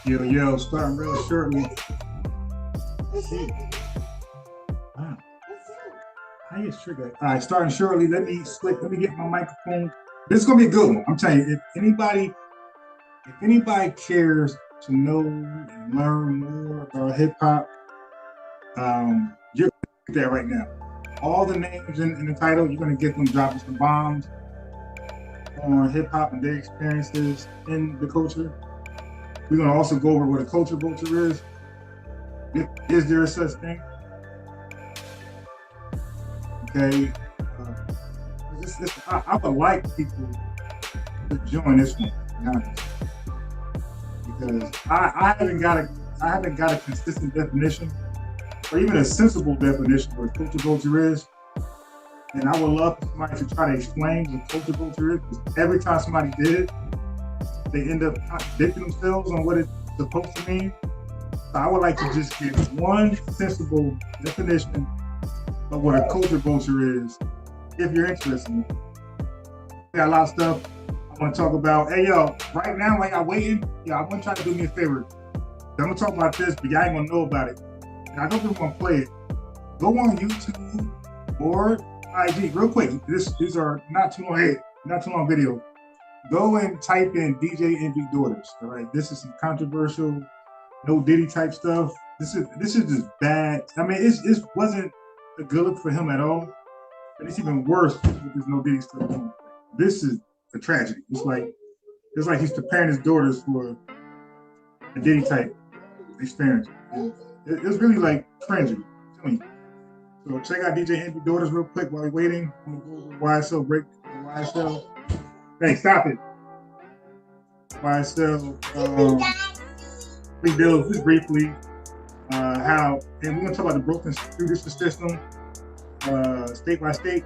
Yo, starting real shortly. See. Wow. How you trigger? All right, starting shortly. Let me get my microphone. This is gonna be a good one. I'm telling you, if anybody cares to know and learn more about hip hop, you're gonna get that right now. All the names in the title, you're gonna get them dropping some bombs on hip hop and their experiences in the culture. We're gonna also go over what a culture vulture is. Is there a such thing? Okay. I would like people to join this one, to be honest, because I haven't got a consistent definition or even a sensible definition of what culture vulture is. And I would love for somebody to try to explain what culture vulture is, because every time somebody did it, they end up contradicting themselves on what it's supposed to mean. So I would like to just get one sensible definition of what a culture vulture is, if you're interested in it. We got a lot of stuff I want to talk about. Hey, yo, right now, while y'all waiting, I want y'all to do me a favor. I'm going to talk about this, but y'all ain't going to know about it. And I know people going to play it. Go on YouTube or IG real quick. These are not too long videos. Go and type in DJ Envy Daughters. All right, this is some controversial, no Diddy type stuff. This is just bad. I mean, it wasn't a good look for him at all. And it's even worse with this no Diddy stuff. This is a tragedy. It's like he's preparing his daughters for a Diddy type experience. It's really like cringy. So check out DJ Envy Daughters real quick while we're waiting. I'm gonna go over YSL break YSL. Hey, stop it. YSL big deal just briefly. And we're gonna talk about the broken judicial system, state by state,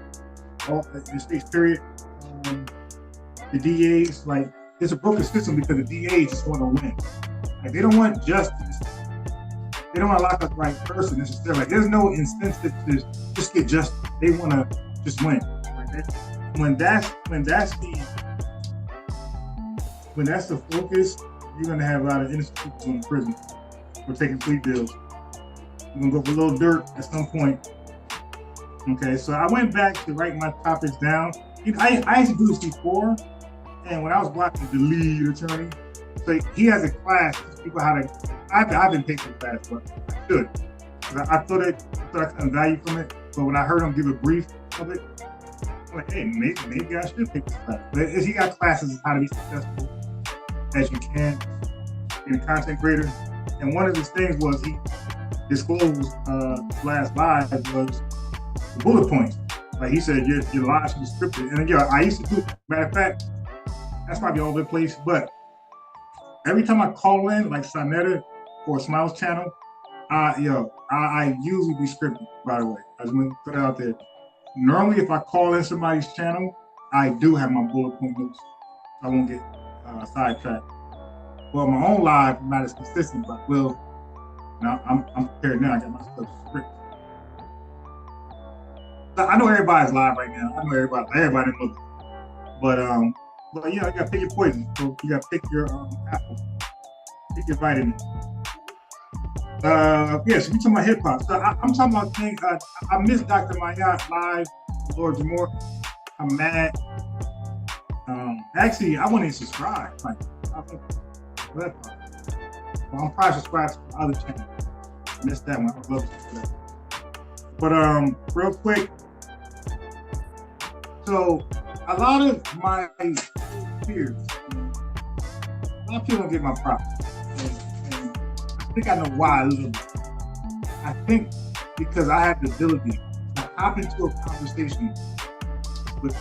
all the states period. The DAs, like, it's a broken system because the DAs just want to win. Like, they don't want justice. They don't want to lock up the right person necessarily. Like, there's no incentive to just get justice. They want to just win. Right? When that's the focus, you're gonna have a lot of innocent people in prison for taking plea deals. We're gonna go for a little dirt at some point. Okay, so I went back to write my topics down. I used to do this before, and when I was watching the lead attorney, so he has a class to people how to. I've been taking the class, but I should. I thought I got value from it, but when I heard him give a brief of it, I'm like, hey, maybe I should take this class. But he got classes on how to be successful as you can in a content creator, and one of his things was he disclosed last live was the bullet points. Like he said, your live should be scripted. And I used to do. Matter of fact, that's probably all over the place. But every time I call in, like Sonetta or Smiles channel, I usually be scripted. By the way, I just want to put it out there. Normally, if I call in somebody's channel, I do have my bullet point notes. I won't get sidetracked. Well, my own live, I'm not as consistent, but now I'm prepared now. I got my stuff scripted. I know everybody's live right now. I know everybody knows. But you gotta pick your poison. So you gotta pick your apple, pick your vitamin. So we talking about hip hop. So I'm talking about things. I missed Dr. Mayat live, Lord Jamore. I'm mad. Actually, I wouldn't even subscribe. Like, well, I'm probably subscribed to the other channel. I missed that one. I would love to see that. But real quick. So a lot of my peers, a lot of people don't get my props. And I think I know why a little bit. I think because I have the ability to hop into a conversation with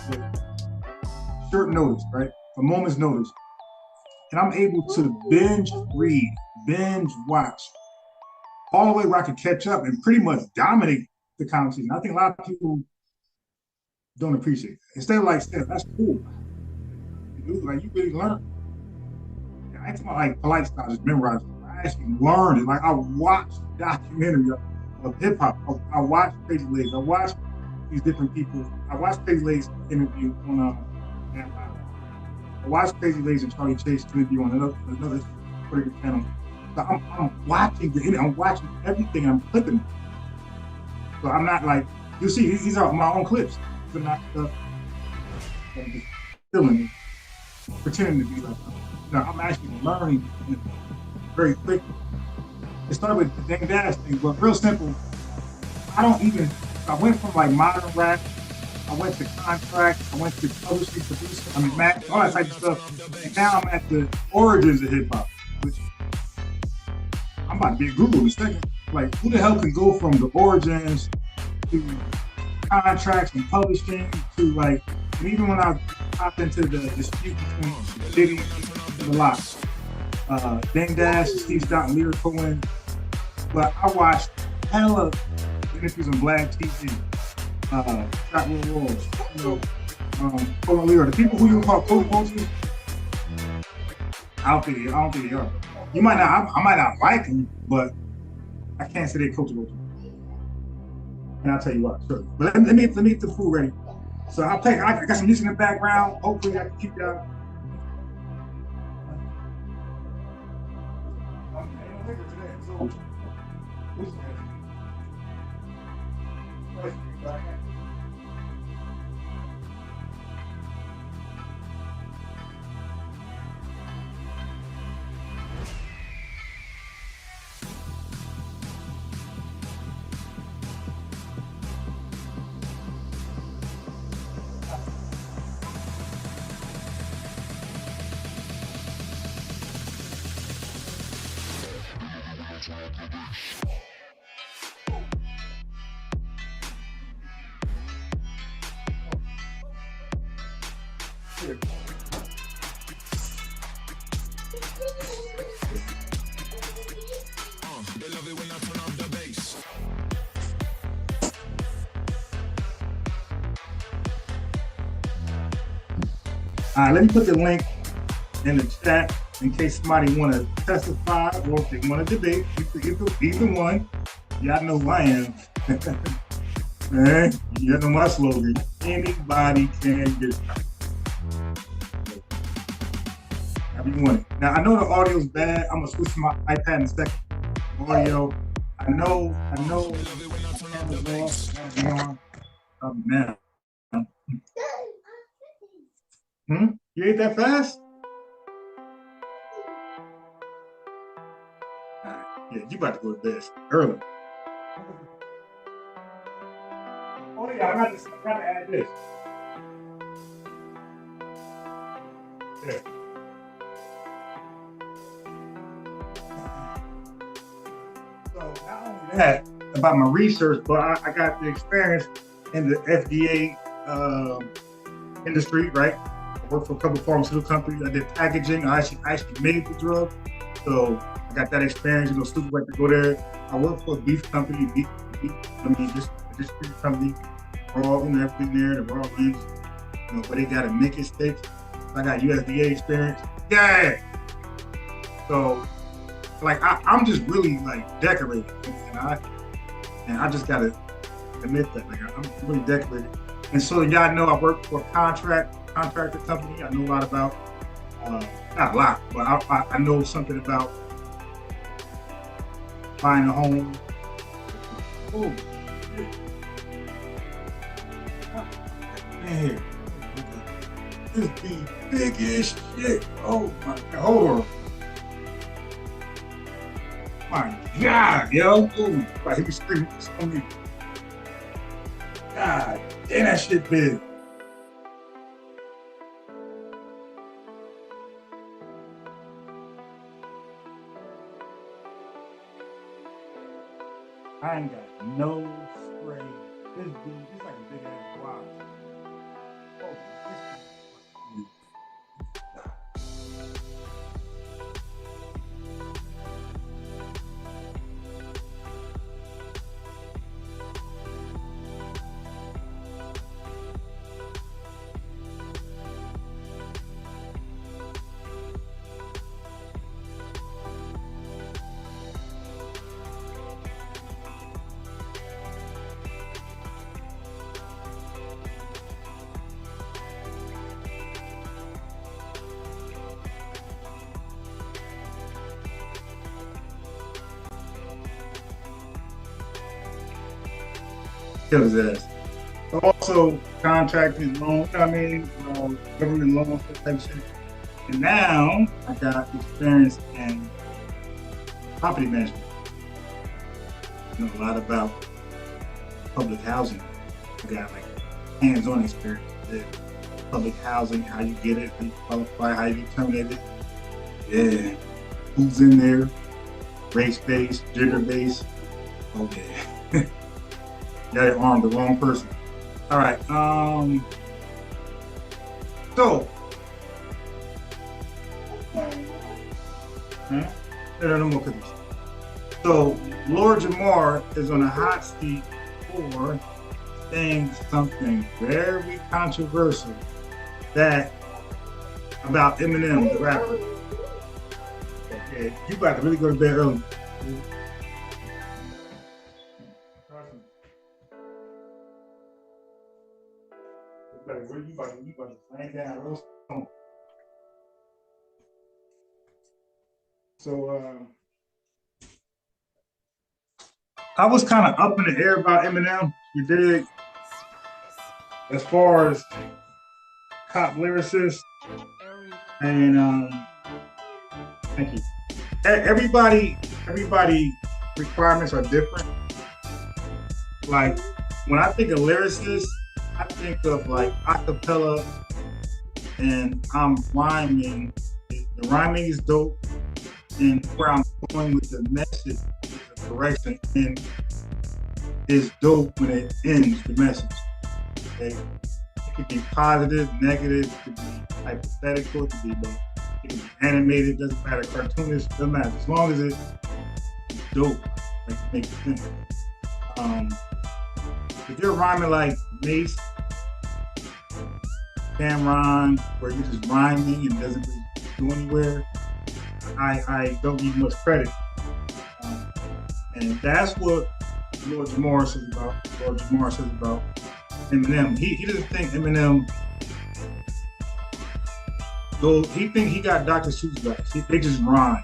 short notice, right? A moment's notice. And I'm able to binge read, binge watch, all the way where I can catch up and pretty much dominate the conversation. I think a lot of people don't appreciate it. Instead of like, that's cool. Like, you really learn. I ain't talking about like polite style, just memorize it. I actually learned it. Like, I watched the documentary of hip hop. I watched Crazy Legs. I watched these different people. I watched Crazy Legs interview on I watched Crazy Legs and Charlie Chase interview on another political channel. So I'm watching I'm watching everything. I'm clipping. So I'm not like, you see, these are my own clips. They're not stuff I'm just filming, pretending to be like, I'm actually learning very quickly. It started with the dang dash thing, but real simple. I went from like modern rap, I went to contract, I went to publishing, producing, Mac, all that type of stuff. And now I'm at the origins of hip hop, which I'm about to be a guru in a second. Like, who the hell can go from the origins to contracts and publishing to like, and even when I popped into the dispute between Diddy and the Lox, Dang Dash, Steve Scott, and Lyric Cohen, but I watched hella interviews on Black TV, Scott Will Cohen Lyric, the people who you call code posters. I don't think they are. I might not like them, but I can't say they're coachable. And I'll tell you what, sure. But let me get the food ready. So I got some music in the background. Hopefully I can keep y'all. All right, let me put the link in the chat in case somebody want to testify or if they want to debate. Either one. Y'all know who I am. Man, you know my slogan. Anybody can get started. However you want it. Now, I know the audio's bad. I'm going to switch to my iPad in a second. Audio. I know. Man. You ate that fast? Yeah, you about to go to bed early. Oh yeah, I gotta add this. Yeah. So not only that, about my research, but I got the experience in the FDA industry, right? I worked for a couple of pharmaceutical companies. I did packaging. I actually made the drug. So I got that experience, super like to go there. I worked for a beef company, just a distribution company, raw, everything there, the raw beef, but they got to make it steaks. I got USDA experience. Yeah. So like I'm just really like decorated, and I just gotta admit that like I'm really decorated. And so y'all know I work for a contractor company. I know a lot about, not a lot, but I know something about buying a home. Oh, man, this be big as shit. Oh my God, hold on. My God, yo. Oh, I hear me screaming on me. God damn, that shit big. I ain't got no spray. This like a big ass box. Oh, Killed his ass. Also contracting loan, I mean, government loans, that type of shit. And now I got experience in property management. I know a lot about public housing. I got like hands-on experience with public housing, how you get it, how you qualify, how you terminate it. Yeah, who's in there? Race-based, gender-based. Oh yeah, got it armed the wrong person. All right. So, no more cookies. So, Lord Jamar is on a hot seat for saying something very controversial that about Eminem, the rapper. Okay, you about to really go to bed early. You about to lay down real soon. So I was kind of up in the air about Eminem. You dig? As far as top lyricist, and thank you. Everybody requirements are different. Like when I think of lyricist, I think of like acapella, and I'm rhyming. The rhyming is dope, and where I'm going with the message, the correction, and is dope when it ends the message. Okay? It could be positive, negative, it could be hypothetical, it could be low. It can be animated, doesn't matter, cartoonish, doesn't matter. As long as it's dope, like it makes sense. If you're rhyming like Mace, Cameron, where you're just rhyming and doesn't really go anywhere, I don't give you much credit. And that's what Lord Jamar says about Eminem. He doesn't think Eminem he think he got Dr. Seuss back. They just rhyme.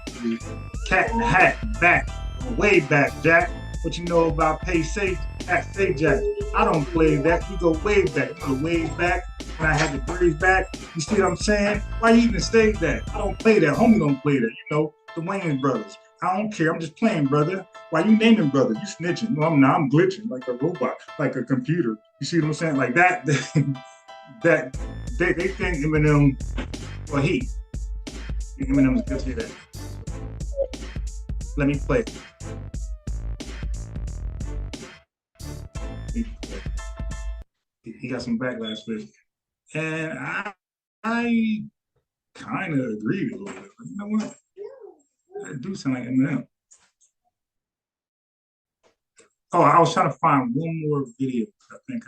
Cat in the hat, back, way back, Jack. What you know about pay safe, act safe, Jack? I don't play that. We go way back. You know, way back when I had the braids back. You see what I'm saying? Why you even say that? I don't play that. Homie don't play that. You know, the Wayans brothers. I don't care. I'm just playing, brother. Why you naming brother? You snitching? No, I'm not. I'm glitching like a robot, like a computer. You see what I'm saying? Like that. That they think Eminem. Well, Eminem's good to that. Let me play. He got some backlash with, and I kind of agreed a little bit. You know what? I do sound like Eminem. Oh, I was trying to find one more video. I think.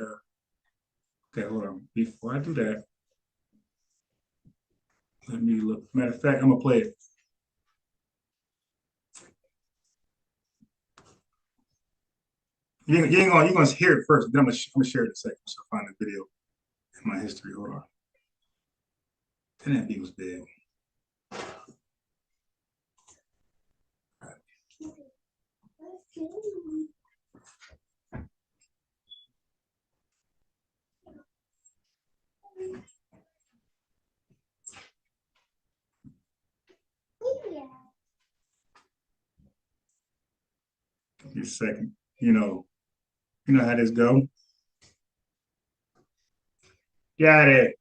Okay, hold on. Before I do that, let me look. Matter of fact, I'm gonna play it. You're gonna hear it first. Then I'm gonna share it in a second. So I'll find the video in my history. Hold on. Then that beat was big. Give me a second. You know how this go. Got it.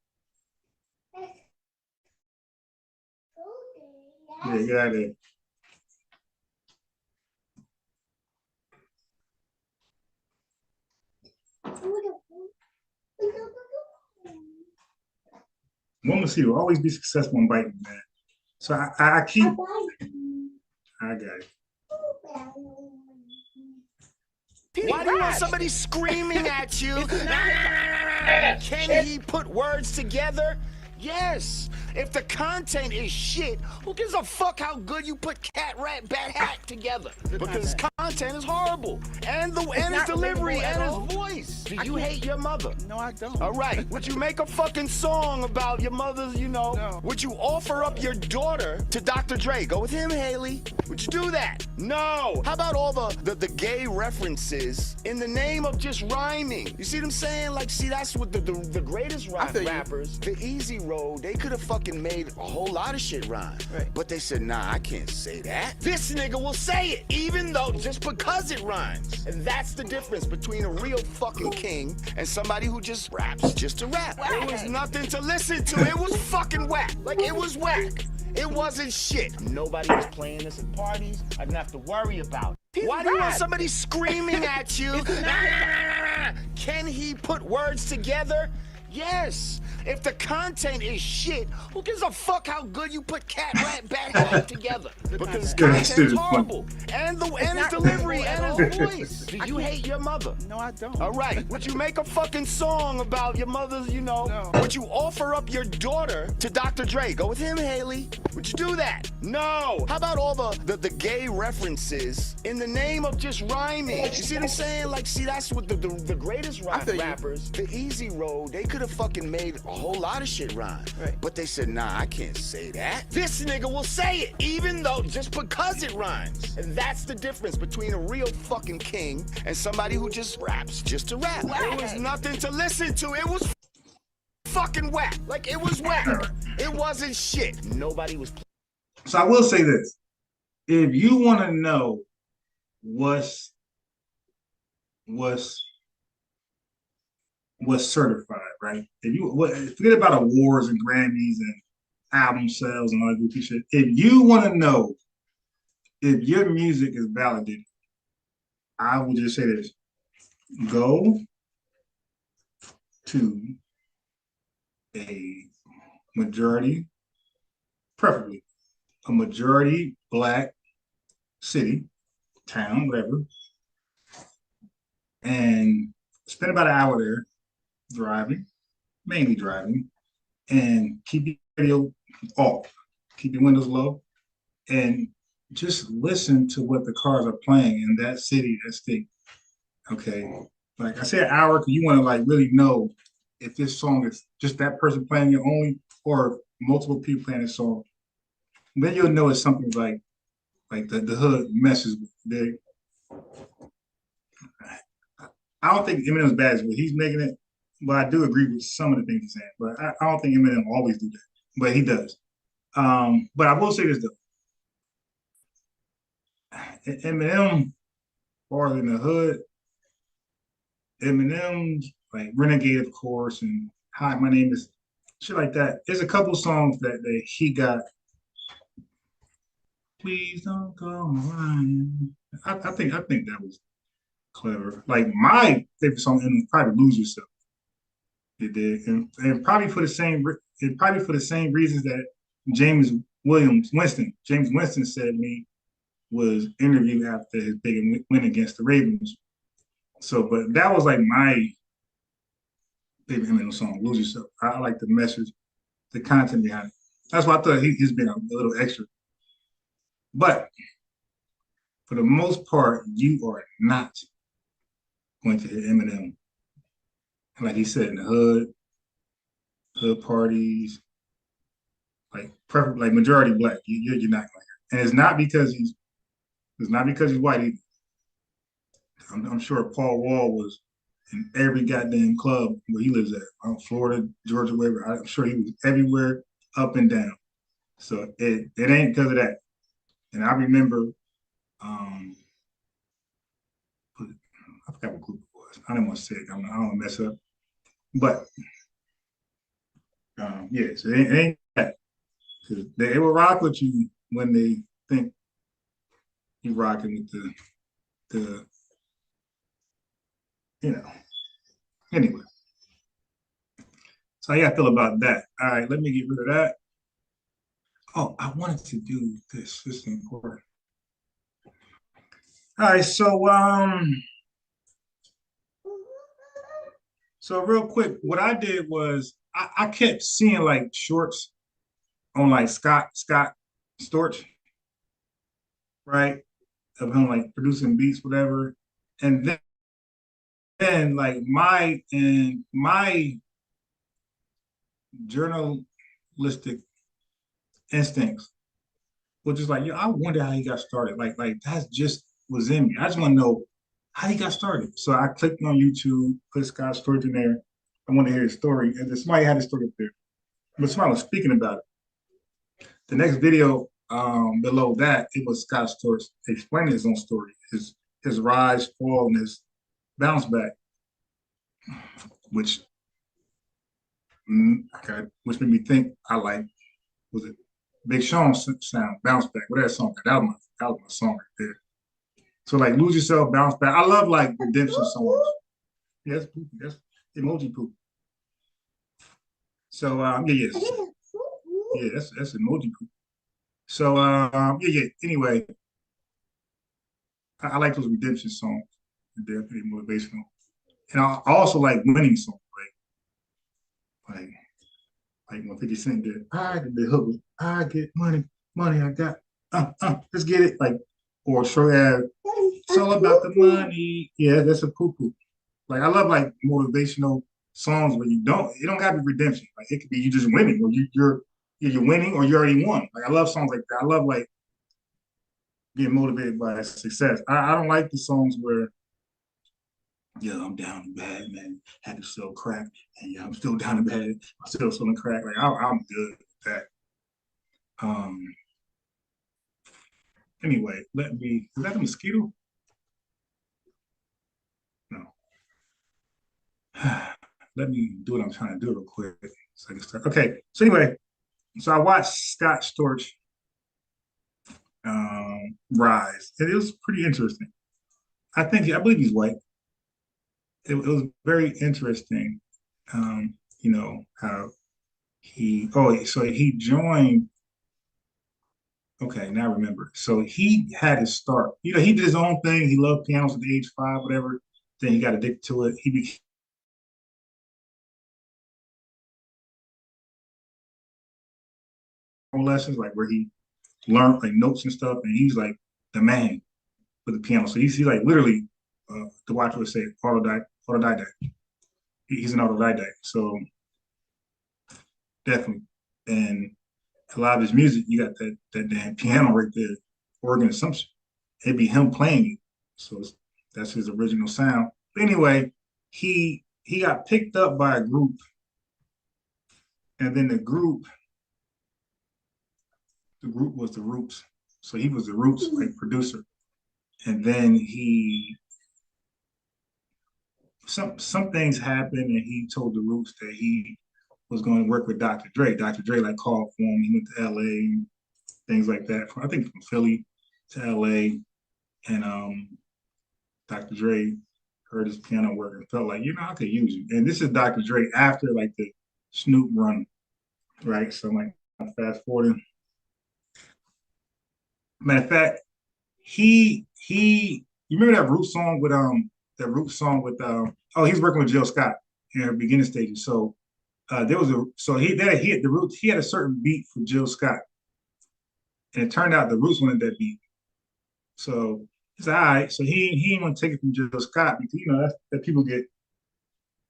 Yeah, got it. Woman C will always be successful in biting, man. So I keep. I got it. Why do you want somebody screaming at you? Can he put words together? Yes. If the content is shit, who gives a fuck how good you put cat, rat, bat, hat together? Because his content is horrible. And his delivery and his voice. Do you hate your mother? No, I don't. All right. Would you make a fucking song about your mother's, No. Would you offer up your daughter to Dr. Dre? Go with him, Haley. Would you do that? No. How about all the gay references in the name of just rhyming? You see what I'm saying? Like, see, that's what the greatest rappers, the easy road, they could have fucking made a whole lot of shit rhyme. Right. But they said, nah, I can't say that. This nigga will say it, even though just because it rhymes. And that's the difference between a real fucking king and somebody who just raps just to rap. There was nothing to listen to. It was fucking whack. Like, it was whack. It wasn't shit. Nobody was playing this at parties. I didn't have to worry about it. Why do you want somebody screaming at you? Can he put words together? Yes. If the content is shit, who gives a fuck how good you put cat, rat, bat, hat together? Because his content is horrible. And his delivery and his voice. Do you hate your mother? No, I don't. All right. Would you make a fucking song about your mother's, No. Would you offer up your daughter to Dr. Dre? Go with him, Haley. Would you do that? No. How about all the gay references in the name of just rhyming? You see what I'm saying? Like, see, that's what the greatest rappers, the easy road, they could have fucking made a whole lot of shit rhyme. Right. But they said, nah, I can't say that. This nigga will say it, even though just because it rhymes. And that's the difference between a real fucking king and somebody who just raps just to rap. There was nothing to listen to. It was fucking whack. Like, it was whack. It wasn't shit. Nobody was. So I will say this: if you want to know what's certified, right? If you forget about awards and Grammys and album sales and all that goofy shit. If you want to know if your music is validated, I will just say this: go to a majority, preferably a majority Black city, town, whatever, and spend about an hour there driving, mainly driving, and keep your radio off, keep your windows low, and just listen to what the cars are playing in that city, that state. Okay. Like I said, an hour, because you want to like really know if this song is just that person playing it only or multiple people playing this song. Then you'll know it's something like the hood messes with they. I don't think Eminem's bad as well. He's making it, but I do agree with some of the things he's saying. But I don't think Eminem always do that, but he does. But I will say this though: Eminem, or in the hood, Eminem's like Renegade, of course, and Hi, My Name Is, shit like that. There's a couple songs that he got. Please don't go on. I think that was clever. Like my favorite song in probably Lose Yourself. It did. And probably for the same reasons that James Winston said when he was interviewed after his big win against the Ravens. So, but that was like my favorite Eminem song, Lose Yourself. I like the message, the content behind it. That's why I thought he's been a little extra. But for the most part, you are not going to hear Eminem. Like he said, in the hood parties, like majority Black. You're not going to hear. And it's not because he's white either. I'm sure Paul Wall was in every goddamn club where he lives at, Florida, Georgia, wherever. I'm sure he was everywhere, up and down. So it ain't because of that. And I remember, I forgot what group it was. I didn't want to say it. I don't want to mess up. But yeah, so it ain't that. Because they will rock with you when they think you're rocking with the Anyway. So how y'all feel about that? All right, let me get rid of that. Oh, I wanted to do this. This is important. All right, so real quick, what I did was I kept seeing like shorts on like Scott Storch, right? Of him like producing beats, whatever. And then like my journalistic instincts, which is like, I wonder how he got started. Like that just was in me. I just want to know how he got started. So I clicked on YouTube, put Scott Storch in there. I want to hear his story. And then somebody had his story up there. But somebody was speaking about it. The next video below that, it was Scott Storch explaining his own story, his rise, fall, and his bounce back, which which made me think I like, was it Big Sean's sound, bounce back, what that song? That was my song right there. So like lose yourself, bounce back. I love like redemption songs. Yes, that's emoji poop. So yeah, that's emoji poop. So yeah. Anyway, I like those redemption songs. They're pretty motivational. And I also like winning songs, like like when 50 Cent did, I did the hook was, I get money, money I got, let's get it. Like, or Troy Ave, it's all about the money. Yeah, that's a poo poo. Like I love like motivational songs where it don't have to be redemption. Like it could be you just winning, or you're winning, or you already won. Like I love songs like that. I love like getting motivated by success. I don't like the songs where yeah, I'm down and bad, man. Had to sell crack, and yeah, I'm still down and bad. I'm still selling crack. Like I'm good with that. Um. Anyway, is that a mosquito? No. Let me do what I'm trying to do real quick so I can start. Okay. So anyway, so I watched Scott Storch rise, and it was pretty interesting. I believe he's white. It was very interesting. How so he joined. Okay, now I remember. So he had his start. He did his own thing. He loved pianos at the age 5, whatever. Then he got addicted to it. He became lessons, like where he learned like notes and stuff, and he's like the man for the piano. So he's like literally, the watch would say autodidact. He's an autodidact. So definitely, and a lot of his music, you got that damn piano right there, organ assumption. It'd be him playing it. So that's his original sound. But anyway, he got picked up by a group, and then the group was the Roots. So he was the Roots like producer, and then some things happened, and he told the Roots that he was going to work with Dr. Dre. Dr. Dre like called for him. He went to L.A. things like that. I think from Philly to L.A. and Dr. Dre heard his piano work and felt like I could use you. And this is Dr. Dre after like the Snoop run, right? So like fast forwarding. Matter of fact, he you remember that root song with he's working with Jill Scott in her beginning stages. So there was a so he had the Roots, he had a certain beat for Jill Scott. And it turned out the Roots wanted that beat. So he said, all right. So he didn't want to take it from Jill Scott because that people get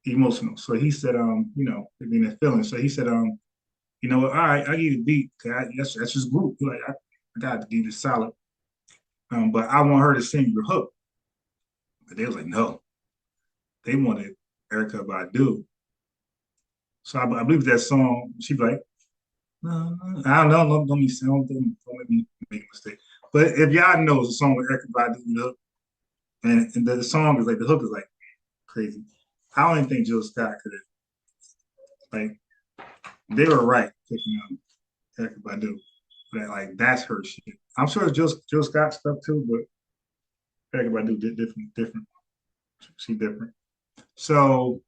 emotional. So he said, they being that feeling. So he said, you know what, all right, I give you the beat. That's his group. Like I got to give you solid. But I want her to sing your hook. But they was like, no. They wanted Erica Badu. So I believe that song, she'd be like, no, I don't know, don't let me make a mistake. But if y'all know it's a song with Erica Badu, and the song is like, the hook is like crazy. I don't even think Jill Scott could have, like, they were right picking Erica Badu. Like, that's her shit. I'm sure it's Jill Scott stuff too, but Erica Badu did different. She different. So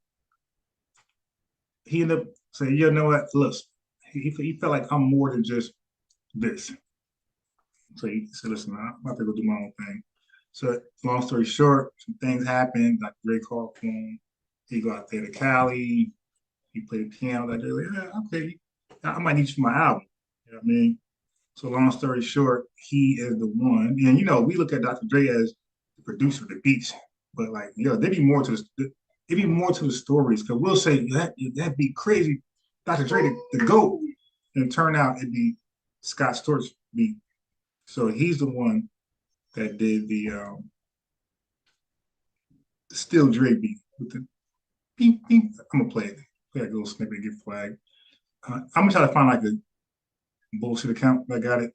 he ended up saying, you know what, look, he felt like I'm more than just this. So he said, listen, I'm about to go do my own thing. So long story short, some things happened. Dr. Dre called for him. He go out there to Cali. He played piano that day. Like, yeah, okay, I might need you for my album. You know what I mean? So long story short, he is the one. And you know, we look at Dr. Dre as the producer of the beats, but like, yo, there be more to there be more to the stories. Cause we'll say that be crazy, Dr. Dre the GOAT, and turn out it'd be Scott Storch beat. So he's the one that did the Still Dre beat with the beep beep. I'm gonna play it. Play that little snippet and get flagged. I'm gonna try to find like a bullshit account that got it.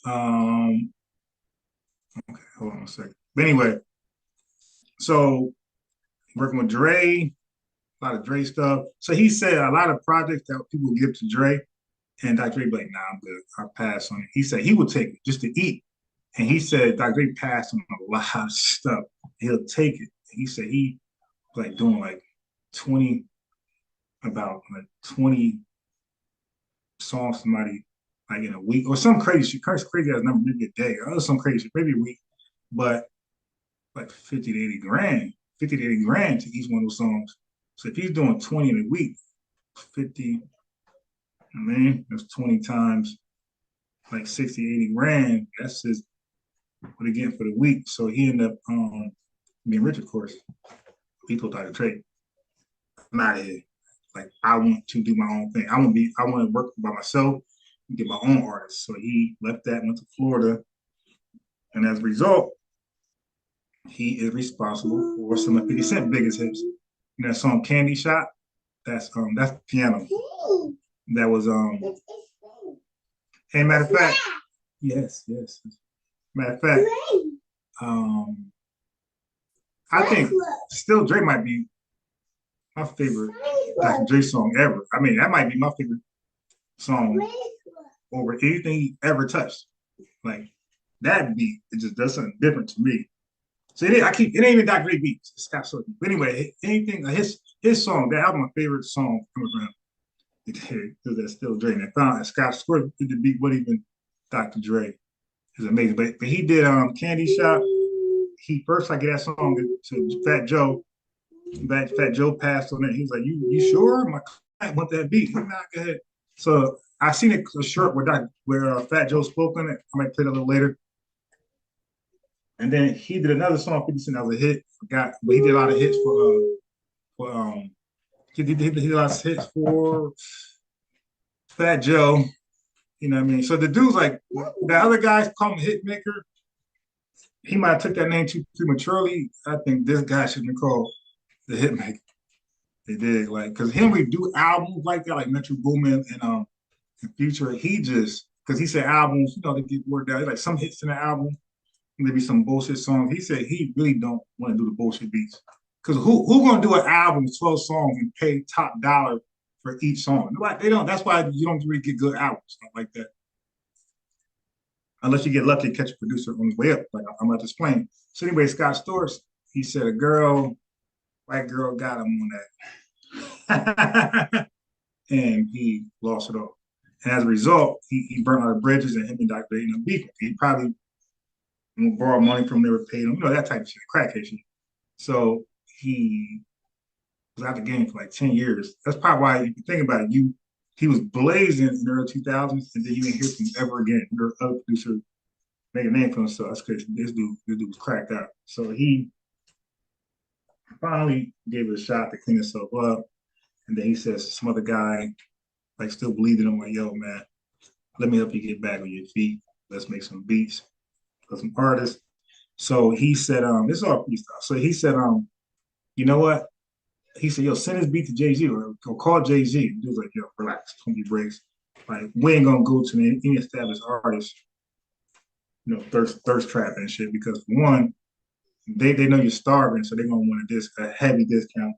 Um, okay, hold on a second. But anyway, so working with Dre, a lot of Dre stuff. So he said a lot of projects that people give to Dre, and Dr. Dre be like, nah, I'm good. I'll pass on it. He said he would take it just to eat. And he said Dr. Dre passed on a lot of stuff. He'll take it. He said he like doing like 20, about like 20 songs somebody like in a week or some crazy shit, crazy ass number, maybe a day, or some crazy shit, maybe a week. But like 50 to 80 grand, 50 to 80 grand to each one of those songs. So if he's doing 20 in a week, 50, I mean, that's 20 times like 60, 80 grand. That's just what he getting for the week. So he ended up being rich, of course. He told Dr. Dre, I'm out of here. Like I want to do my own thing. I want to work by myself and get my own artists. So he left that, went to Florida. And as a result, he is responsible for some of 50 Cent biggest hits. You know that song Candy Shot? That's piano. That was and matter of fact, yes, yes. Matter of fact, um I think Still Dre might be my favorite Dr. Dre song ever. I mean, that might be my favorite song over anything he ever touched. Like that beat, it just does something different to me. So it ain't even Dr. Dre beats. It's Scott Storch. But anyway, anything his song, that was my favorite song coming from him. It was that Still Dre. And I found that Scott Storch did the beat, what even Dr. Dre is amazing. But he did Candy Shop. He first like that song to Fat Joe. Fat Joe passed on it. He was like, "You sure? My client want that beat." Nah, go ahead. So I seen a short where Fat Joe spoke on it. I might play it a little later. And then he did another song, 50 Cent, that was a hit. Forgot, but he did a lot of hits for he did a lot of hits for Fat Joe. You know what I mean? So the dude's like the other guys call him hit maker. He might have took that name too prematurely. I think this guy should be called the Hitmaker. They did like because him we do albums like that, like Metro Boomin and Future. He just because he said albums, you know, they get word out. Like some hits in the album, maybe some bullshit songs. He said he really don't want to do the bullshit beats. Because who gonna do an album, 12 songs, and pay top dollar for each song? They don't. That's why you don't really get good albums like that. Unless you get lucky and catch a producer on the way up, like I'm about to explain. So anyway, Scott Storch, he said white girl got him on that. And he lost it all. And as a result, he burned out of bridges and him and Dr. Dre beef. He probably borrowed money from them, never paid him, you know, that type of shit, crackhead shit. So he was out the game for like 10 years. That's probably why, if you think about it, he was blazing in the early 2000s, and then you didn't hear from him ever again. Your other producer made a name for himself. That's crazy. This dude was cracked out. So he finally gave it a shot to clean himself up. And then he says some other guy, like, still believed in him, like, yo, man, let me help you get back on your feet. Let's make some beats for some artists. So he said, this is all freestyle. So he said, you know what? He said, yo, send his beat to Jay-Z or call Jay-Z. He was like, yo, relax, don't be breaks. Like, we ain't gonna go to any established artist, you know, thirst trap and shit, because one, they know you're starving, so they're gonna want a heavy discount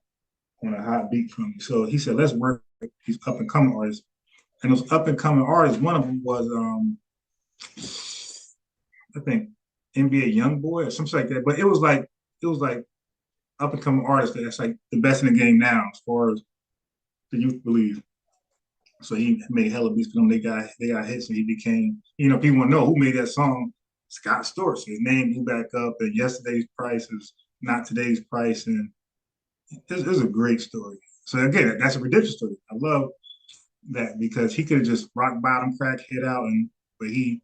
on a hot beat from you. So he said, let's work with these up and coming artists. And those up and coming artists, one of them was I think NBA YoungBoy or something like that. But it was like up and coming artists that's like the best in the game now as far as the youth believe. So he made hella beats for them. They got hits, and he became, you know, people want to know who made that song. Scott Storch. His name blew back up, and yesterday's price is not today's price, and This is a great story. So again, that's a redemption story. I love that because he could have just rock bottom, crack head out, and but he,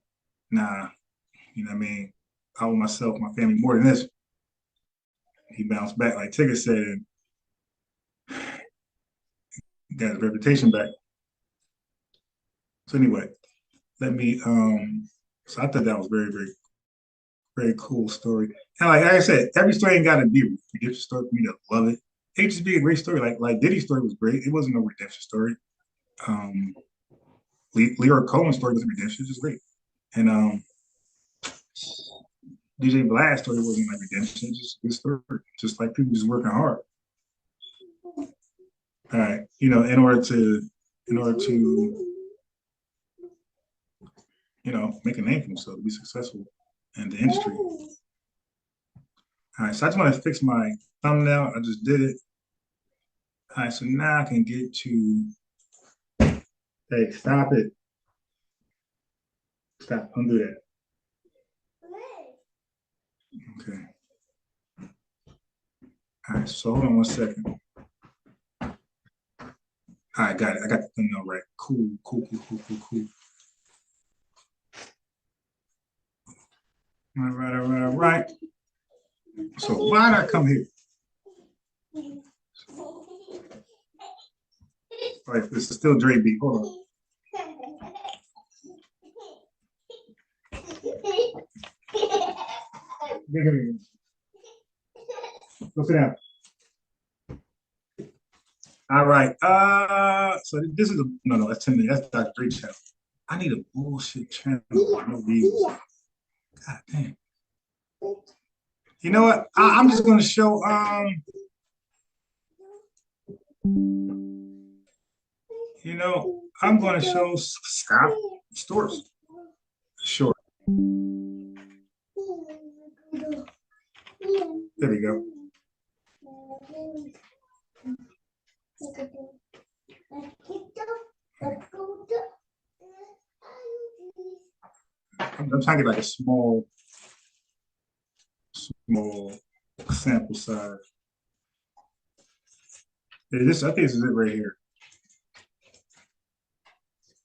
nah, you know what I mean. I owe myself, my family more than this. He bounced back, like Tigger said, and got his reputation back. So anyway, let me. So I thought that was very, very, very cool story. And like I said, every story ain't got to be a redemption story for me to love it. It could just be a great story. Like Diddy's story was great. It wasn't no redemption story. Um, Leroy Cohen's story was redemption, just great. And DJ Vlad's story wasn't like redemption, just a good story. Just like people just working hard. All right, in order to make a name for himself, to be successful in the industry. All right, so I just want to fix my thumbnail. I just did it. All right, so now I can get to. Hey, stop it! Stop! Don't do that. Okay. All right, so hold on 1 second. All right, got it. I got the thumbnail right. Cool. All right. So why did I come here? All right, this is still Dre beat. Hold on. Go sit down. All right. So this is no, that's 10 minutes. That's Dr. Dre channel. I need a bullshit channel. No views. God damn. You know what? I'm just gonna show I'm gonna show Scott Storrs. Sure. There we go. I'm trying to get like a small sample size. Yeah, I think this is it right here.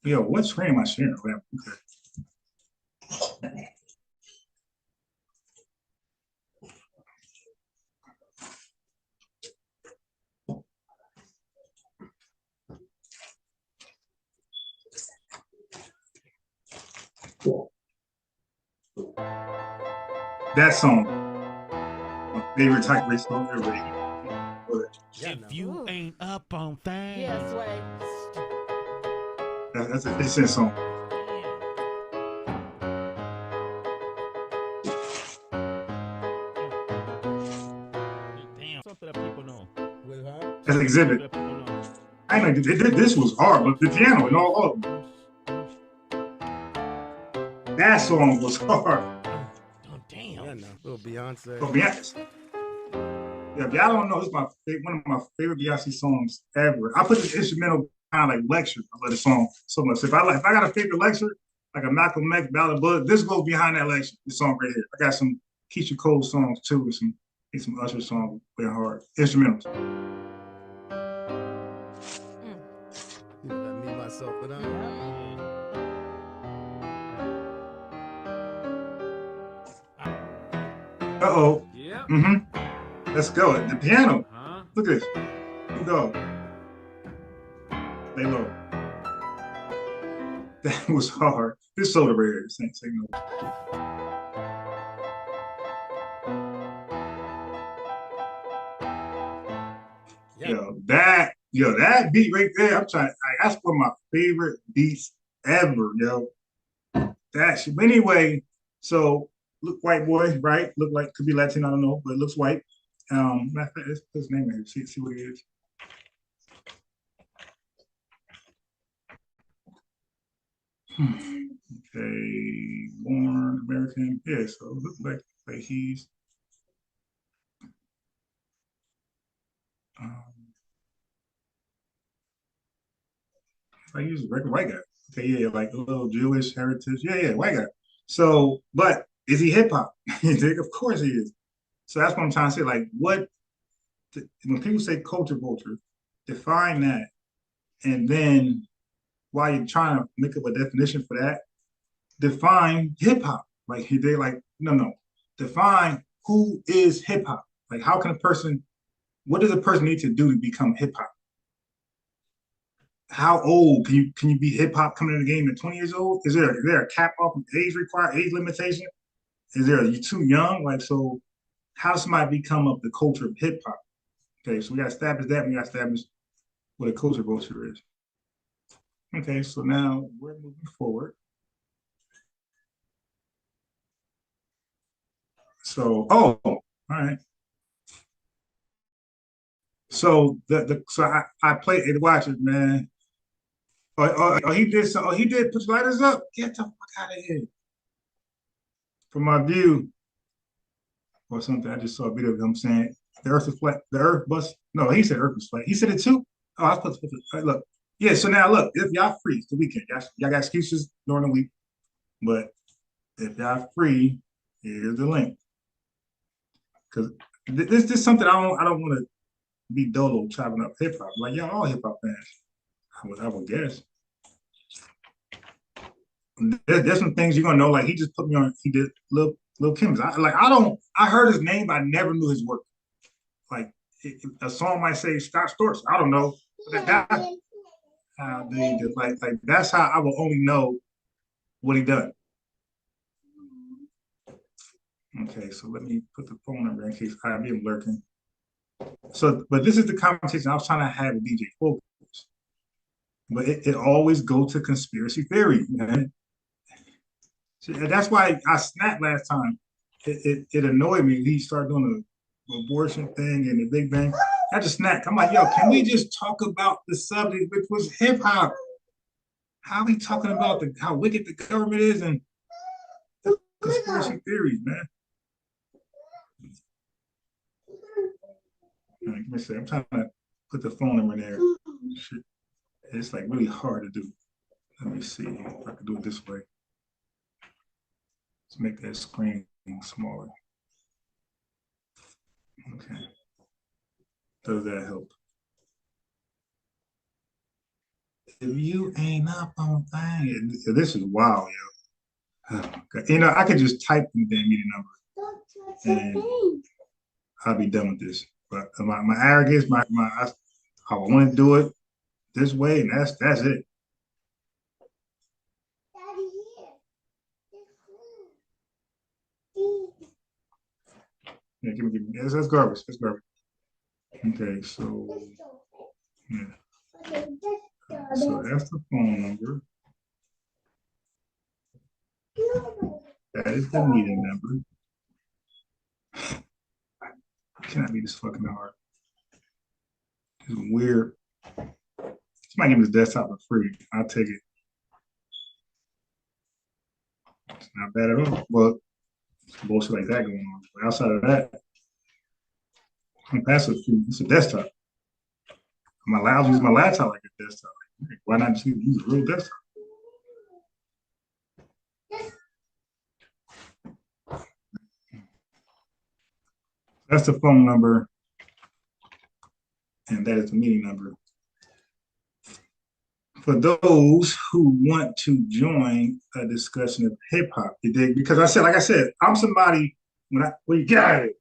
Yo, what screen am I sharing? Okay. That song, my favorite type of song ever. If you ain't up on things, Yes, way. That's a decent song. damn, something that people know. That's Exhibit. I know this was hard, but the piano and all of them. That song was hard. Oh damn. Yeah, no. Little Beyonce. But Beyonce. Yeah, if y'all don't know, it's one of my favorite Beyonce songs ever. I put this instrumental kind of like lecture. I love the song so much. If I got a favorite lecture, like a Malcolm X, Ballad Bud, this goes behind that lecture. This song right here. I got some Keisha Cole songs too, with some Usher songs playing hard instrumentals. You know that me, myself, and I. Uh-oh. Yeah. Let's go. The piano. Huh? Look at this. Go. Lay low. That was hard. This soda right here. Say no. Yeah. That beat right there. That's one of my favorite beats ever, yo. That shit. But anyway, so look white boy, right? Look like could be Latino, I don't know, but it looks white. Let's put his name in here. See what he is. Okay, born American. Yeah, so it looks like he's like he's a regular white guy. Okay, yeah, like a little Jewish heritage. Yeah, white guy. So, but is he hip hop? Of course he is. So that's what I'm trying to say. Like, what when people say culture vulture, define that, and then while you're trying to make up a definition for that, define hip hop. Like they like no, define who is hip hop. Like how can a person? What does a person need to do to become hip hop? How old can you be hip hop coming in the game at 20 years old? Is there a cap off age required age limitation? Is there you too young? Like so, how does somebody become of the culture of hip hop? Okay, so we got to establish that. We got to establish what a culture vulture is. Okay, so now we're moving forward. So, all right. So I played it. Watch it, man. He did. So he did. Put your lighters up. Get the fuck out of here. From my view, or something. I just saw a video of him saying the Earth is flat. The Earth bust. No, he said Earth is flat. He said it too. Oh, I was supposed to look. Yeah. So now look, if y'all free, it's the weekend. Y'all got excuses during the week, but if y'all free, here's the link. Because this is something I don't want to be dolo chopping up hip hop. Like y'all all hip hop fans, I would guess. There's some things you're gonna know. Like he just put me on. He did Lil Kim's. I heard his name, but I never knew his work. Like a song might say Scott Storch. I don't know. Like that's how I will only know what he done. Okay, so let me put the phone number in case I am lurking. So, but this is the conversation I was trying to have with DJ Focus. But it always go to conspiracy theory, man. So that's why I snapped last time. It annoyed me. He started doing the abortion thing and the Big Bang. I just snapped. I'm like, yo, can we just talk about the subject, which was hip hop? How are we talking about how wicked the government is and the conspiracy theories, man? All right, give me a second. I'm trying to put the phone number in there. Shit. It's like really hard to do. Let me see if I can do it this way. Let's make that screen smaller. Okay. Does that help? If you ain't up on things, this is wild, yo. You know, I could just type the damn meeting number and I'll be done with this. But my arrogance, I want to do it this way, and that's it. Yeah, give me. That's garbage. That's garbage. Okay, so yeah. So that's the phone number. That is the meeting number. It cannot be this fucking hard. It's weird. Somebody give me this desktop for free. I'll take it. It's not bad at all. Well, some bullshit like that going on. But outside of that, I'm passive. It's a desktop. I'm allowed to use my laptop like a desktop. Why not just use a real desktop? That's the phone number, and that is the meeting number. For those who want to join a discussion of hip hop, because like I said, I'm somebody when you get out of it.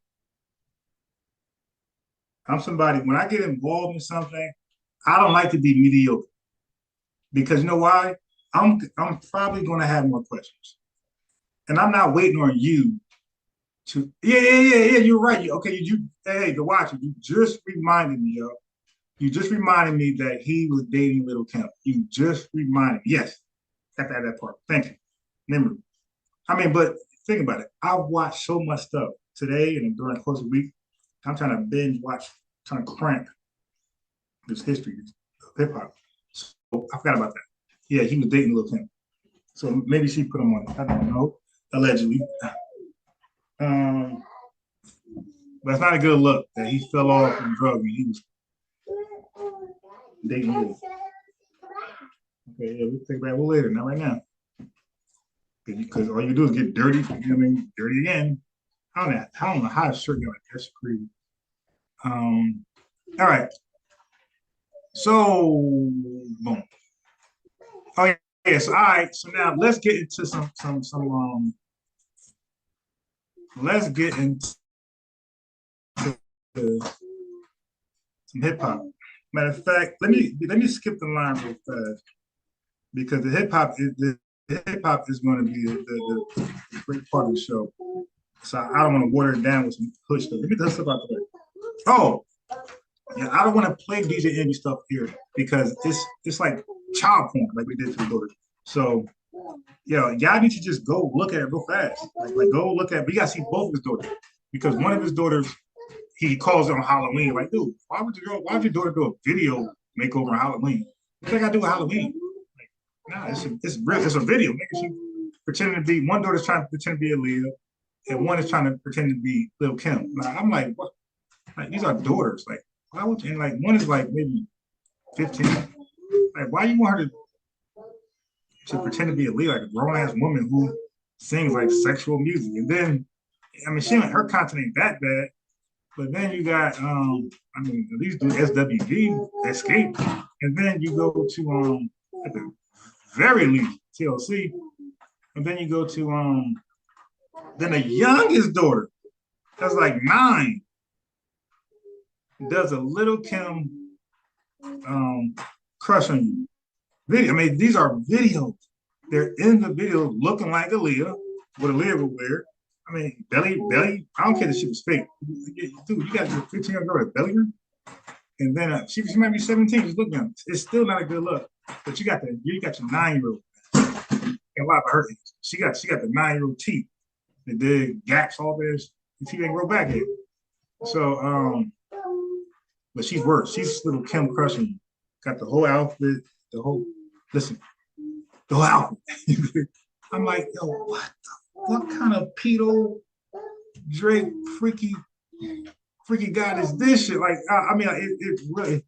I'm somebody when I get involved in something, I don't like to be mediocre. Because you know why? I'm probably gonna have more questions. And I'm not waiting on you to you're right. Okay, hey, the watcher, you just reminded me, yo. You just reminded me that he was dating Little Kim. You just reminded me. Yes, got that part. Thank you. Remember. I mean, but think about it. I've watched so much stuff today and during the course of the week. I'm trying to binge watch, trying to crank this history of hip hop. So I forgot about that. Yeah, he was dating Little Kim. So maybe she put him on. I don't know. Allegedly. But it's not a good look that he fell off from drugs and he was dating you. Okay, yeah, we'll take that later, not right now. Because all you do is get dirty, dirty again. I don't know how a shirt got like that's crazy. All right. So, boom. Oh yeah. So all right. So now let's get into some. Let's get into some hip hop. Matter of fact, let me skip the line real fast because the hip hop is going to be the great part of the show. So I don't want to water it down with some push stuff. Let me tell you about the way. Oh, yeah, I don't want to play DJ Envy stuff here because it's like child porn, like we did to the daughter. So, y'all need to just go look at it real fast. Like go look at. We gotta see both of his daughters because one of his daughters he calls it on Halloween. Like, dude, why would your daughter do a video makeover on Halloween? What do I gotta do with Halloween? Like, nah, it's real. It's a video. Making she pretending to be one daughter's trying to pretend to be Aaliyah, and one is trying to pretend to be Lil Kim. Now, I'm like, what? Like these are daughters. Like, why would you? And like one is like maybe 15. Like, why you want her to pretend to be Aaliyah, like a grown ass woman who sings like sexual music? And then, I mean, her content ain't that bad. But then you got, I mean, at least do SWV, Escape, and then you go to, at the very least, TLC, and then you go to, then the youngest daughter, that's like 9, does a Little Kim crush on you. Video. I mean, these are videos. They're in the video looking like Aaliyah, what Aaliyah would wear. I mean, belly. I don't care that she was fake. Dude, you got your 15-year-old girl with belly ring, and then she might be 17. Just looking at it. It's still not a good look. But you got your 9-year-old. And a lot of her age. She got the 9-year-old teeth. The big gaps all there. The teeth ain't grow back yet. So, but she's worse. She's Little Kim crushing. Got the whole outfit. The whole outfit. I'm like, yo, what kind of pedo Drake freaky god is this shit? Like, I mean, it really,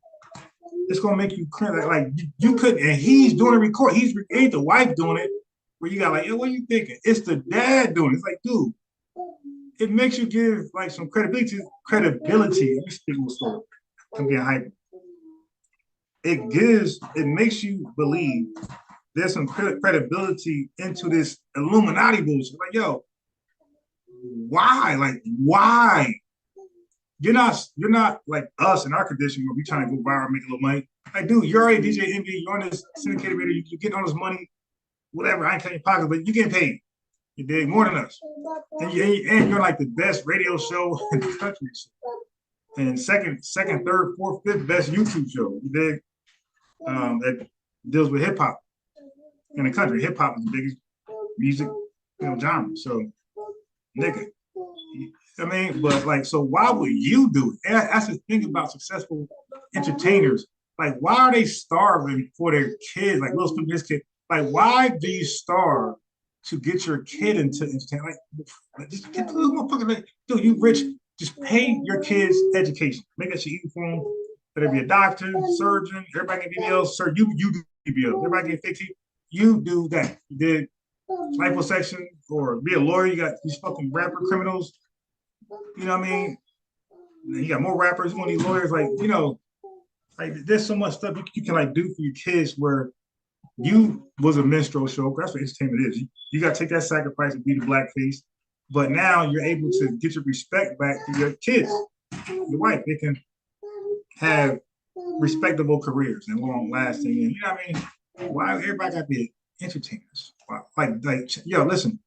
it's gonna make you cringe. Like you couldn't, and he's doing a record. Ain't the wife doing it. Where you got like, yo, what are you thinking? It's the dad doing it. It's like, dude, it makes you give like some credibility. Let me speak a little slower. I'm being hyper. It makes you believe there's some credibility into this Illuminati bullshit. Like, yo, why? Like, why? You're not like us in our condition where we trying to go viral, make a little money. Like, dude, you're already DJ Envy, you're on this syndicated radio, you're getting all this money, whatever, I ain't telling your pockets, but you're getting paid. You dig more than us. And you're like the best radio show in the country. And second, third, fourth, fifth best YouTube show. You dig? That deals with hip hop in the country. Hip hop is the biggest music, genre. So, nigga, I mean, but like, so why would you do it? And that's the thing about successful entertainers. Like, why are they starving for their kids? Like, Will Smith, this kid. Like, why do you starve to get your kid into entertainment? Like, just get the little motherfucker. Like, dude, you rich. Just pay your kids education. Make that shit easy for them. Whether it be a doctor, surgeon, everybody can be BBL. Sir, you do BBL. Everybody can fix it. You do that. You did liposuction or be a lawyer. You got these fucking rapper criminals. You know what I mean? And you got more rappers. You want these lawyers, like, like there's so much stuff you can like do for your kids where you was a minstrel show. That's what entertainment is. You got to take that sacrifice and be the blackface. But now you're able to get your respect back to your kids, your wife. They can have respectable careers and long lasting. And you know what I mean? Why everybody got to be entertainers? Like, yo, listen,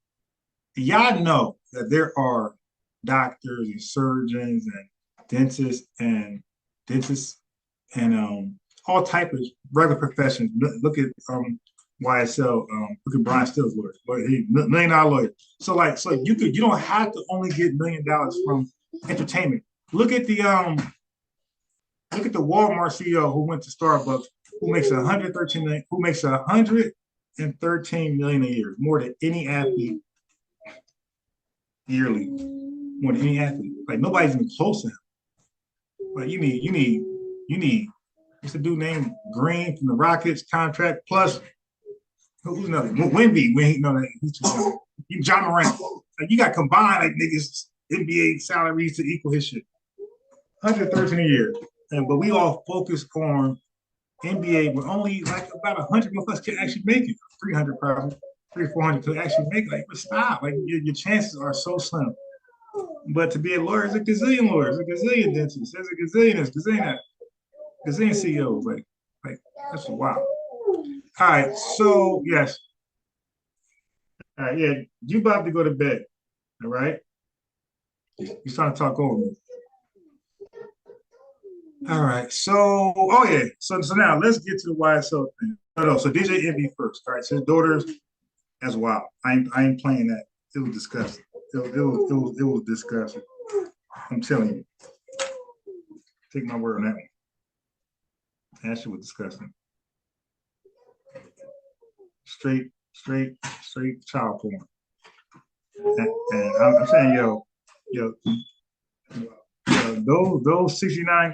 y'all know that there are doctors and surgeons and dentists and all type of regular professions. Look at YSL, look at Brian Still's lawyer. He $1 million lawyer. So you don't have to only get $1 million from entertainment. Look at the Walmart CEO who went to Starbucks, who makes 113 million, who makes 113 million a year, more than any athlete yearly, more than any athlete. Like, nobody's even close to him. Like, you need. What's the dude named Green from the Rockets contract plus who's another? Wemby. He's John Morant. Like, you got combined like niggas NBA salaries to equal his shit. 113 a year. But we all focus on NBA, where only like about 100 of us can actually make it. 300 probably, 300, 400 to actually make it. Like, stop. Like, your chances are so slim. But to be a lawyer, there's a gazillion lawyers, a gazillion dentists, there's a gazillion this, gazillion that, gazillion CEOs. Like that's wild. All right, so yes. All right, yeah, you about to go to bed. All right. You're trying to talk over me. All right, so yeah, so now let's get to the YSL thing. No, so DJ Envy first. All right, so his daughters, that's wild. I ain't playing that. It was disgusting. It was disgusting. I'm telling you. Take my word on that one. That shit was disgusting. Straight child porn. And I'm saying, yo, those 69,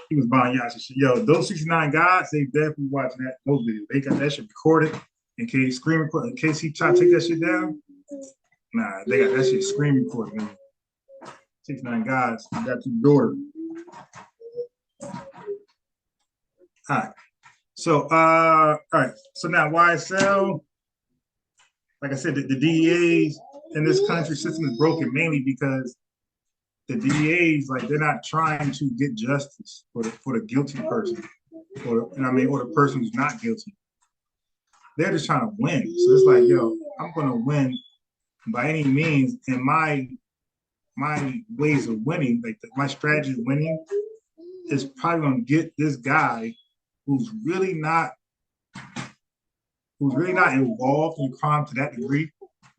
he was buying yachts and shit. Yo, those 69 guys, they definitely watching those videos. They got that shit recorded in case in case he try to take that shit down. Nah, they got that shit screen recorded, man. 69 guys, you got your daughter. All right. So all right. So now YSL, like I said, the DEAs in this country system is broken mainly because the DEAs, like, they're not trying to get justice for the guilty person, or the person who's not guilty. They're just trying to win. So it's like, yo, I'm gonna win by any means, and my ways of winning, like my strategy of winning, is probably gonna get this guy who's really not involved in crime to that degree.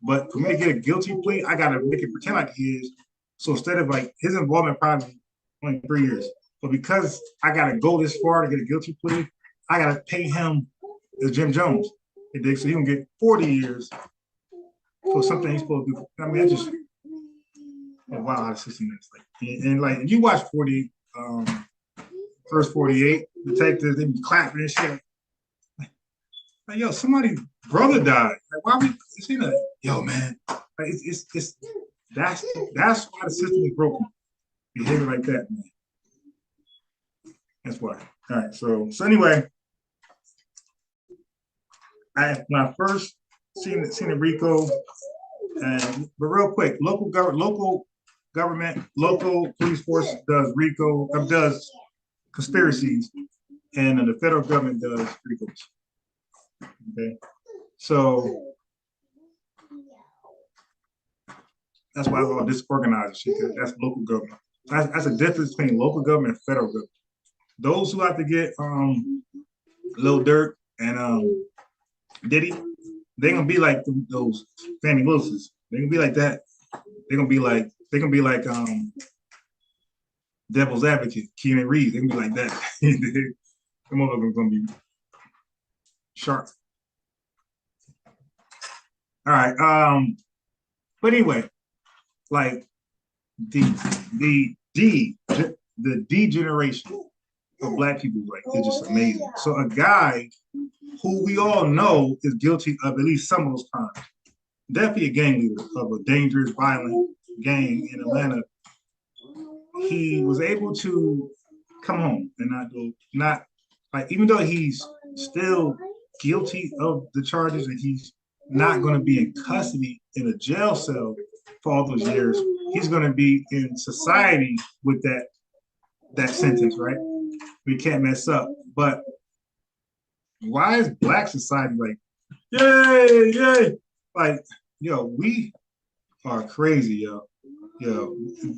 But for me to get a guilty plea, I gotta make it pretend like he is. So instead of like his involvement probably only 3 years, but because I gotta go this far to get a guilty plea, I gotta pay him as Jim Jones. So he gonna get 40 years for something he's supposed to do. I mean, it's just wow how the system is. Like, and like if you watch 40, first 48 detectives, they be clapping and shit. Like, yo, somebody's brother died. Like, why we? It's in a yo, man. Like, it's that's why the system is broken. Behavior like that, man. That's why. All right. So anyway, when I first seen the RICO, but real quick, local government, local police force does RICO, does conspiracies, and the federal government does RICOs. Okay, so that's why it's all disorganized shit. That's local government. That's a difference between local government and federal government. Those who have to get Lil Durk and Diddy, they're gonna be like those Fannie Wilsons. They're gonna be like that. They're gonna be like Devil's Advocate, Keanu Reeves. They're gonna be like that. Them motherfuckers gonna be sharp. All right. But anyway, like the degeneration of Black people, like, it's just amazing. So a guy who we all know is guilty of at least some of those crimes, definitely a gang leader of a dangerous, violent gang in Atlanta, he was able to come home and not like, even though he's still guilty of the charges and he's not going to be in custody in a jail cell for all those years, he's going to be in society with that sentence, right? We can't mess up. But why is Black society like, yay? Like, yo, we are crazy, yo.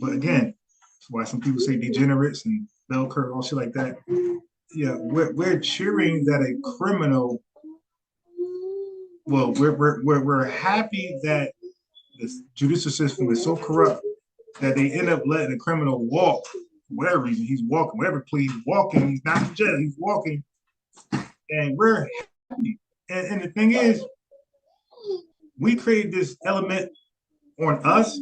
But again, that's why some people say degenerates and bell curve, all shit like that. Yeah, we're cheering that a criminal. Well, we're happy that the judicial system is so corrupt that they end up letting a criminal walk for whatever reason. He's walking, whatever plea he's walking. He's not in jail. He's walking, and we're happy. And the thing is, we created this element on us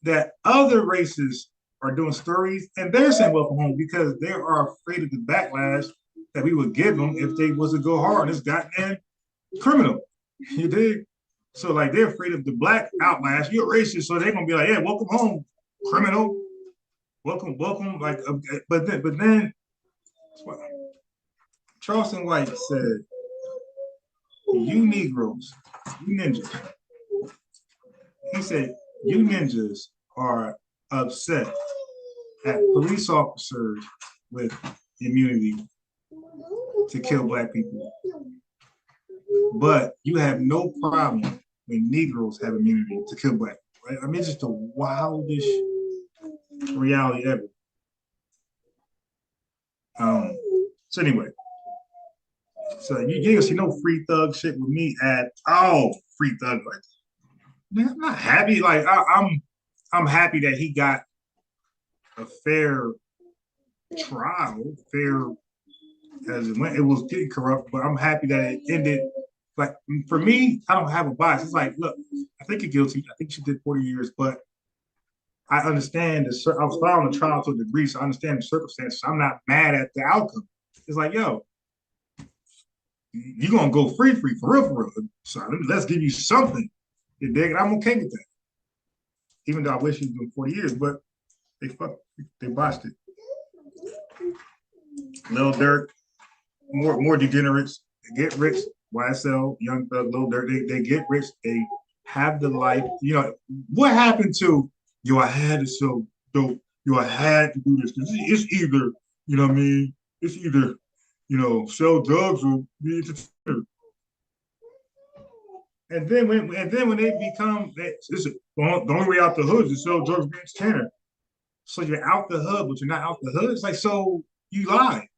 that other races are doing stories, and they're saying welcome home because they are afraid of the backlash that we would give them if they was to go hard on this goddamn criminal. You dig? So like, they're afraid of the Black outlash. You're racist, so they're gonna be like, yeah, welcome home, criminal. welcome. Like, but then, Charleston White said, "You Negroes, you ninjas." He said, "You ninjas are upset at police officers with immunity to kill black people, but you have no problem when Negroes have immunity to kill black people." Right? I mean, it's just the wildest reality ever. So anyway, so you ain't gonna see no free thug shit with me at all. Free thug, like, man, I'm not happy. Like I'm happy that he got a fair trial, fair as it went. It was getting corrupt, but I'm happy that it ended. Like, for me, I don't have a bias. It's like, look, I think you're guilty. I think she did 40 years, but I understand I was following the trial to a degree, so I understand the circumstances. I'm not mad at the outcome. It's like, yo, you're gonna go free for real. So let's give you something. You dig? And I'm okay with that. Even though I wish he was doing 40 years, but they botched it. Lil Durk, more degenerates. They get rich. YSL, Young Thug, Lil Durk, they get rich. They have the life. You know, what happened to, yo, I had to sell dope. Yo, I had to do this. It's either, you know what I mean? It's either, you know, sell drugs or be entertainer. And then when they become, the only way out the hood is to sell drugs, be entertainer. So you're out the hood, but you're not out the hood. It's like, so you lied.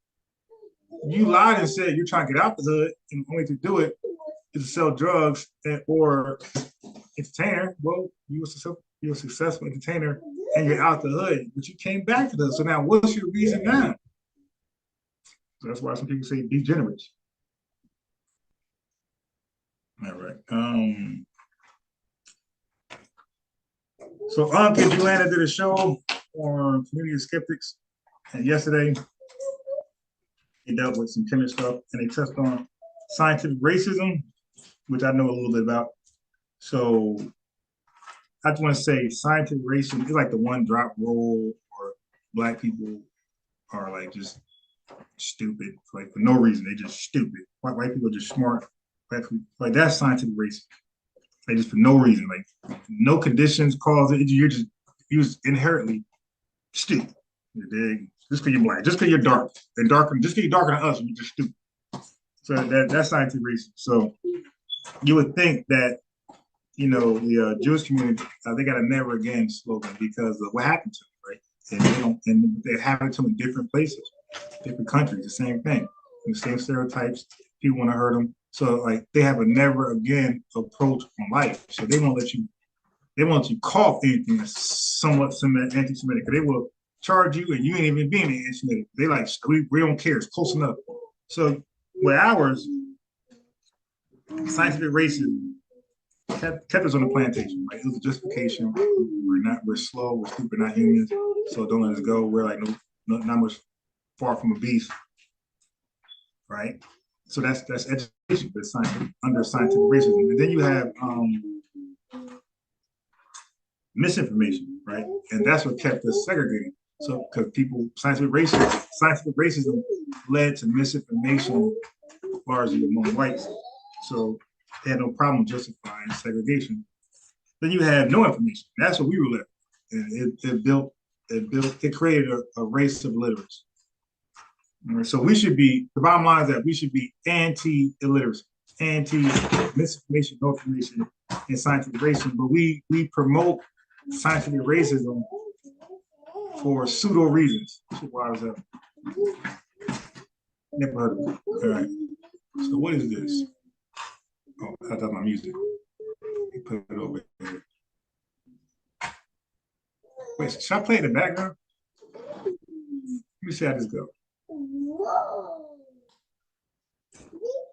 You lied and said you're trying to get out the hood, and the only way to do it is to sell drugs or entertainer. Well, you were a successful entertainer, and you're out the hood, but you came back to the hood. So now, what's your reason now? So that's why some people say degenerates. All right. So Unc and Joanna did a show on Community of Skeptics, and yesterday they dealt with some tennis stuff, and they touched on scientific racism, which I know a little bit about. So I just want to say scientific racism is like the one drop rule, or black people are like just stupid, like for no reason. They just stupid. White people are just smart. Like that's scientific racism. Like just for no reason, like no conditions cause it. You're just inherently stupid. You dig? Just because you're black, just because you're dark and darker, just because you're darker than us, you're just stupid. So that's scientific racism. So you would think that, you know, the Jewish community, they got a never again slogan because of what happened to them, right? And they happen to them in different places, different countries, the same thing, the same stereotypes. People want to hurt them. So like they have a never again approach on life. So they won't let you call anything that's somewhat anti-Semitic. They will charge you and you ain't even being anti-Semitic. They like, we don't care, it's close enough. So with ours, scientific racism kept us on the plantation, right? It was a justification. We're slow, we're stupid, not humans. So don't let us go. We're like not much far from a beast, right? So that's education, that's under scientific racism. And then you have misinformation, right? And that's what kept us segregated. So because scientific racism led to misinformation largely among whites. So they had no problem justifying segregation. Then you had no information. That's what we were left. And it created a race of illiteracy. So we should be, the bottom line is that we should be anti-illiteracy, anti-misinformation, no information, and scientific racism. But we promote scientific racism for pseudo reasons. Why was that? Never heard of it. All right. So what is this? Oh, that's my music. Let me put it over here. Wait, should I play in the background? Let me see how this goes.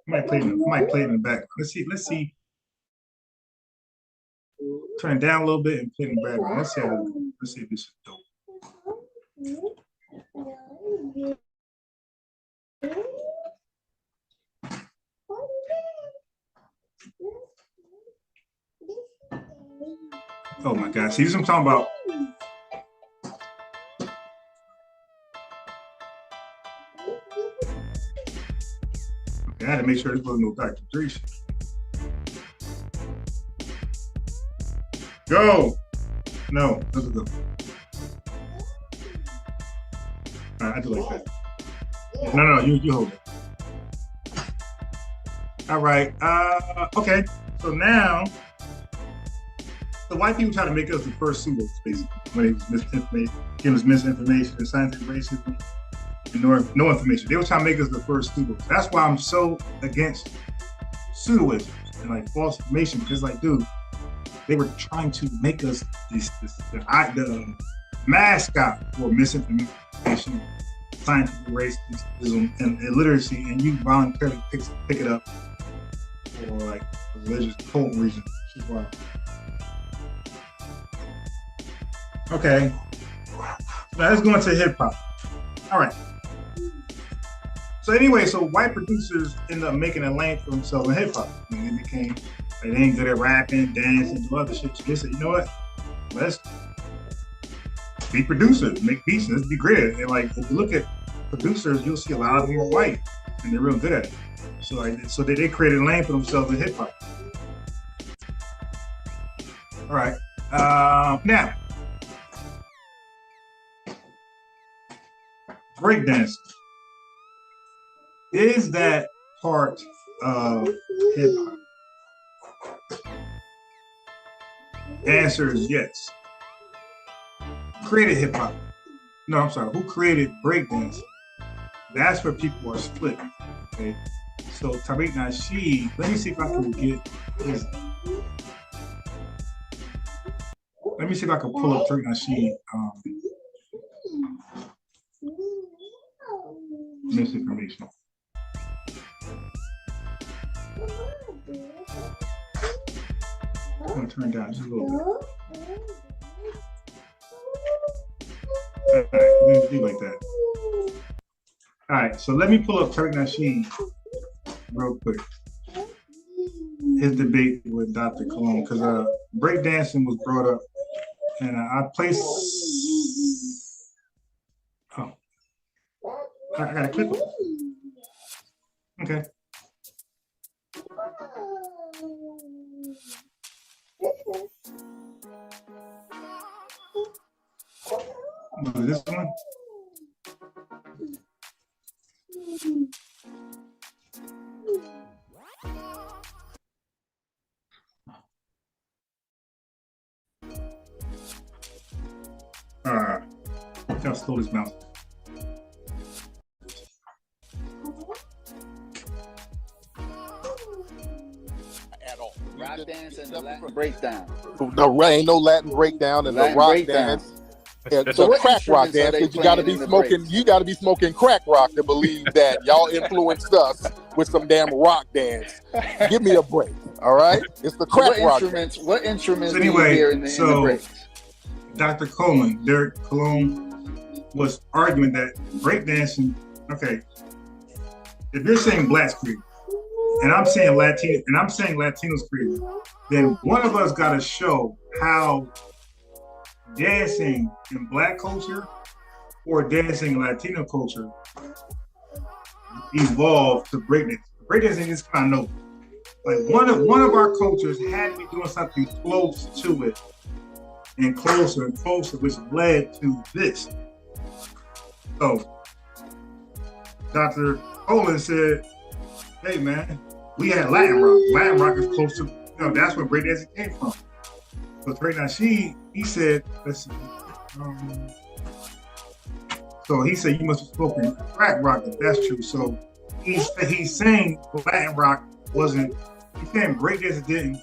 I might play it in the background. Let's see. Turn it down a little bit and play it in the background. Let's see if this is dope. Oh my God, see this is what I'm talking about. to make sure this wasn't no Dr. Dre shit. Go. No, let's go. All right, I do like that. No, you hold it. All right. Okay. So now, the white people try to make us the first pseudos, basically, when it was misinformation, giving us misinformation and scientific racism and no information. They were trying to make us the first pseudos. That's why I'm so against pseudoisms and like false information, because like, dude, they were trying to make us the mascot for misinformation, scientific racism, and illiteracy, and you voluntarily pick it up for like religious cult reasons. Okay, now let's go into hip hop. All right. So anyway, so white producers ended up making a lane for themselves in hip hop. They became, they ain't good at rapping, dancing, do other shit. So they said, you know what? Let's be producers, make beats, let's be great. And like, if you look at producers, you'll see a lot of them are white, and they're real good at it. So they created a lane for themselves in hip hop. All right. Now, breakdancing. Is that part of hip hop? Answer is yes. Created hip hop. No, I'm sorry. Who created breakdancing? That's where people are split. Okay. So Tariq Nasheed, let me see if I can get his. Let me see if I can pull up Tariq Nasheed misinformation. I'm gonna turn down just a little bit. All right, we're gonna do like that. All right, so let me pull up Tariq Nasheed real quick. His debate with Dr. Cologne, because breakdancing was brought up, and I placed. Oh, I gotta click it. Okay. This one? I'll stole his mouse. At all. Rock dance and the Latin breakdown. No, ain't no Latin breakdown and the rock dance. So crack rock dance, because you gotta be smoking crack rock to believe that y'all influenced us with some damn rock dance. Give me a break, all right? It's the crack rock dance. What instruments so anyway, do you hear in the breaks? Dr. Derek Cologne was arguing that breakdancing, okay, if you're saying blacks created, and I'm saying Latinos created, then one of us gotta show how dancing in black culture or dancing in Latino culture evolved to breakdancing. Breakdancing is kind of noble. Like one of our cultures had to be doing something close to it, and closer, which led to this. So Dr. Olin said, hey man, we had Latin rock. Latin rock is close to, that's where breakdancing came from. So Tariq Nasheed, he said, let's see. So he said you must have spoken crack rock if that's true. So he's saying Latin rock wasn't, he's saying breakdancing didn't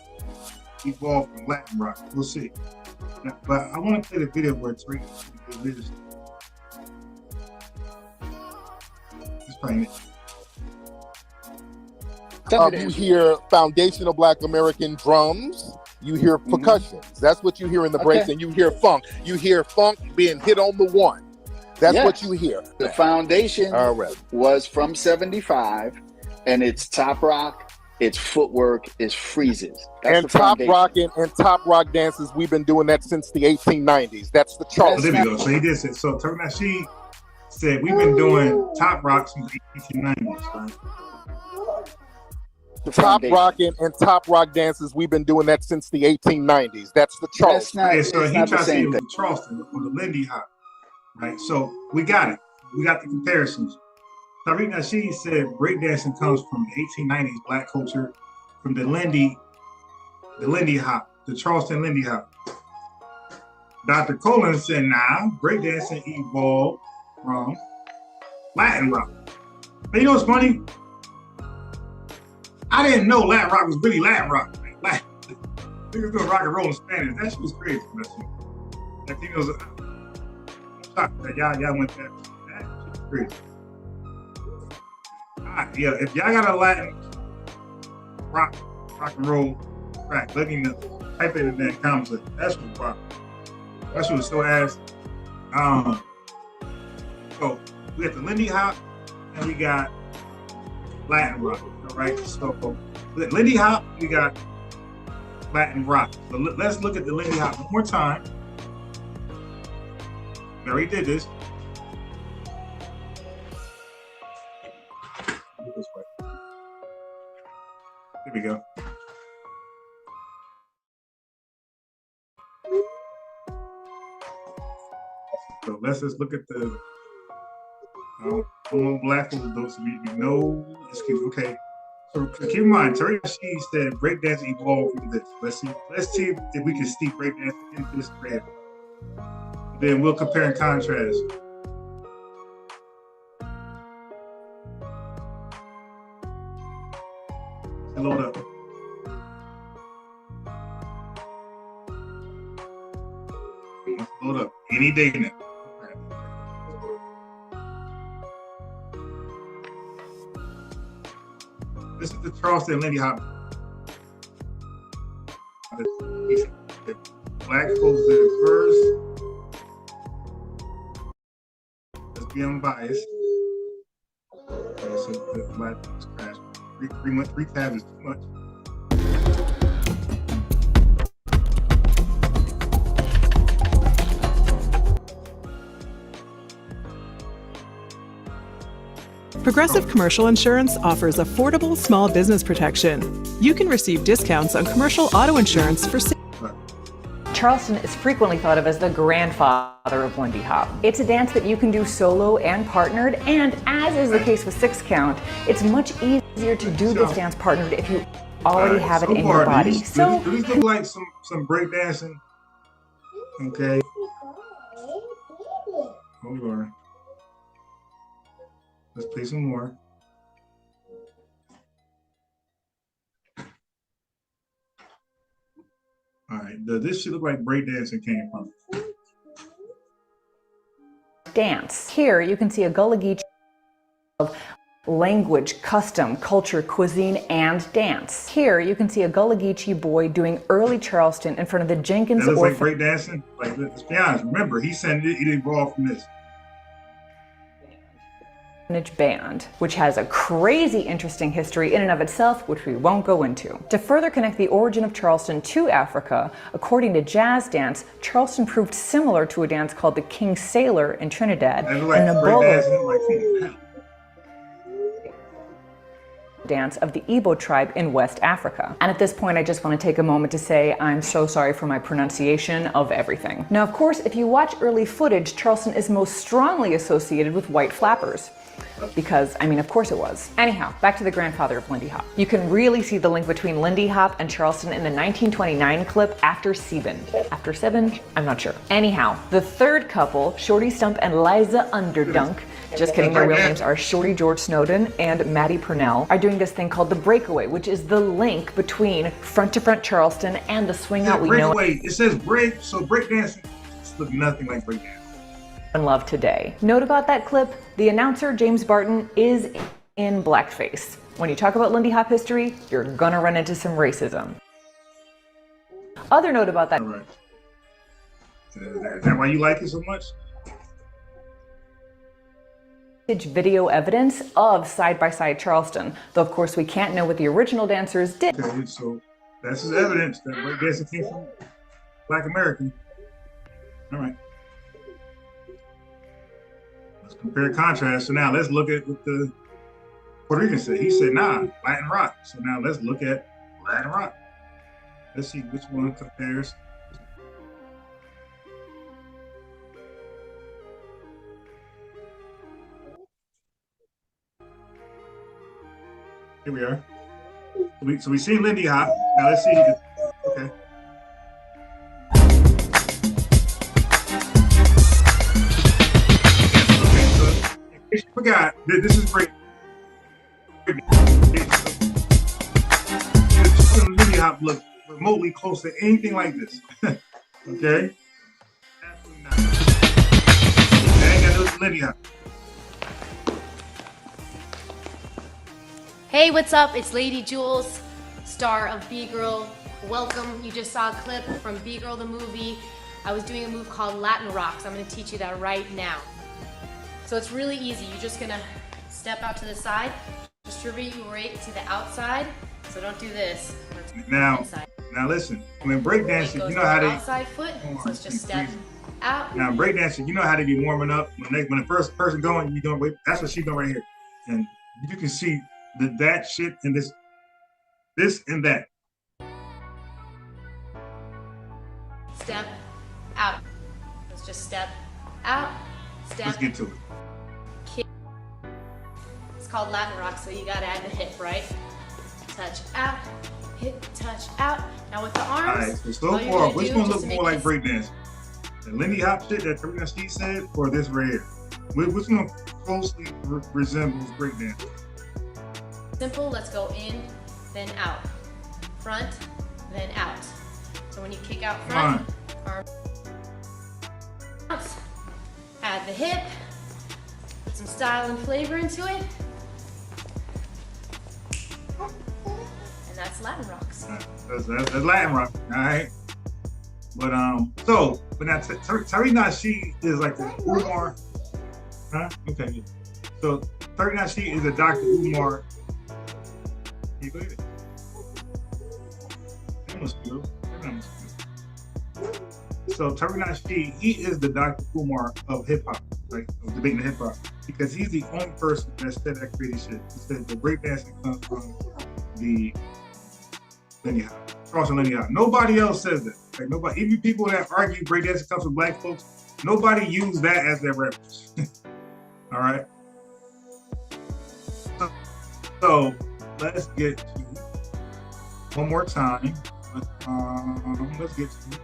evolve from Latin rock. We'll see. But I want to play the video where Tariq did this. He's playing it. You hear foundational Black American drums. You hear percussions. That's what you hear in the breaks, and you hear funk. You hear funk being hit on the one. That's what you hear. The foundation was from 75, and it's top rock, it's footwork, it's freezes. That's and top rock and top rock dances, we've been doing that since the 1890s. That's the chart. There we go. So he did say, so Tariq Nasheed said we've been doing top rock since the 1890s. Right? The top foundation. rock and top rock dances, we've been doing that since the 1890s. That's the Charleston. Okay, so it's he not tried the to say it same was thing. the Charleston or the Lindy Hop, right? So we got it. We got the comparisons. Tariq Nasheed said breakdancing comes from the 1890s black culture, from the Lindy Hop, the Charleston Lindy Hop. Dr. Collins said, nah, breakdancing evolved from Latin rock. But you know what's funny? I didn't know Latin rock was really Latin rock. Like, niggas doing rock and roll in Spanish. That shit was crazy. Like, you know, I'm shocked that y'all went that. That shit was crazy. Yeah, if y'all got a Latin rock and roll track, let me know. Type it in that comment section. That's what rock. That shit was so ass. So we got the Lindy Hop and we got Latin rock. All right. So Lindy Hop, we got Latin rock. So let's look at the Lindy Hop one more time. We already did this. This way. Here we go. So let's just look at the black folks those of you know excuse. Okay. So keep in mind, Terry Nasheed said breakdancing evolved from this. Let's see if we can see breakdancing in this thread. Then we'll compare and contrast. Load up. Load up any day now. This is the Charleston Lindy Hop. The black folks did it first. Let's be unbiased. Okay, so the black folks crashed. Three tabs is too much. Progressive Commercial Insurance offers affordable small business protection. You can receive discounts on commercial auto insurance for Charleston is frequently thought of as the grandfather of Lindy Hop. It's a dance that you can do solo and partnered, and as is the case with six count, it's much easier to do this dance partnered if you already have it in your body. So do these look like some break dancing? Okay. Hold on. Let's play some more. All right, this should look like breakdancing came from. Dance. Here you can see a Gullah Geechee of language, custom, culture, cuisine, and dance. Here you can see a Gullah Geechee boy doing early Charleston in front of the Jenkins That looks like breakdancing. Like, let's be honest. Remember, he said it evolved from this band, which has a crazy interesting history in and of itself, which we won't go into. To further connect the origin of Charleston to Africa, according to jazz dance, Charleston proved similar to a dance called the King Sailor in Trinidad, and Nabolo dance of the Igbo tribe in West Africa. And at this point, I just want to take a moment to say I'm so sorry for my pronunciation of everything. Now, of course, if you watch early footage, Charleston is most strongly associated with white flappers. Because, I mean, of course it was. Anyhow, back to the grandfather of Lindy Hop. You can really see the link between Lindy Hop and Charleston in the 1929 clip After Sieben. After Seven? I'm not sure. Anyhow, the third couple, Shorty Stump and Liza Underdunk, just kidding, their real names are Shorty George Snowden and Maddie Purnell, are doing this thing called the breakaway, which is the link between front to front Charleston and the swing out we know. It says break, so breakdancing looks nothing like breakdancing. And love today. Note about that clip, the announcer James Barton is in blackface. When you talk about Lindy Hop history, you're gonna run into some racism. Other note about that. All right. Is that why you like it so much? Video evidence of side-by-side Charleston, though of course we can't know what the original dancers did. Okay, so that's his evidence that breakdancing came from Black American. All right. Let's compare and contrast. So now let's look at what the Puerto Rican said. He said, nah, Latin rock. So now let's look at Latin rock. Let's see which one compares. Here we are. So we see Lindy Hop. Now let's see. Okay. So in case you forgot, this is break. Lindy Hop look remotely close to anything like this. Okay? Absolutely not. That ain't got no Lindy Hop. Hey, what's up? It's Lady Jules, star of B-Girl. Welcome. You just saw a clip from B-Girl the movie. I was doing a move called Latin Rocks. I'm gonna teach you that right now. So it's really easy. You're just gonna step out to the side, distribute your weight to the outside. So don't do this. Now listen, when breakdancing, you know how they outside foot, so it's just step out. Now breakdancing, you know how they be warming up when the first person going, you doing wait. That's what she's doing right here, and you can see that shit and this and that. Step out. Let's just step out. Step. Let's get to it. Kick. It's called Latin rock, so you gotta add the hip, right? Touch out, hip, touch out. Now with the arms. All right. So far, which one looks more like breakdancing? The Lindy Hop shit that Karina Steve said, or this right here? Which one closely resembles breakdancing? Simple, let's go in, then out. Front, then out. So when you kick out front, arm out. Add the hip, put some style and flavor into it. And that's Latin rocks. That's Latin rock, all right? But now Tariq Nasheed is like the Umar, huh? Okay. So Tariq Nasheed is a Dr. Umar. Yeah, go ahead. So Tariq Nasheed, he is the Dr. Umar of hip hop, like of debating hip hop, because he's the only person that said that crazy shit. He said the breakdancing comes from the Lindy Hop, Charleston Lindy Hop. Nobody else says that. Like nobody, even people that argue breakdancing comes from black folks, nobody used that as their reference. All right. So let's get to one more time. Let's get to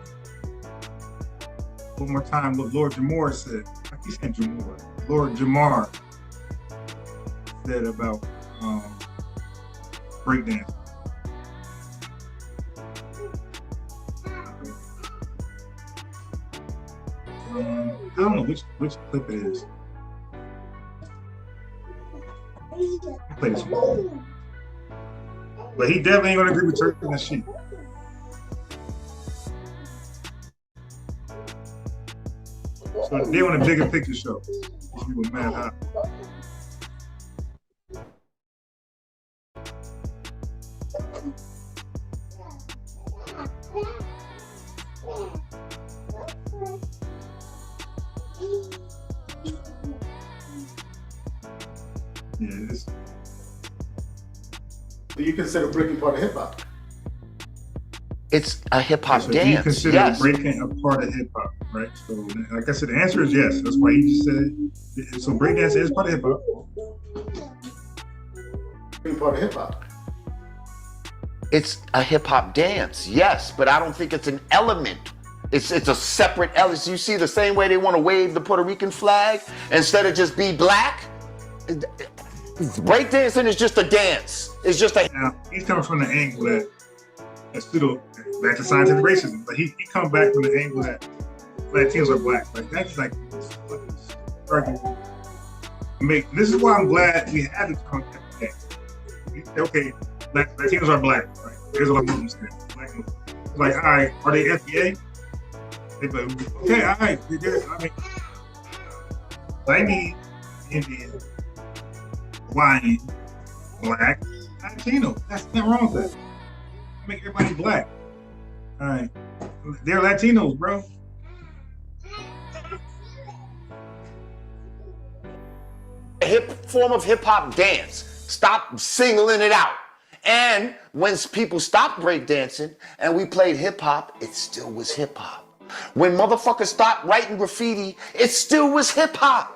one more time what Lord Jamar said. I keep saying Jamar. Lord Jamar said about breakdancing. I don't know which clip it is. I'll play this one. But he definitely ain't gonna agree with Turkey and the sheep. So they want a bigger picture show. These people mad hot. Yeah, this. Do you consider breaking part of hip hop? It's a hip hop So dance. do you consider Yes. breaking a part of hip hop, right? So, like I said, the answer is yes. That's why he just said it. So breakdancing is part of hip hop. Breaking part of hip hop. It's a hip hop dance. Yes, but I don't think it's an element. It's a separate element. You see the same way they want to wave the Puerto Rican flag instead of just be black. Breakdancing is just a dance. It's just a. Now he's coming from the angle that pseudo back to scientific racism, but he come back from the angle that Latinos are black. Like that's like argument. This is why I'm glad we had this conversation. Okay, Latinos are black. Right? There's a lot of Muslims there. Like, all right, are they FBA? They like, okay, all right. I mean, Indian, Hawaiian, black, Latino. That's nothing wrong with that. Make everybody black. All right. They're Latinos, bro. Form of hip hop dance. Stop singling it out. And when people stopped breakdancing and we played hip hop, it still was hip hop. When motherfuckers stopped writing graffiti, it still was hip hop.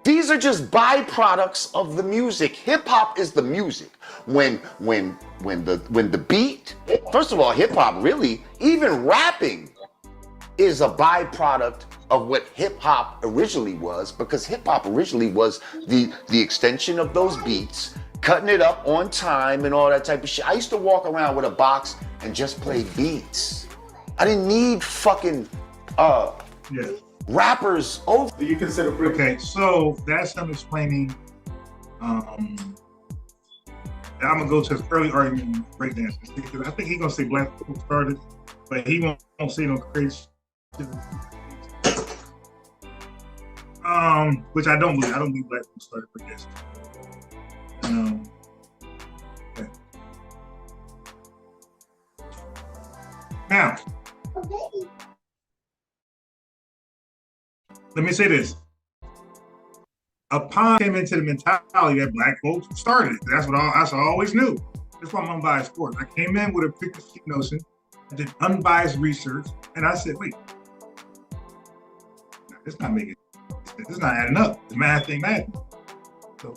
These are just byproducts of the music. Hip hop is the music. When the beat, first of all, hip hop really, even rapping is a byproduct of what hip hop originally was, because hip hop originally was the extension of those beats, cutting it up on time and all that type of shit. I used to walk around with a box and just play beats. I didn't need fucking rappers over. Do you consider okay? So that's him explaining. I'm gonna go to his early argument in breakdancing because I think he's gonna say black people started, but he won't say no crazy shit. Which I don't believe. I don't believe black people started breakdancing. Okay. Now, let me say this. Upon came into the mentality that black folks started it. That's what I always knew. That's why I'm unbiased sports. I came in with a preconceived notion, I did unbiased research, and I said, wait, it's not making sense. It's not adding up. The math ain't math.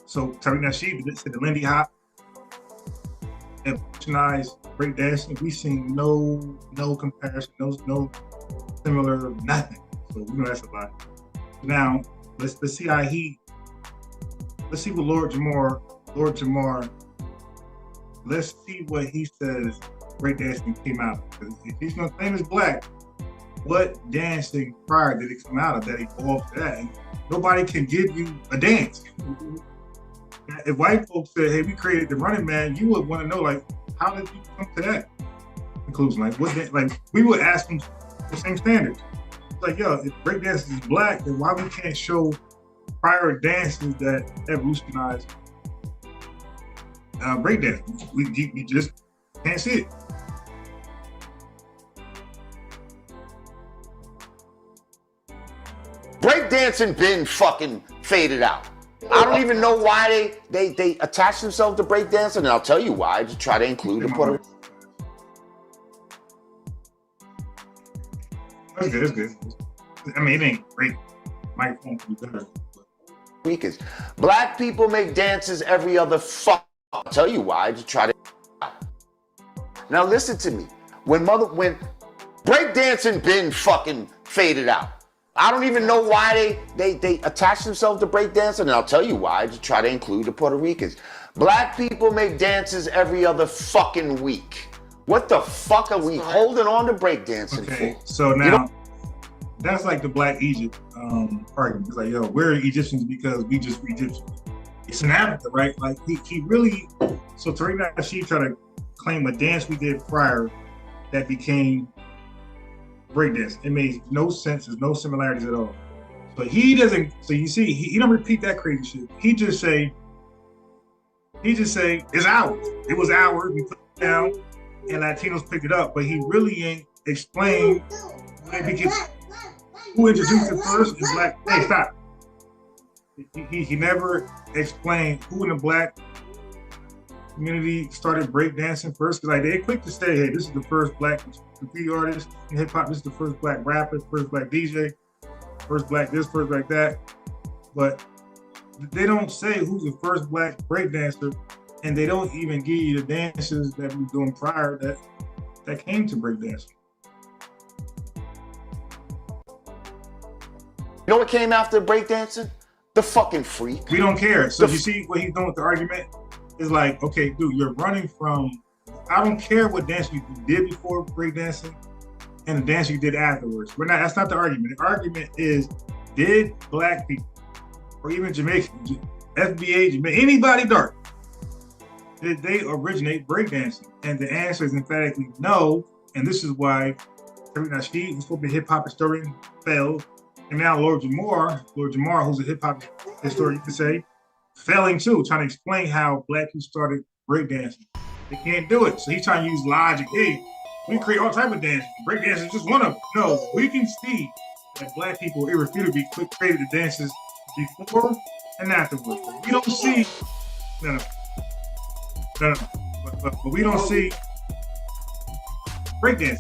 So Tariq Nasheed said the Lindy Hop evolutionized breakdancing. We seen no comparison, no similar, nothing. So we know that's a lot. Now let's see how let's see what Lord Jamar, let's see what he says breakdancing came out of. Because if he's gonna claim it's black, what dancing prior did it come out of that evolved to that? And nobody can give you a dance. If white folks said, hey, we created the Running Man, you would want to know, like, how did you come to that conclusion? Like, we would ask them the same standards. It's like, yo, if breakdancing is black, then why we can't show prior dances that evolutionized breakdancing? We just can't see it. Breakdancing been fucking faded out. I don't even know why they attach themselves to breakdancing, and I'll tell you why. To try to include the Puerto Rican. That's good. That's good. I mean, it ain't great. Microphone can be better. Ricans. Black people make dances every other fuck. I'll tell you why. To try to. Now listen to me. When breakdancing been fucking faded out. I don't even know why they attach themselves to breakdancing, and I'll tell you why, to try to include the Puerto Ricans. Black people make dances every other fucking week. What the fuck are we holding on to breakdancing for? So now, that's like the Black Egypt argument. It's like, yo, we're Egyptians because we just Egyptians. It's an Africa, right? Like, he really, so Tariq Nasheed tried to claim a dance we did prior that became breakdance. It made no sense. There's no similarities at all. But he doesn't. So you see, he don't repeat that crazy shit. He just say it's ours. It was ours. We put it down, and Latinos picked it up. But he really ain't explained who introduced it first. Is black. Hey, stop. He never explained who in the black community started breakdancing first. Because like they quick to say, hey, this is the first black graffiti artist in hip hop. This is the first black rapper, first black DJ, first black this, first black that. But they don't say who's the first black breakdancer, and they don't even give you the dances that we were doing prior that came to breakdancing. You know what came after breakdancing? The fucking freak. We don't care. So you see what he's doing with the argument? Is like, okay, dude, you're running from, I don't care what dance you did before breakdancing and the dance you did afterwards. That's not the argument. The argument is, did black people, or even Jamaicans, FBA, anybody dark, did they originate breakdancing? And the answer is emphatically no. And this is why Tariq Nasheed, who's supposed to be a hip hop historian, failed. And now Lord Jamar, who's a hip hop historian, you could say, failing too, trying to explain how black people started breakdancing. They can't do it. So he's trying to use logic. Hey, we create all type of dances. Breakdancing is just one of them. No, we can see that black people irrefutably created the dances before and afterwards. We don't see No. But we don't see breakdancing.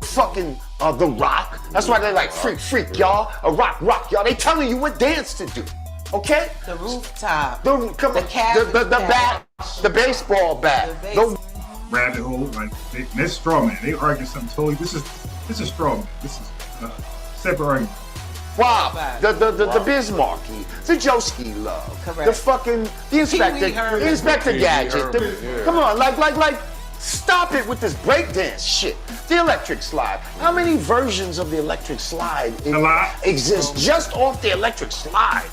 Fucking The Rock. That's why they're like freak, y'all. A rock, y'all. They telling you what dance to do. Okay? The rooftop. The bat, the baseball bat. The rabbit hole, like this straw man. They argue something totally. This is straw man. This is separate argument. Wow, the Bismarcky, the Joski Love, Correct. the fucking the Inspector Gadget. Come on, like, stop it with this breakdance shit. The electric slide. How many versions of the electric slide exist just off the electric slide?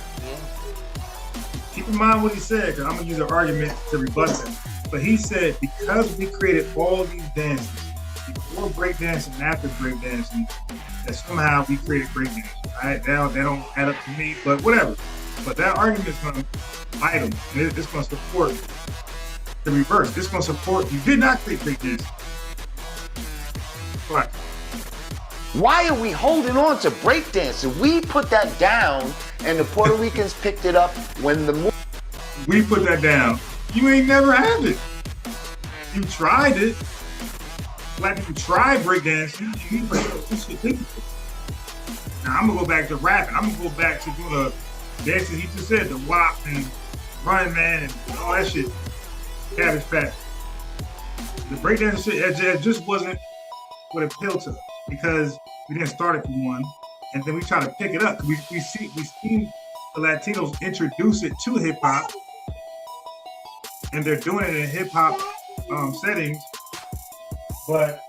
Keep in mind what he said, because I'm gonna use an argument to rebut that. But he said because we created all these dances before breakdancing and after breakdancing, that somehow we created breakdancing. Right? That don't add up to me, but whatever. But that argument is gonna fight him. It's gonna support the reverse. It's gonna support you did not create breakdancing. Right. Why are we holding on to breakdancing? We put that down, and the Puerto Ricans picked it up when the we put that down. You ain't never had it. You tried it. Like you tried breakdancing. Now I'm gonna go back to rapping. I'm gonna go back to doing the dances he just said, the WAP and Running Man and all that shit. Cabbage Patch. The breakdancing shit, it just wasn't what appealed to us because we didn't start it from one, and then we try to pick it up. We see the Latinos introduce it to hip hop, and they're doing it in hip hop settings, but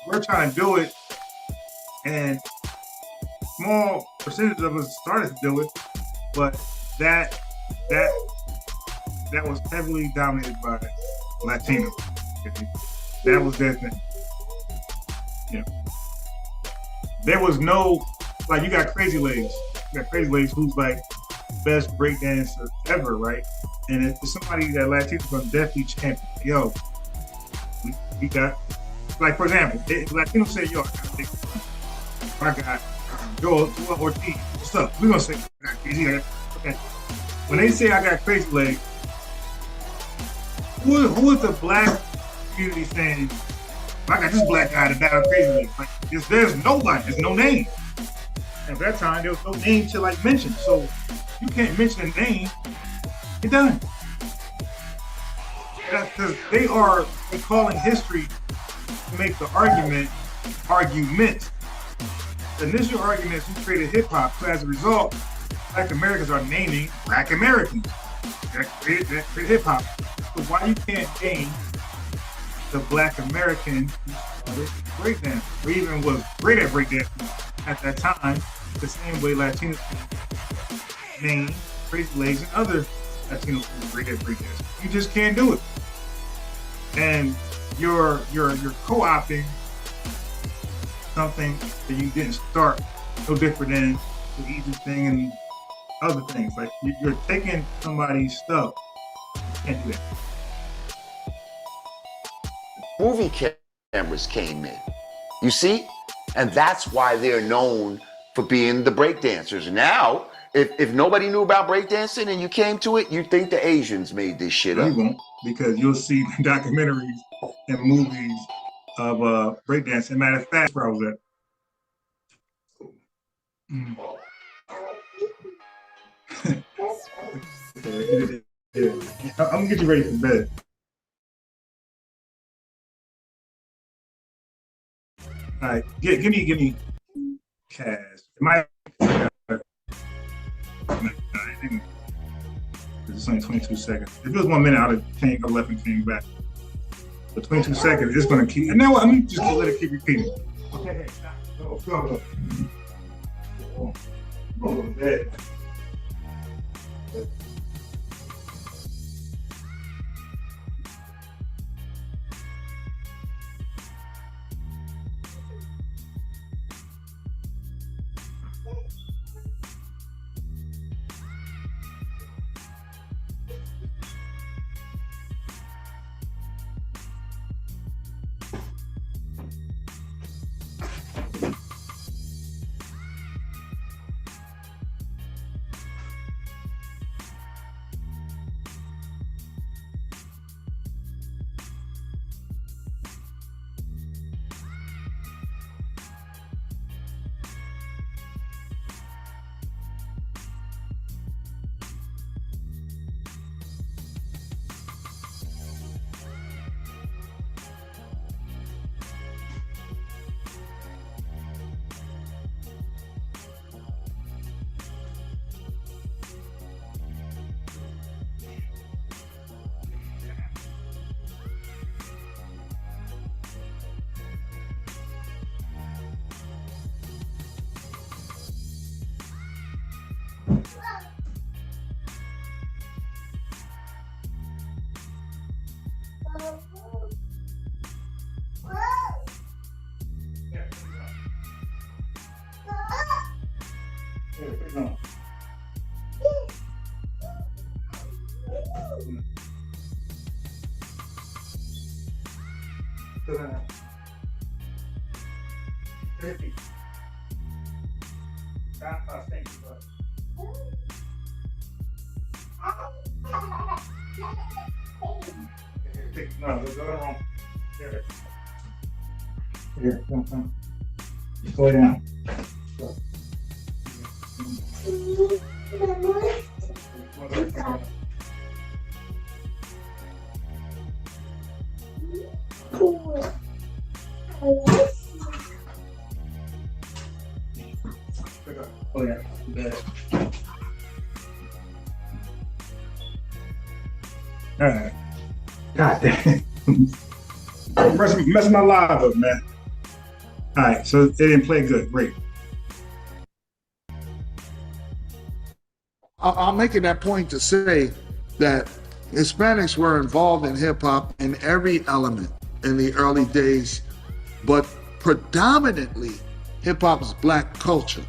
we're trying to do it, and small percentage of us started to do it, but that was heavily dominated by Latinos. That was their thing. Yeah. There was no, like, you got Crazy Legs. You got Crazy Legs, who's like best breakdancer ever, right? And it's somebody that Latinos gonna definitely champion. Yo, we got, like, for example, if Latinos say, yo, I got Joel Ortiz. What's up? We're gonna say, I got Crazy Legs. Okay. When they say I got Crazy Legs, who is the black community saying, I got this black guy that battled Crazy Legs? Like, there's nobody, there's no name. And at that time, there was no name to like mention. So you can't mention a name, you're done. Because they are recalling history to make the argument. The initial argument is who created hip hop. So as a result, Black Americans are naming Black Americans that created hip hop. So why you can't name the Black American who started breakdance, or even was great at breakdancing at that time, the same way Latinos name Crazy Legs and other Latinos who were great at breakdancing. You just can't do it. And you're co-opting something that you didn't start, no different than the easy thing and other things. Like you're taking somebody's stuff. You can't do that. Movie cameras came in, you see? And that's why they're known for being the breakdancers. Now, if nobody knew about breakdancing and you came to it, you'd think the Asians made this shit up. You won't, because you'll see documentaries and movies of breakdancing. Matter of fact, where I was at. I'm gonna get you ready for bed. All right, give me cash. It's only 22 seconds. If it was 1 minute, I'd have left and came back. But 22 seconds, it's gonna keep. And now I'm just gonna let it keep repeating. Okay, go. Go to bed. No, go wrong. Here, come. Slow down. Oh yeah, bad. All right. God damn. Messing my live up, man. All right, so they didn't play good. Great. I'm making that point to say that Hispanics were involved in hip hop in every element in the early days, but predominantly hip hop is black culture,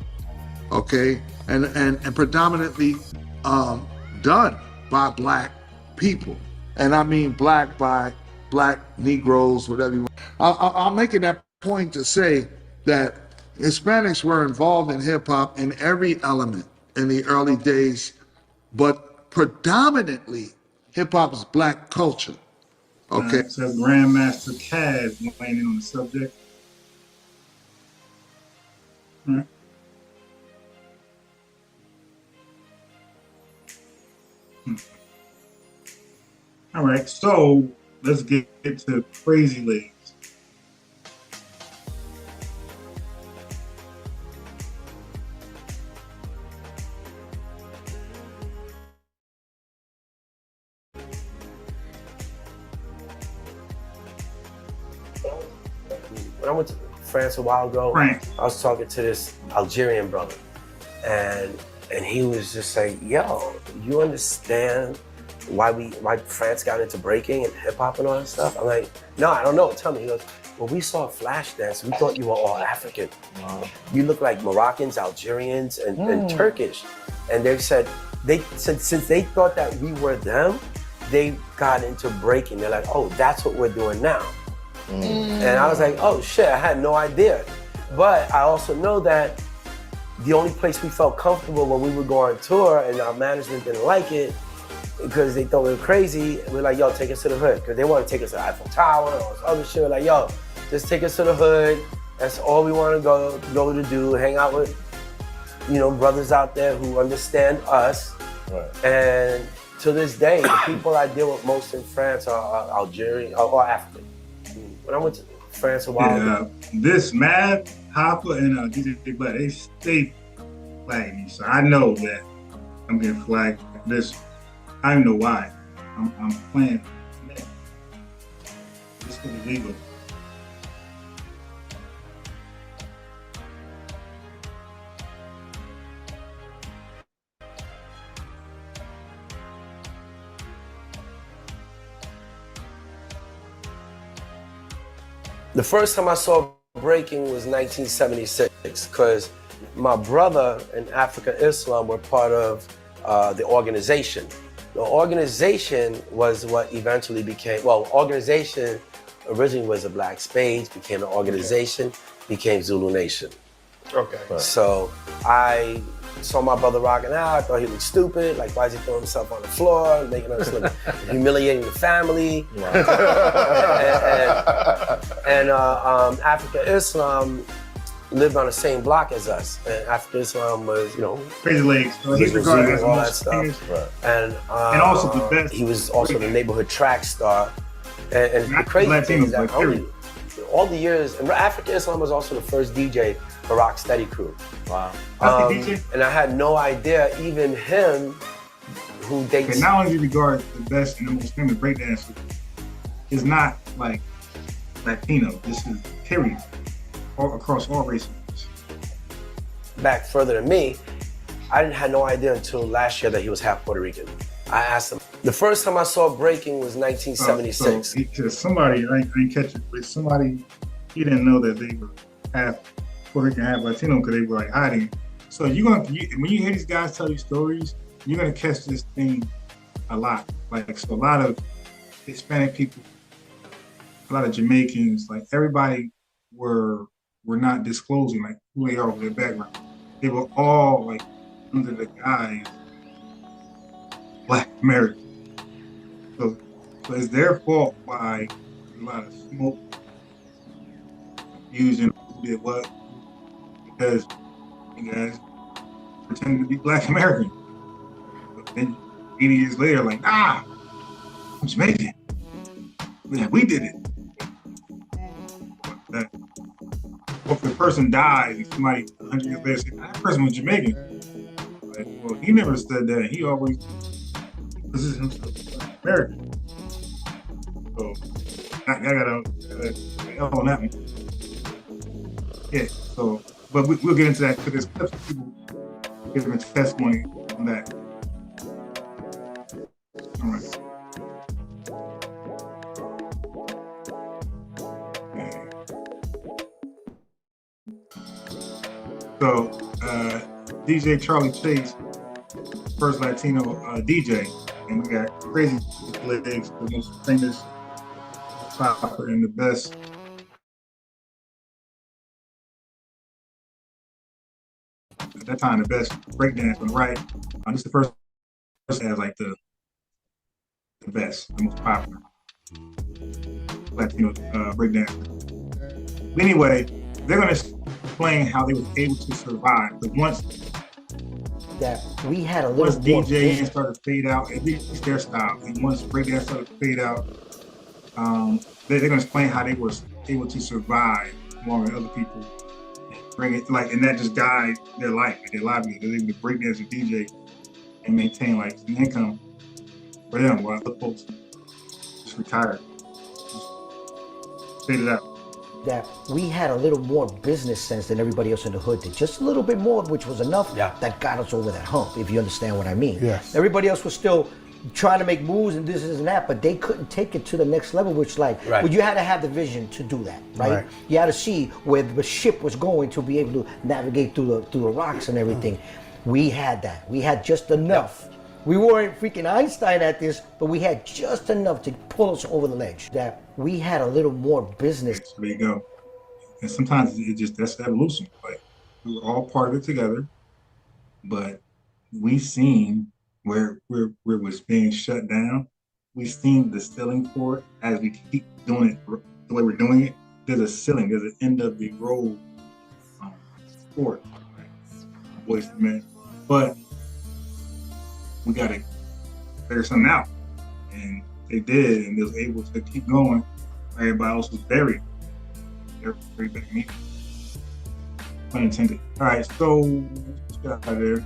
okay, and predominantly done by black people, and I mean black by black Negroes, whatever you want. I'm making that point to say that Hispanics were involved in hip hop in every element in the early days, but predominantly hip hop is black culture. Okay. So Grandmaster Caz weighing in on the subject. All right. All right, so let's get to Crazy Legs. When I went to France a while ago, I was talking to this Algerian brother, and he was just like, "Yo, you understand why France got into breaking and hip hop and all that stuff?" I'm like, "No, I don't know. Tell me." He goes, "Well, we saw Flashdance. We thought you were all African. You look like Moroccans, Algerians, and Turkish." And they said since they thought that we were them, they got into breaking. They're like, "Oh, that's what we're doing now." And I was like, oh shit, I had no idea. But I also know that the only place we felt comfortable when we would go on tour and our management didn't like it because they thought we were crazy, we're like, yo, take us to the hood. Because they want to take us to the Eiffel Tower or other shit. We're like, yo, just take us to the hood. That's all we want to go to do, hang out with, brothers out there who understand us. Right. And to this day, the people I deal with most in France are Algerian or African. When I went to France a while ago. This Mad, Hopper, and DJ Big Black, they stay flagging me. So I know that I'm getting flagged. I don't know why. I'm playing. This is illegal. The first time I saw breaking was 1976, because my brother and Africa Islam were part of the organization. The organization was what eventually became, organization originally was a Black Spades, became an organization, became Zulu Nation. Okay. Right. So I saw my brother rocking out. I thought he looked stupid. Like, why is he throwing himself on the floor, making us look humiliating the family? And Africa Islam lived on the same block as us. And Africa Islam was, Crazy Legs. So he's regarded as all that stuff. Right. And also the best. He was also the neighborhood track star. And the crazy thing is that all the years, and Africa Islam was also the first DJ for Rock Steady Crew. Wow. And I had no idea, even him, who dates. Not only regard the best and the most famous breakdancer, is not like Latino. This is period, across all races. Back further than me, I had no idea until last year that he was half Puerto Rican. I asked him. The first time I saw breaking was 1976. Because somebody, I didn't catch it, but somebody, he didn't know that they were half Puerto Rican, half Latino, because they were like hiding. So when you hear these guys tell you stories, you're gonna catch this thing a lot. Like, so a lot of Hispanic people, a lot of Jamaicans, like everybody were not disclosing like who they are with their background. They were all like under the guise Black American. So it's their fault why there's a lot of smoke, confusion, who did what, because you guys pretending to be Black American. But then 80 years later, like, nah, I'm Jamaican. Yeah, we did it. But if the person dies, and somebody 100 years later says, that person was Jamaican. Like, well, he never said that. He always positioned himself as American. So I gotta on that one. Yeah, so, but we'll get into that because there's clips of people giving testimony on that. All right. So, DJ Charlie Chase, first Latino DJ, and we got Crazy Legs, the most famous rapper and the best. At that time, the best breakdance on the right. This is the first person as like the best, the most popular Latino breakdancer. But anyway, they're gonna explain how they was able to survive. But once that we had a little more DJing started to fade out, at least their style, and once breakdance started to fade out, they're gonna explain how they were able to survive along with other people. Bring it like, and that just guide their life, their livelihood. They're able to breakdance and DJ and maintain like an income for them while other folks just retired. Just fade it out. That we had a little more business sense than everybody else in the hood did. Just a little bit more, which was enough that got us over that hump, if you understand what I mean. Yes. Everybody else was still trying to make moves and this and that, but they couldn't take it to the next level, which well, you had to have the vision to do that, right? You had to see where the ship was going to be able to navigate through the rocks and everything. We had that. We had just enough. We weren't freaking Einstein at this, but we had just enough to pull us over the ledge. That we had a little more business. So there you go. And sometimes that's evolution. Like, we were all part of it together, but we seen where it was being shut down. We seen the ceiling for it as we keep doing it the way we're doing it. There's a ceiling, there's an end of the road for it. Voice man. But we gotta figure something out. And they did, and they was able to keep going. Everybody else was buried. They're very back me. Pun intended. All right, so let's get out of there.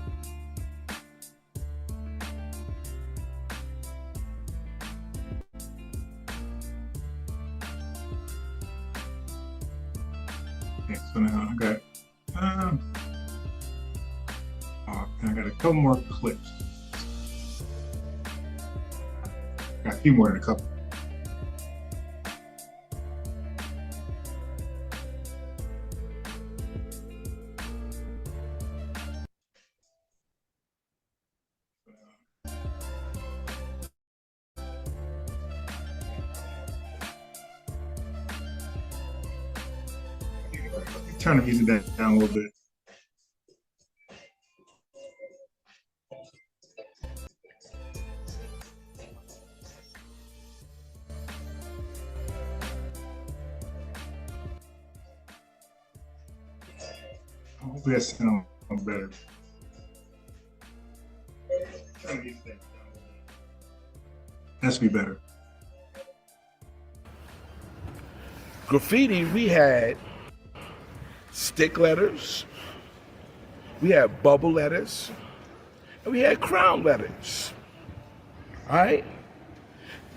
Okay, so now I got I got a couple more clips. Got a few more than a couple. Turn the music down a little bit. Hopefully that sounds better. Has to be better. Graffiti, we had stick letters, we had bubble letters, and we had crown letters. All right?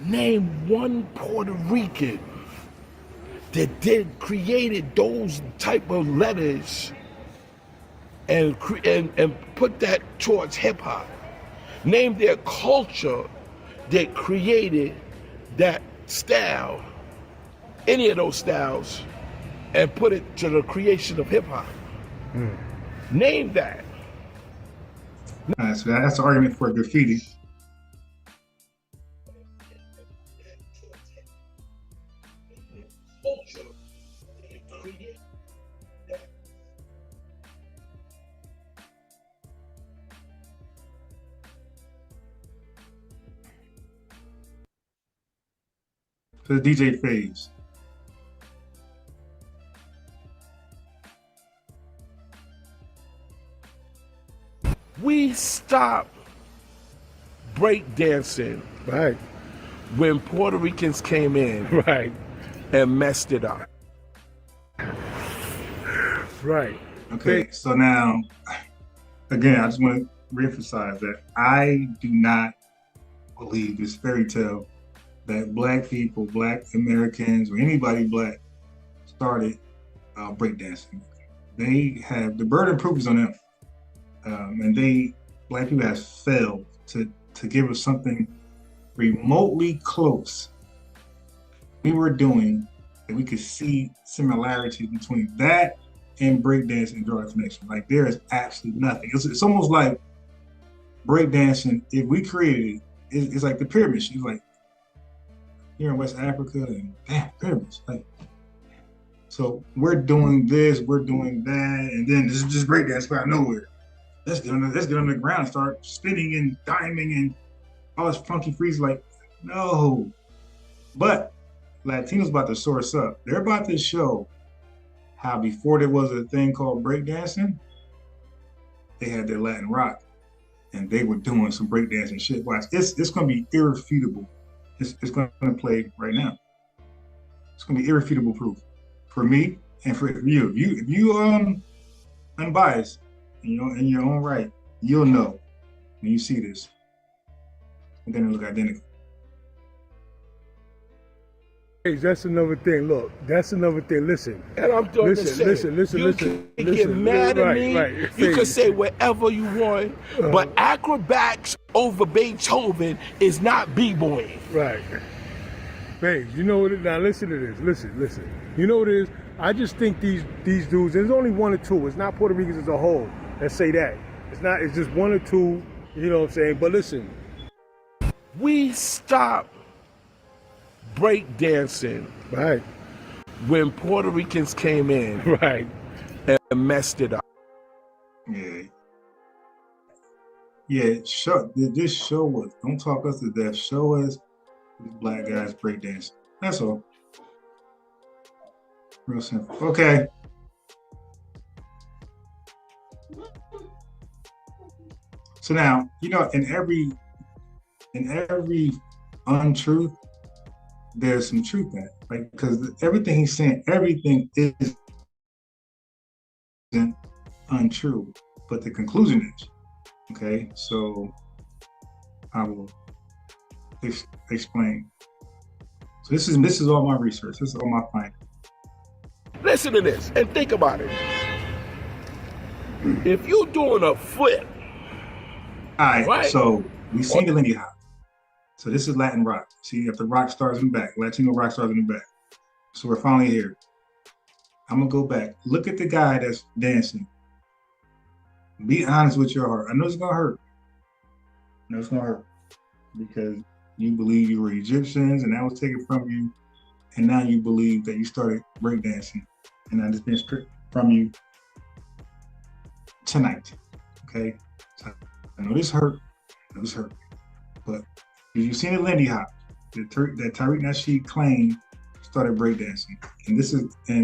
Name one Puerto Rican that created those type of letters and put that towards hip hop. Name their culture that created that style, any of those styles, and put it to the creation of hip hop. Name that. So that's the argument for graffiti. to the DJ phase. We stopped breakdancing when Puerto Ricans came in and messed it up. Okay, so now, again, I just want to reemphasize that I do not believe this fairy tale that Black people, Black Americans, or anybody Black started breakdancing. They have, the burden of proof is on them. And Black people have failed to give us something remotely close we were doing that we could see similarities between that and breakdancing and draw a connection. Like, there is absolutely nothing. It's almost like breakdancing, if we created it, it's like the pyramids. It's like here in West Africa, and damn, pyramids. Like, so we're doing this, we're doing that, and then this is just breakdance out of nowhere. Let's get on the ground and start spinning and diming and all this funky freeze. Like, no. But Latinos about to source up. They're about to show how before there was a thing called breakdancing, they had their Latin rock, and they were doing some breakdancing shit. Watch, it's going to be irrefutable. It's going to play right now. It's going to be irrefutable proof for me and for you. If you unbiased, in your own right, you'll know when you see this. And then it look identical. Hey, that's another thing. Look, that's another thing. Listen. And I'm doing listen. You can get mad at me. You can say whatever you want, but acrobats over Beethoven is not b-boying. Right. Hey, you know what it is? Now listen to this. Listen. You know what it is? I just think these dudes, there's only one or two. It's not Puerto Ricans as a whole that say that. It's just one or two, you know what I'm saying? But listen. We stopped breakdancing when Puerto Ricans came in and messed it up. Just show us. Don't talk us to death. Show us these Black guys breakdancing. That's all. Real simple. Okay. So now, in every untruth, there's some truth in it, right? Because everything he's saying, everything isn't untrue, but the conclusion is. Okay, so I will explain. So this is all my research. This is all my findings. Listen to this and think about it. If you're doing a flip, all right. So we seen the Lindy Hop. So this is Latin rock. See, if the rock stars in the back, Latino rock stars in the back. So we're finally here. I'm gonna go back. Look at the guy that's dancing. Be honest with your heart. I know it's gonna hurt. I know it's gonna hurt because you believe you were Egyptians and that was taken from you, and now you believe that you started breakdancing, and that has been stripped from you tonight. Okay, so I know this hurt. But if you've seen the Lindy Hop, that Tariq Nasheed claimed started breakdancing, and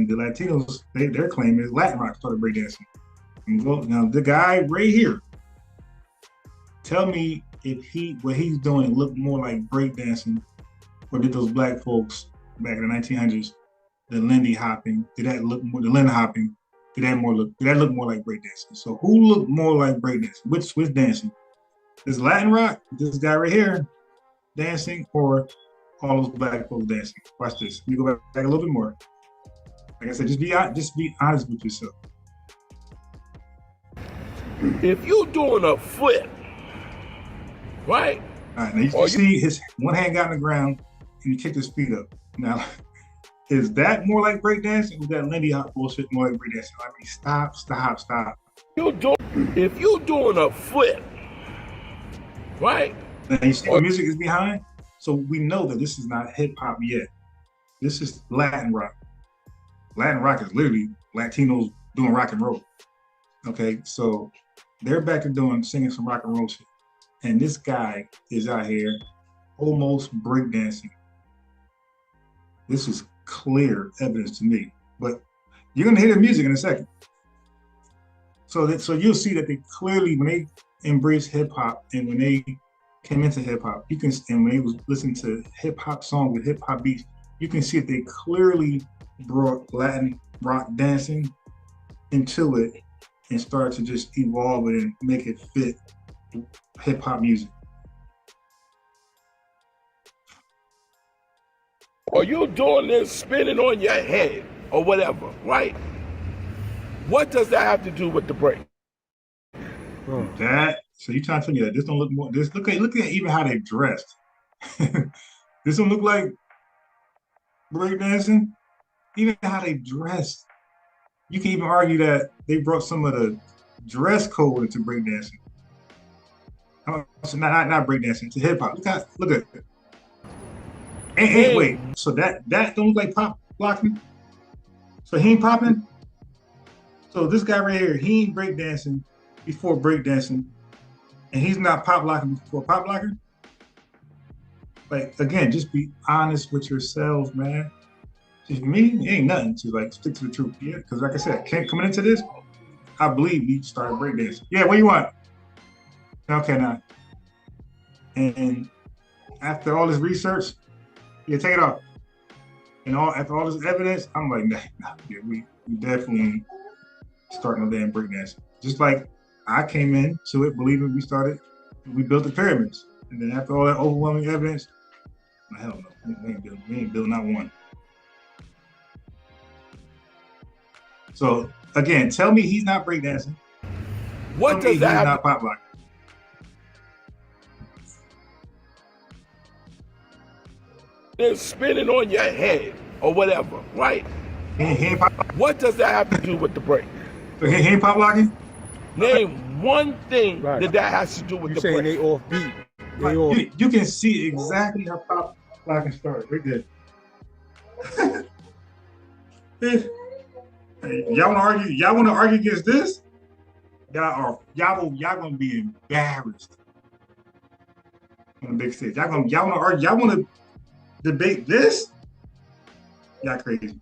the Latinos, their claim is Latin rock started breakdancing. Now the guy right here, tell me if what he's doing look more like breakdancing, or did those Black folks back in the 1900s, the Lindy hopping, did that look more like breakdancing? So who looked more like breakdancing? Which dancing? This Latin rock, this guy right here dancing, or all those Black folks dancing? Watch this. Let me go back a little bit more. Like I said, just be honest with yourself. If you're doing a flip, right? All right, now you see his one hand got on the ground and he kicked his feet up. Now, is that more like breakdancing, or was that Lindy Hop bullshit more like breakdancing? I mean, stop. If you're doing a flip, right? Now you see the music is behind? So we know that this is not hip hop yet. This is Latin rock. Latin rock is literally Latinos doing rock and roll. Okay, so they're back to singing some rock and roll shit. And this guy is out here almost breakdancing. This is clear evidence to me. But you're gonna hear the music in a second. So you'll see that they clearly, when they embrace hip hop and when they came into hip hop, and when they was listening to hip hop songs with hip hop beats, you can see that they clearly brought Latin rock dancing into it and started to just evolve it and make it fit hip hop music. Or you're doing this spinning on your head or whatever, right? What does that have to do with the break? So you trying to tell me that this don't look more, this look at even how they dressed. This don't look like breakdancing. Even how they dressed. You can even argue that they brought some of the dress code into breakdancing. Not breakdancing, to hip hop. Look at it. And wait, so that don't look like pop blocking? So he ain't popping? So this guy right here, he ain't breakdancing before breakdancing, and he's not pop locking before pop locking? Like, again, just be honest with yourselves, man. To me, it ain't nothing to like stick to the truth. Yeah, because like I said, coming into this, I believe we started breakdancing. Yeah, what do you want? Okay, now. And after all this research, yeah, take it off. And after all this evidence, I'm like, nah, we definitely starting a damn breakdancing. Just like I came into it believing we built the pyramids. And then after all that overwhelming evidence, hell no, we ain't building not one. So again, tell me he's not breakdancing. What does that? He's not pop locking. They're spinning on your head or whatever, right? He ain't pop locking. What does that have to do with the break? So he ain't pop locking? Name one thing that has to do with the break. They off beat. You can see exactly how pop locking started right there. Hey, y'all want to argue against this? Y'all gonna be embarrassed on the big stage. Y'all want to argue? Y'all want to debate this? Y'all crazy.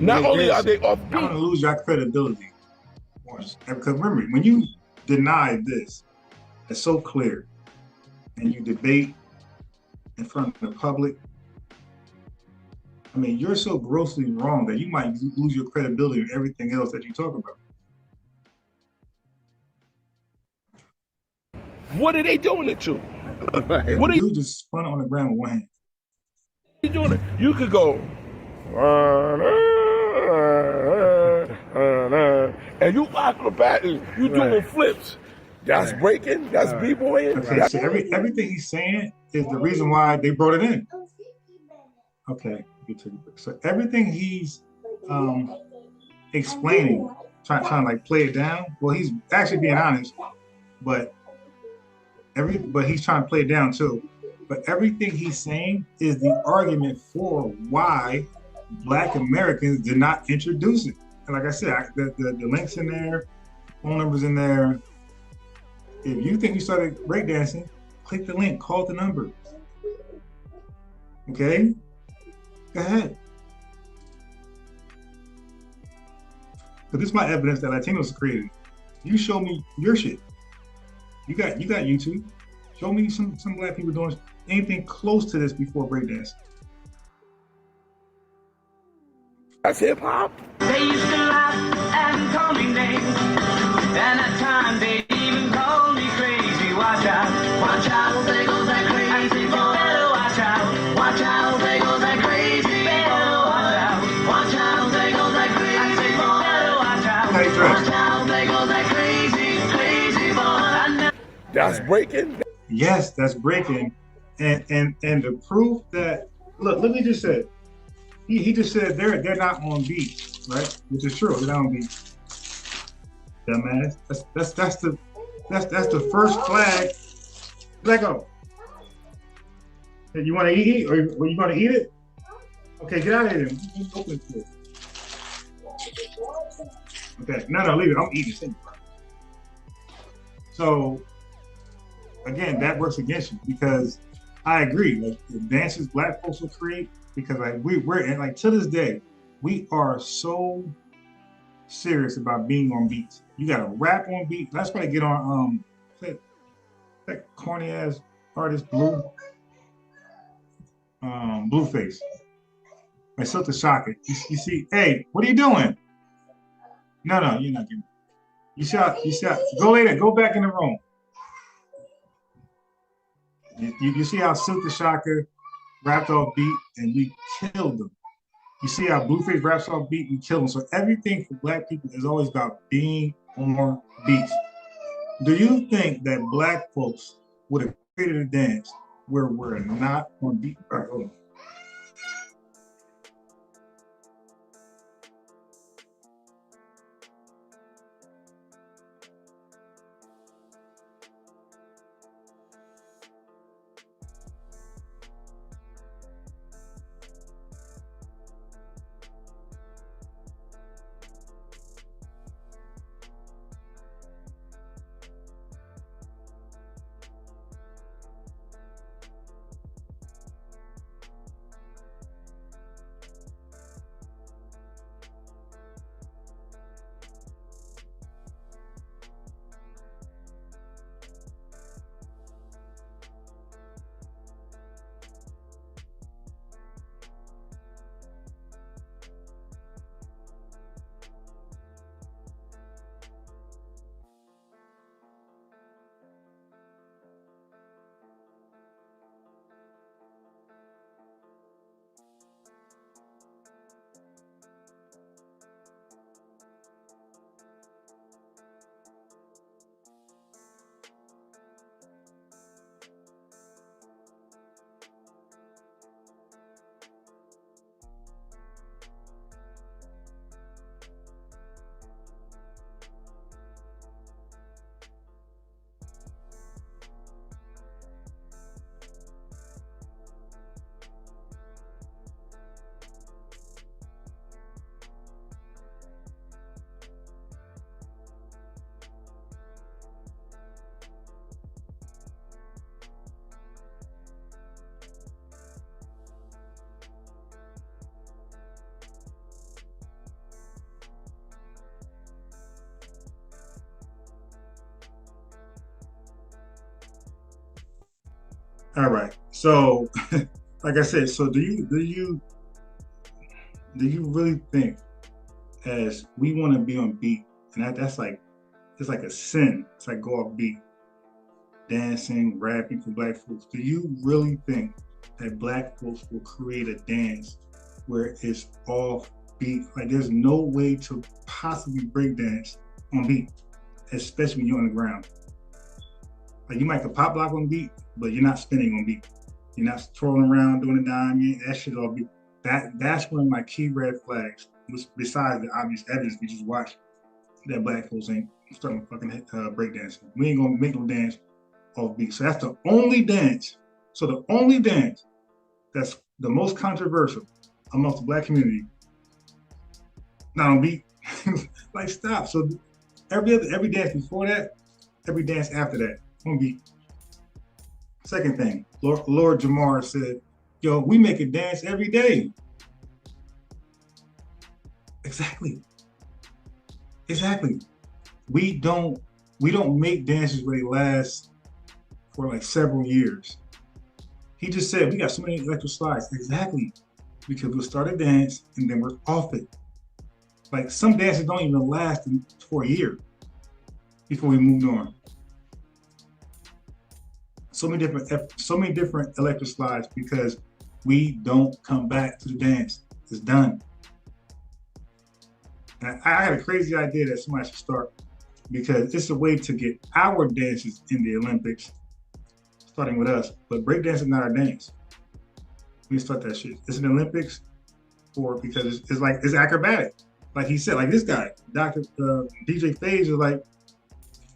Not only are they off beat, y'all gonna lose your credibility. Because remember, when you deny this, it's so clear, and you debate in front of the public, I mean, you're so grossly wrong that you might lose your credibility in everything else that you talk about. What are they doing it to? What are you just spun on the ground with one hand? You doing it? You could go, and you acrobating, you doing flips. That's breaking. That's b-boying. Okay, so everything he's saying is the reason why they brought it in. Okay, so everything he's explaining, trying to like play it down. Well, he's actually being honest, but he's trying to play it down too. But everything he's saying is the argument for why Black Americans did not introduce it. And like I said, the links in there, phone numbers in there. If you think you started breakdancing, click the link, call the number. Okay? Go ahead. But this is my evidence that Latinos are creating. You show me your shit. You got YouTube. Show me some Black people doing anything close to this before breakdancing. That's hip hop. They used to laugh and call me names, and at times they even called me crazy. Watch out, they go that crazy. I said, you better watch out, they go that crazy. Better watch out, they go that crazy. I said, you better watch out, they go that crazy, boy. That's breaking. Yes, that's breaking, and the proof that look what he just said. He just said they're not on beat, right? Which is true. They're not on beat. Dumbass. That's the first flag. Let go. Hey, you want to eat it, or you going to eat it? Okay, get out of here. Open it. Okay, no, leave it. I'm eating it. So again, that works against you because I agree. Like the dances black folks will create, because like we're and like to this day, we are so serious about being on beats. You got to rap on beat. That's why I get on that corny ass artist Blueface. Like Silta Shaka. You see, hey, what are you doing? No, you're not getting it. You shot. Go later. Go back in the room. You see how Silta Shaka rapped off beat and we killed them. You see how Blueface raps off beat, we kill them. So everything for black people is always about being on beats. Do you think that black folks would have created a dance where we're not on beat? All right, hold on. All right. So, like I said, so do you really think, as we want to be on beat, and that's like, it's like a sin. It's like go off beat, dancing, rapping for black folks. Do you really think that black folks will create a dance where it's off beat? Like there's no way to possibly break dance on beat, especially when you're on the ground. Like you might could pop block on beat, but you're not spinning on beat. You're not twirling around doing a dime. That shit all beat. That's one of my key red flags. Besides the obvious evidence we just watched, that black folks ain't starting fucking breakdancing. We ain't gonna make no dance off beat. So that's the only dance. So the only dance that's the most controversial amongst the black community, not on beat. Like stop. So every dance before that, every dance after that, on beat. Second thing, Lord Jamar said, yo, we make a dance every day. Exactly. We don't make dances where they last for like several years. He just said, we got so many electric slides. Exactly. Because we'll start a dance and then we're off it. Like some dances don't even last for a year before we moved on. So many different electric slides because we don't come back to the dance. It's done. And I had a crazy idea that somebody should start, because it's a way to get our dances in the Olympics, starting with us. But breakdance is not our dance. We start that shit. It's in the Olympics because it's acrobatic. Like he said, like this guy, Dr. DJ Faze, is like,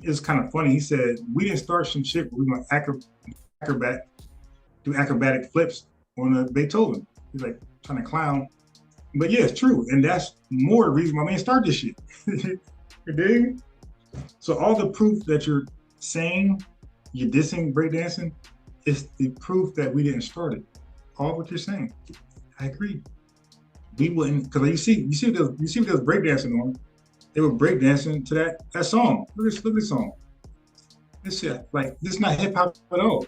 it's kind of funny. He said, we didn't start some shit, but we're going to do acrobatic flips on a Beethoven. He's like trying to clown. But yeah, it's true. And that's more the reason why we didn't start this shit. You dig? So all the proof that you're saying you're dissing breakdancing, it's the proof that we didn't start it. All what you're saying, I agree. We wouldn't, because you see what there was breakdancing on. They were breakdancing to that song. Look at this song. This shit, like, this is not hip hop at all.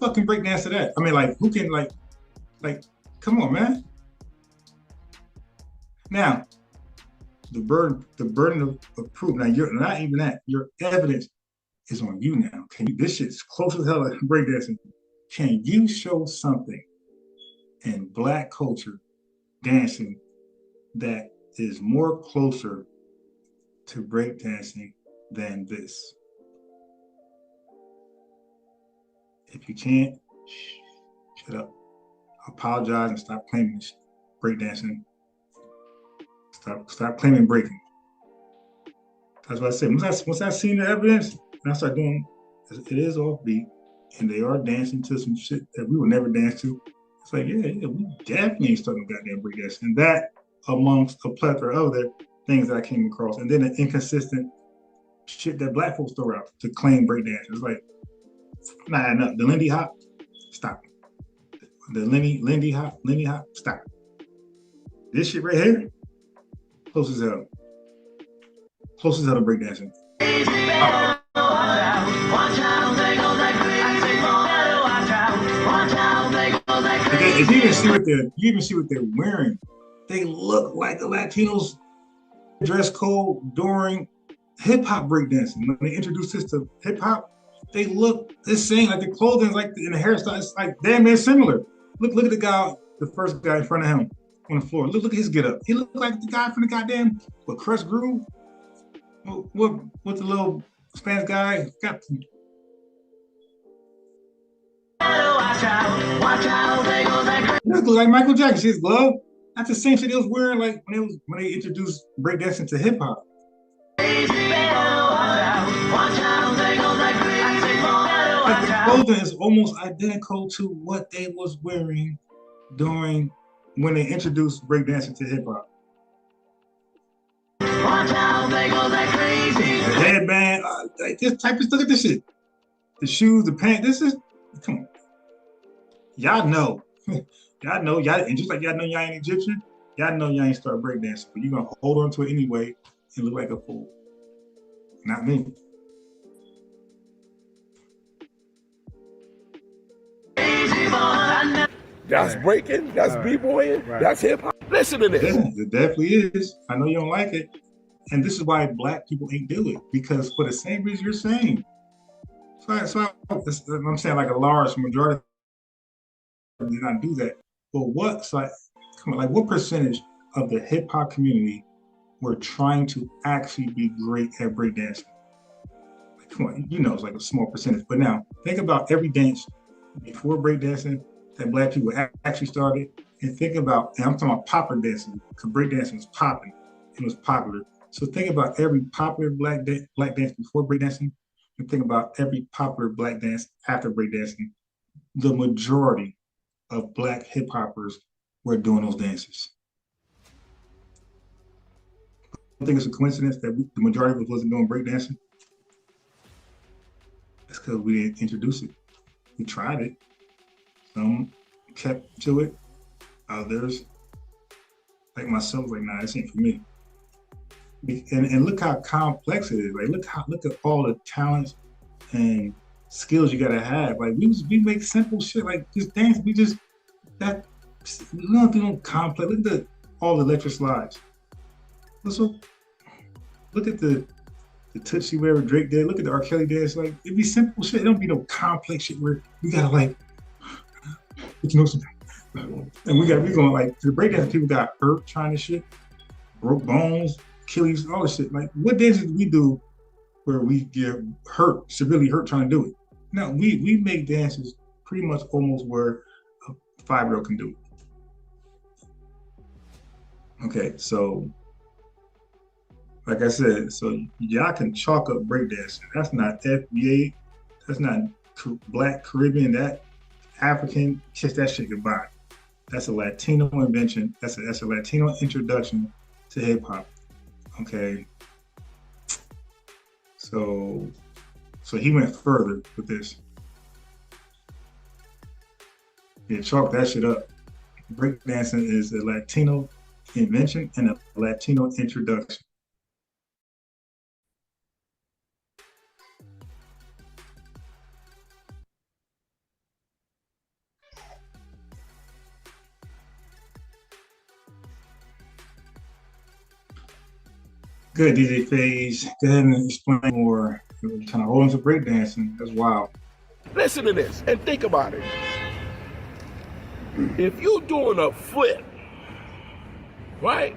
Fucking breakdance to that. I mean, like, who can like, come on, man. Now, the burden of proof. Now, you're not even that. Your evidence is on you now. This shit's close as hell to breakdancing. Can you show something in Black culture dancing that is more closer to breakdancing than this? If you can't, shut up. Apologize and stop claiming breakdancing. Stop claiming breaking. That's what I said. Once I seen the evidence, and I started doing, it is offbeat, and they are dancing to some shit that we would never dance to. It's like, yeah, we definitely ain't starting goddamn breakdancing. And that, amongst a plethora of other things that I came across, and then the inconsistent shit that Black folks throw out to claim breakdancing. It's like, nah, no, the Lindy Hop, stop. The Lindy Hop, stop. This shit right here, close as hell. Close as hell to breakdancing. If you even see what they're wearing, they look like the Latinos dress code during hip hop breakdancing. When they introduced this to hip hop, they look the same. Like the clothing, like in the hairstyle, it's like damn near similar. Look at the guy, the first guy in front of him on the floor. Look at his getup. He looked like the guy from the goddamn Crush Groove. What the little Spanish guy got? Look like Michael Jackson. See his glove? That's the same shit they was wearing like when they introduced breakdancing to hip hop. Like the clothing is almost identical to what they was wearing during when they introduced breakdancing to hip hop. The headband, like this type of stuff. Look at this shit. The shoes, the pants. This is, come on. Y'all know. Y'all, and just like y'all know y'all ain't Egyptian, y'all know y'all ain't start breakdancing, but you're gonna hold on to it anyway and look like a fool. Not me. That's breaking, that's b-boying, that's hip hop. Listen to this. Yeah, it definitely is. I know you don't like it. And this is why Black people ain't do it, because for the same reason you're saying. So I'm saying like a large majority did not do that. But what percentage of the hip hop community were trying to actually be great at breakdancing? Like, come on, you know it's like a small percentage. But now think about every dance before breakdancing that Black people actually started, and think about, and I'm talking about popular dancing, because breakdancing was popping, it was popular. So think about every popular black dance before breakdancing, and think about every popular Black dance after breakdancing. The majority of Black hip hoppers were doing those dances. I think it's a coincidence that the majority of us wasn't doing breakdancing. That's because we didn't introduce it. We tried it. Some kept to it. Others, like myself, like, nah, this ain't for me. And look how complex it is. Like, look at all the talents and skills you gotta have. Like, we make simple shit like just dance. We don't do no complex. Look at all the electric slides. Look at the Tootsie wherever Drake did. Look at the R. Kelly dance. Like, it'd be simple shit. It don't be no complex shit where we gotta like, you know, and we going like, the breakdance people got hurt trying to shit, broke bones, Achilles, all this shit. Like, what dances do we do where we get hurt, severely hurt trying to do it? No, we make dances pretty much almost where a 5-year-old can do it. Okay, so like I said, so y'all can chalk up breakdancing. That's not FBA, that's not Black Caribbean, that African, kiss that shit goodbye. That's a Latino invention. That's a Latino introduction to hip hop. Okay. So he went further with this. Yeah, chalk that shit up. Breakdancing is a Latino invention and a Latino introduction. Good, DJ Phase. Go ahead and explain more. Kind of hold into breakdancing. That's wild. Listen to this and think about it. If you're doing a flip, right?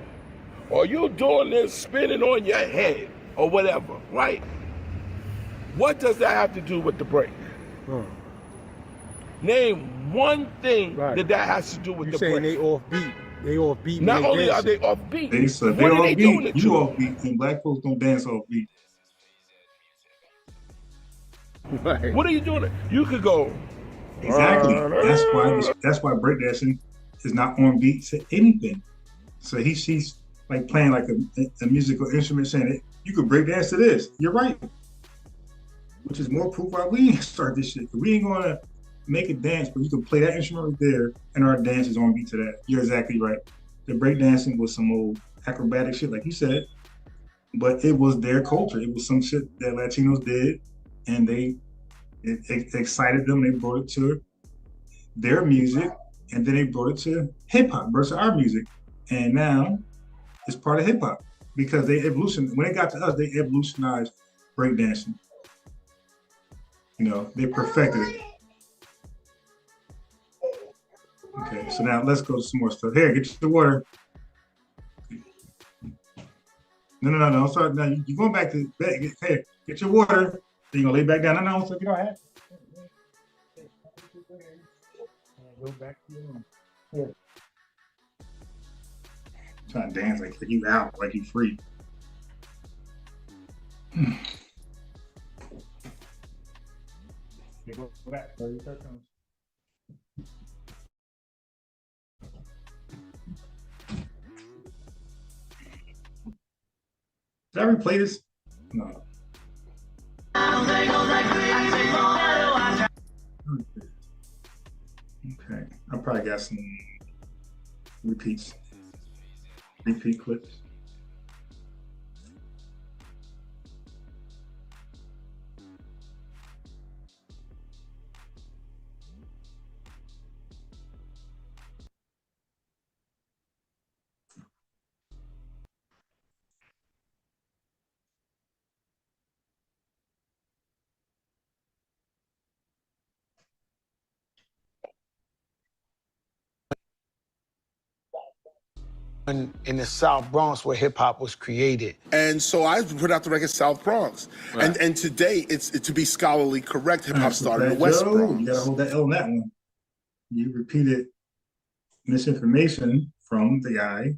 Or you're doing this spinning on your head or whatever, right? What does that have to do with the break? Name one thing that has to do with the break. You're saying they off beat. They off beat. Not only are they off beat, They said what are they doing it you to? off beat, and black folks don't dance off beat. Right. What are you doing? You could go. Exactly. That's why breakdancing is not on beat to anything. So she's like playing like a musical instrument, saying you could breakdance to this. You're right. Which is more proof why we ain't start this shit. We ain't gonna make a dance, but you can play that instrument right there, and our dance is on beat to that. You're exactly right. The breakdancing was some old acrobatic shit, like you said, but it was their culture. It was some shit that Latinos did, and it excited them. They brought it to their music, and then they brought it to hip hop versus our music, and now it's part of hip hop because they evolution. When it got to us, they evolutionized breakdancing. You know, they perfected it. Okay, so now let's go to some more stuff. Here, get your water. No. Sorry, now you're going back to bed. Hey, get your water. Then you're gonna lay back down. No, so you don't have to. Go back to your room. Here. Trying to dance like you out, like you free. Go back. 30 seconds. Did I replay this? No. Okay. I probably got some repeat clips. In the South Bronx where hip hop was created. And so I put out the record South Bronx. Right. And today, it's to be scholarly correct, hip hop started in the West Bronx. You gotta hold that L on that one. You repeated misinformation from the guy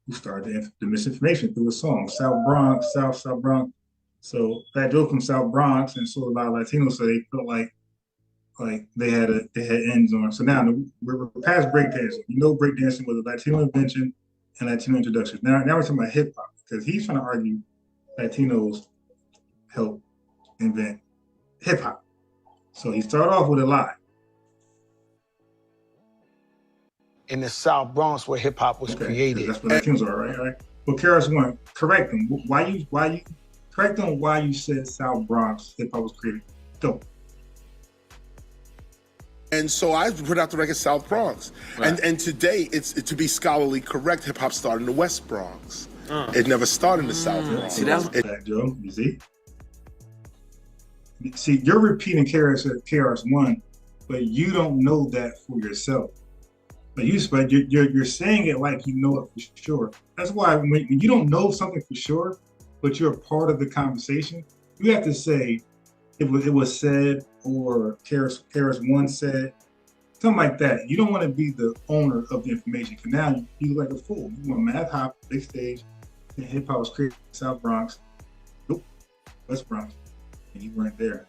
who started the misinformation through a song. South Bronx, South Bronx. So that joke from South Bronx, and so a lot of Latinos, so they felt like they had ends on. So now we're past breakdancing. You know, breakdancing was a Latino invention and Latino introduction. Now we're talking about hip hop because he's trying to argue Latinos helped invent hip hop. So he started off with a lie. In the South Bronx where hip hop was created. That's what Latinos are, right? But KRS-One, correct them. Why you correct them? Why you said South Bronx hip hop was created? Go. And so I put out the record South Bronx. Right. And today, it's to be scholarly correct, hip hop started in the West Bronx. It never started in the South Bronx. See, that's that, Joe. You see? See, you're repeating KRS-One, but you don't know that for yourself. But you're saying it like you know it for sure. That's why when you don't know something for sure, but you're a part of the conversation, you have to say it was said, or KRS-One said, something like that. You don't want to be the owner of the information, because now you look like a fool. You want math hop, big stage, and hip hop was created in South Bronx. Nope, West Bronx, and you weren't there.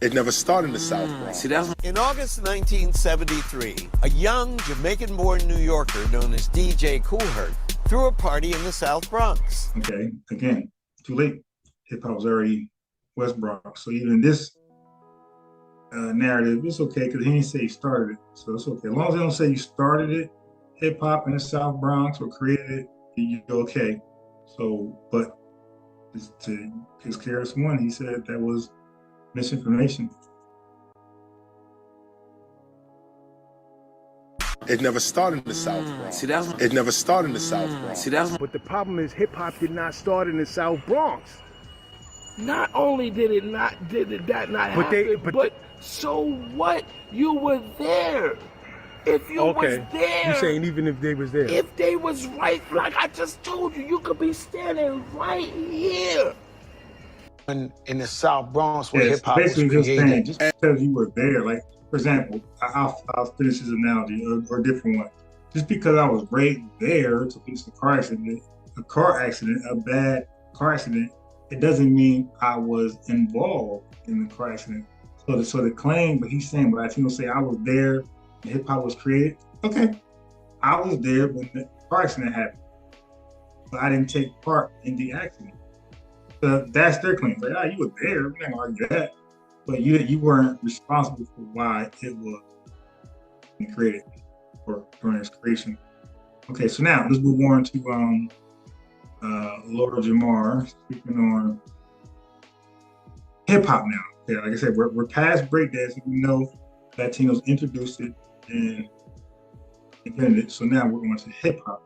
It never started in the South Bronx. See, in August 1973, a young Jamaican-born New Yorker known as DJ Kool Herc threw a party in the South Bronx. Okay, again, too late. Hip hop was already West Bronx. So even this narrative, it's okay because he didn't say he started it. So it's okay. As long as they don't say you started it, hip hop in the South Bronx or created it, you're okay. So, but to his KRS-One, he said that was misinformation. It never started in the South Bronx. It never started in the South Bronx. But the problem is hip hop did not start in the South Bronx. Not only did that not happen, but so what? You were there. If you was there. You saying even if they was there? If they was right, like I just told you, you could be standing right here. In the South Bronx where hip hop was basically just created. saying, just because you were there, like for example, I'll finish this analogy or a different one. Just because I was right there to finish a car accident, a bad car accident, it doesn't mean I was involved in the car accident. So the claim, but he's saying, but I think say I was there when hip hop was created. Okay, I was there when the car accident happened, but I didn't take part in the accident. So that's their claim. Like, you were there. We're not gonna argue that, but you weren't responsible for why it was created or during its creation. Okay, so now let's move on to Lord Jamar speaking on hip hop now. Okay, like I said, we're past breakdancing. We know Latinos introduced it and invented it. So now we're going to hip hop.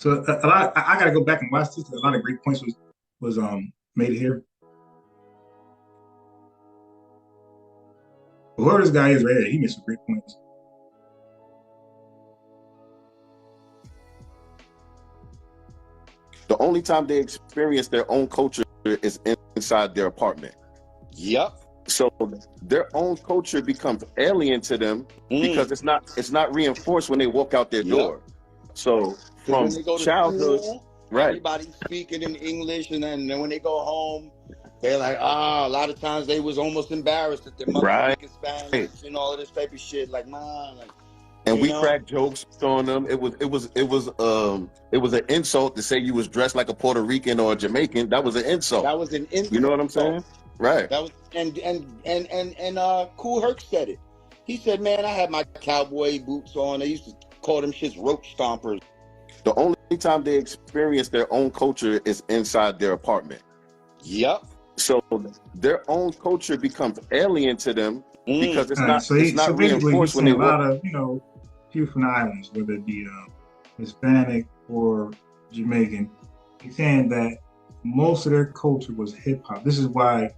So a lot. I got to go back and watch this. A lot of great points was made here. Whoever this guy is right here, he made some great points. The only time they experience their own culture is inside their apartment. Yep. So their own culture becomes alien to them because it's not reinforced when they walk out their door. So from when they go to childhood, school, right? Everybody's speaking in English, and then when they go home, they're like, a lot of times they was almost embarrassed that their mother speaking Spanish and all of this type of shit. Like, like. And we cracked jokes on them. It was an insult to say you was dressed like a Puerto Rican or a Jamaican. That was an insult. That was an insult. You know what I'm saying? Right. That was and Kool Herc said it. He said, "Man, I had my cowboy boots on. I used to call them shits roach stompers." The only time they experience their own culture is inside their apartment. Yep. So their own culture becomes alien to them because it's not So reinforced when they a lot walk. of people from the islands, whether it be Hispanic or Jamaican, he's saying that most of their culture was hip hop. This is why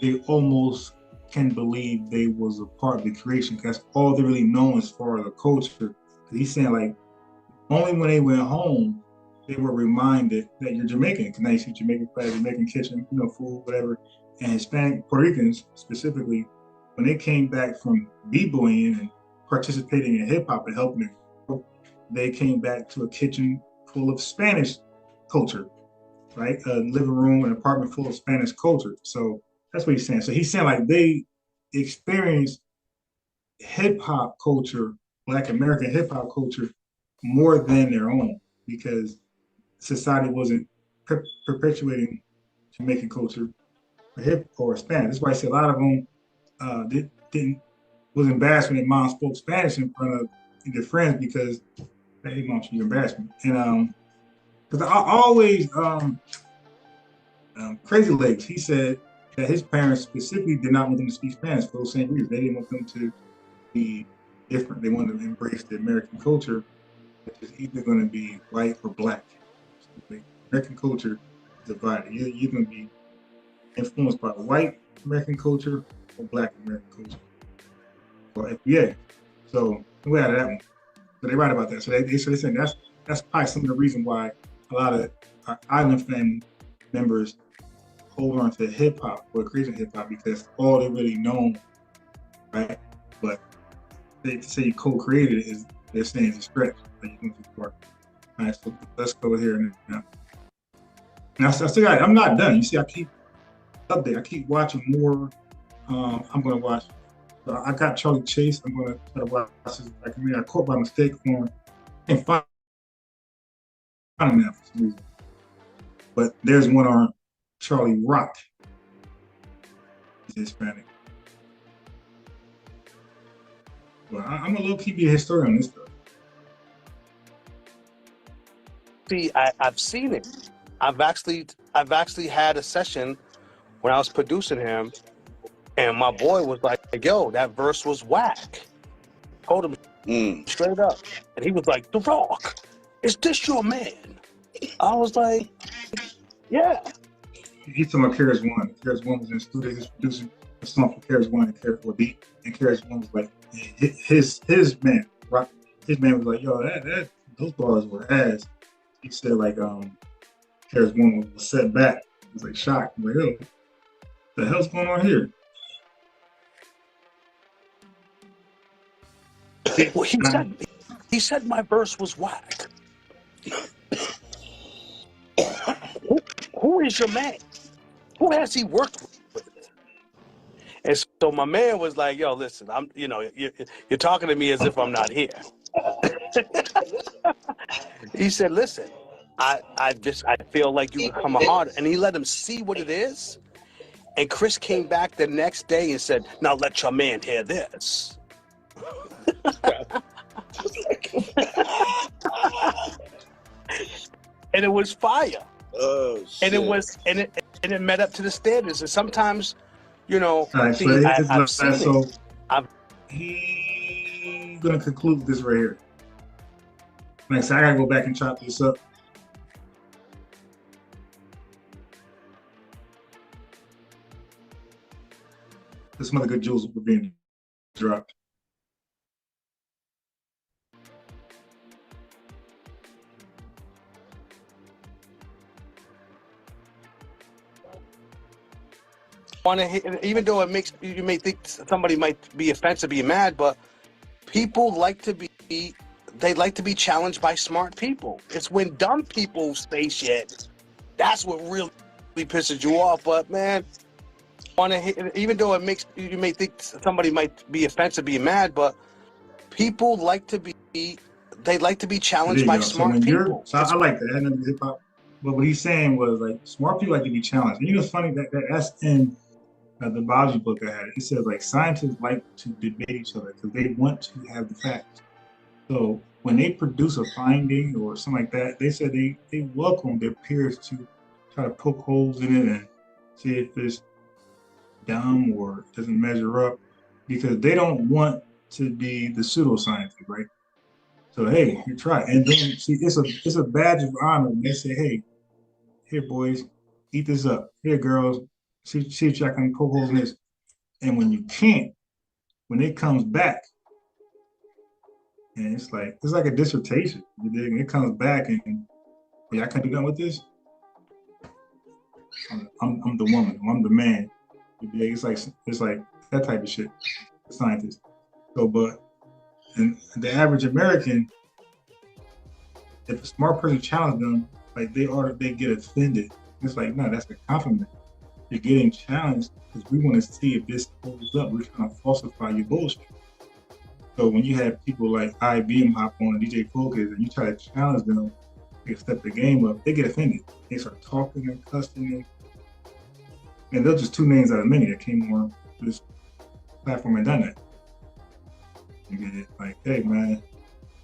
they almost can believe they was a part of the creation, because that's all they really know as far as the culture. He's saying like only when they went home they were reminded that you're Jamaican, because now you see Jamaican flag, Jamaican kitchen, food, whatever. And Hispanic Puerto Ricans specifically, when they came back from b-boying and participating in hip hop and helping it, they came back to a kitchen full of Spanish culture, right? A living room, an apartment full of Spanish culture. So that's what he's saying. So he's saying like they experienced hip hop culture, Black American hip hop culture, more than their own, because society wasn't perpetuating Jamaican culture or hip or Spanish. That's why I say a lot of them was embarrassed when their mom spoke Spanish in front of their friends because their mom should be embarrassment. And because I always Crazy Legs, he said that his parents specifically did not want them to speak Spanish for those same reasons. They didn't want them to be different. They wanted to embrace the American culture, which is either going to be white or black. So American culture is divided. You're going to be influenced by white American culture or Black American culture. Or FBA. So we're out of that one. So they're right about that. So they're saying that's probably some of the reason why a lot of our island family members hold on to hip hop or creating hip hop because all they really know, right? But they say you co-created it is they're saying it's a stretch. Like you went too far. All right, so let's go here now. Now I still got. I'm not done. You see, I keep update. I keep watching more. I'm gonna watch. I got Charlie Chase. I'm gonna try to watch this. I caught by mistake on. I can't find him now for some reason. But there's one on Charlie Rock. He's Hispanic. Well, I'm a low key be a historian on this stuff. See, I've seen it. I've actually had a session when I was producing him, and my boy was like, "Yo, that verse was whack." Told him straight up, and he was like, "The Rock, is this your man?" I was like, "Yeah." He's talking about Keras One. Keras One was in the studio. He was producing a song for Keras One and Keras Beat, and Keras One was like his man. Rock, his man was like, "Yo, that those bars were ass." He said like Keras One was set back. He was like shocked. He was like, "Yo, what the hell's going on here?" Well, he said my verse was whack. Who is your man? Who has he worked with? And so my man was like, "Yo, listen, you're talking to me as if I'm not here." He said, "Listen, I feel like you could come hard," and he let him see what it is. And Chris came back the next day and said, "Now let your man hear this." And it was fire. Oh shit. And it met up to the standards. And sometimes, All right, so he's gonna conclude this right here. Like, so I gotta go back and chop this up. There's some other good jewels were being dropped. Even though you may think somebody might be offensive, be mad, but people like to be challenged by smart people. It's when dumb people say shit, that's what really pisses you off. But man, even though you may think somebody might be offensive, be mad, but people like to be challenged by smart people. So I like that. I know hip hop. But what he's saying was like smart people like to be challenged. And you know, it's funny that's in the biology book I had. It says like scientists like to debate each other because they want to have the facts. So when they produce a finding or something like that, they said they welcome their peers to try to poke holes in it and see if it's dumb or doesn't measure up, because they don't want to be the pseudoscientist, right? So hey, you try, and then see it's a badge of honor when they say, hey, here boys, eat this up. Here girls, see if y'all can poke holes in this. And when you can't, when it comes back, and it's like a dissertation. You dig? When it comes back and well, I can't do nothing with this. I'm the woman. I'm the man. You dig? It's like that type of shit. The scientist. So, but and the average American, if a smart person challenges them, like they get offended. It's like, no, that's a compliment. You're getting challenged because we want to see if this holds up. We're trying to falsify your bullshit. So when you have people like IBM hop on DJ Focus and you try to challenge them, they step the game up, they get offended. They start talking and cussing. And they're just two names out of many that came on this platform and done that. You get it? Like, hey man,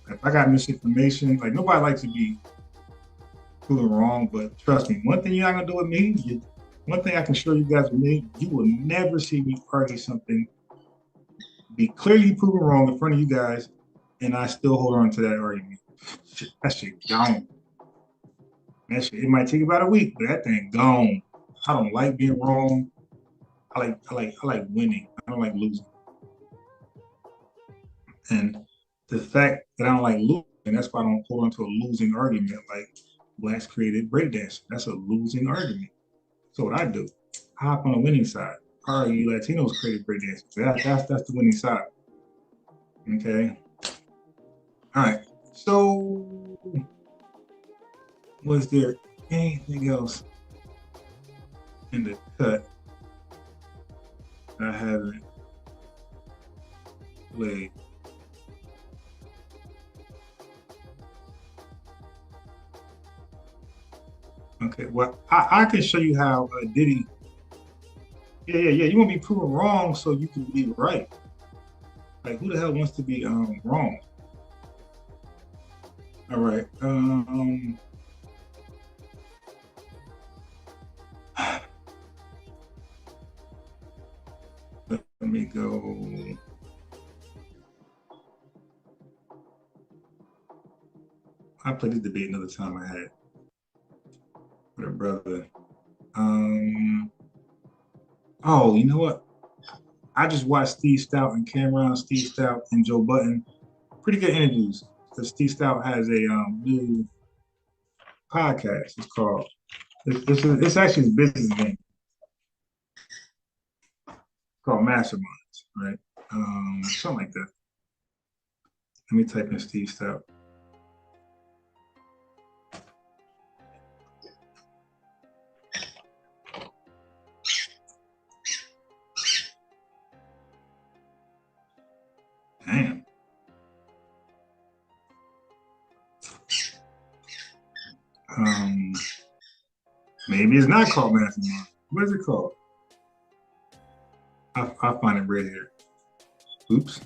if I got misinformation, like nobody likes to be proven wrong, but trust me, one thing you're not gonna do with me, one thing I can show you guys with me, you will never see me argue something, be clearly proven wrong in front of you guys, and I still hold on to that argument. That shit gone. That shit, it might take about a week, but that thing gone. I don't like being wrong. I like winning. I don't like losing. And the fact that I don't like losing, that's why I don't hold on to a losing argument. Like blacks created breakdancing. That's a losing argument. So what I do, hop on the winning side. All right, you Latinos created breakdancing. So that's the winning side. Okay. All right. So was there anything else in the cut I haven't played? Okay, well, I can show you how Diddy. Yeah. You want to be proven wrong so you can be right. Like, who the hell wants to be wrong? All right. Let me go. I played this debate another time I had with a brother. Oh, you know what? I just watched Steve Stout and Cameron, Steve Stout and Joe Budden. Pretty good interviews. Because Steve Stout has a new podcast. It's called. It's actually his business name. It's called Masterminds, right? Something like that. Let me type in Steve Stout. Damn. Maybe it's not called Mastermind. What is it called? I'll find it right here. Oops.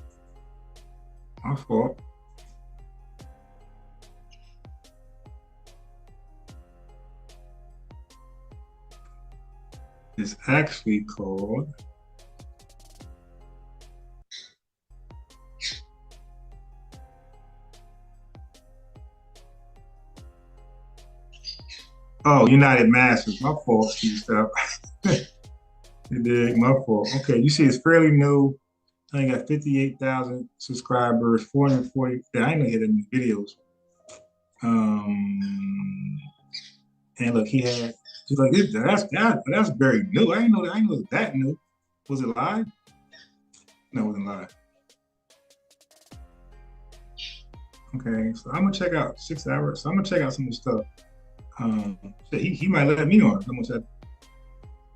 My fault. It's actually called United Masters. My fault, Steve Stout. You dig? My fault. Okay, you see it's fairly new. I got 58,000 subscribers, 440. I ain't gonna hit any videos. And look, he's like, that's very new. I didn't know it was that new. Was it live? No, it wasn't live. Okay, so I'm gonna check out 6 hours. So I'm gonna check out some of the stuff. He might let me on how much I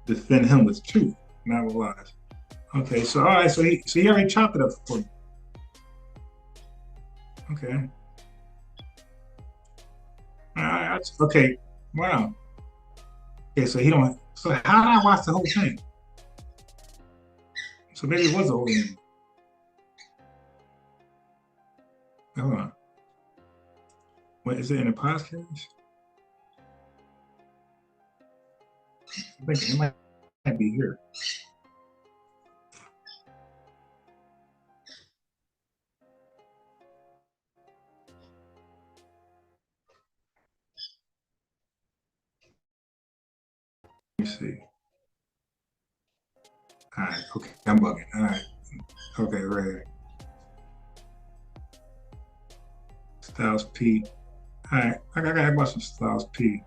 defend him with truth, not with lies. Okay, so all right, so he already chopped it up for you. Okay. All right. Okay. Wow. Okay, so he don't. So how did I watch the whole thing? So maybe it was a whole thing. Hold on. What is it in a podcast? I think it might be here. Let me see. All right. Okay, I'm bugging. All right. Okay, right. Styles P. All right. I gotta watch some Styles P.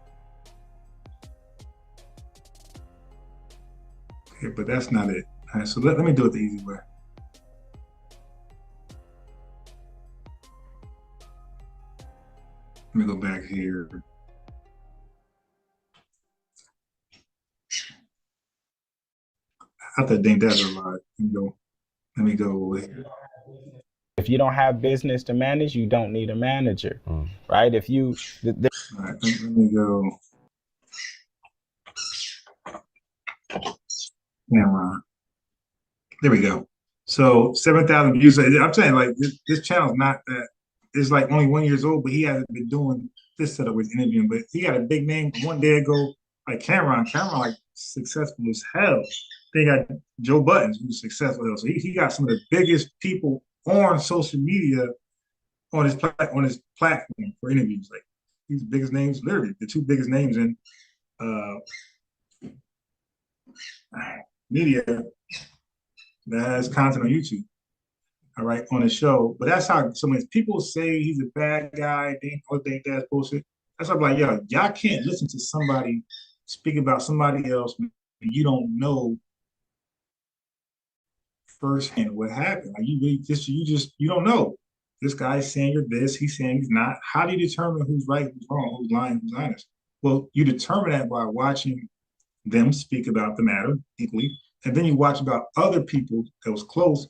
Okay, but that's not it. All right, so let me do it the easy way. Let me go back here. I thought Dame Dad was alive. Let me go over here. If you don't have business to manage, you don't need a manager, right? If you... All right, let me go. Cameron. There we go. So 7,000 views. I'm saying, like, this channel's not that. It's like only 1 year old, but he hasn't been doing this setup with interviewing. But he got a big name. One day ago, like Cameron, like successful as hell. They got Joe Budden, who's successful as hell. So he got some of the biggest people on social media on his platform for interviews. Like, these biggest names, literally the two biggest names in media that has content on YouTube. All right, on the show. But that's how so many people say he's a bad guy. They think that's bullshit. That's why I'm like, yo, y'all can't listen to somebody speak about somebody else you don't know firsthand what happened. Like you don't know. This guy's saying you're this, he's saying he's not. How do you determine who's right, who's wrong, who's lying, who's honest? Well, you determine that by watching them speak about the matter equally, and then you watch about other people that was close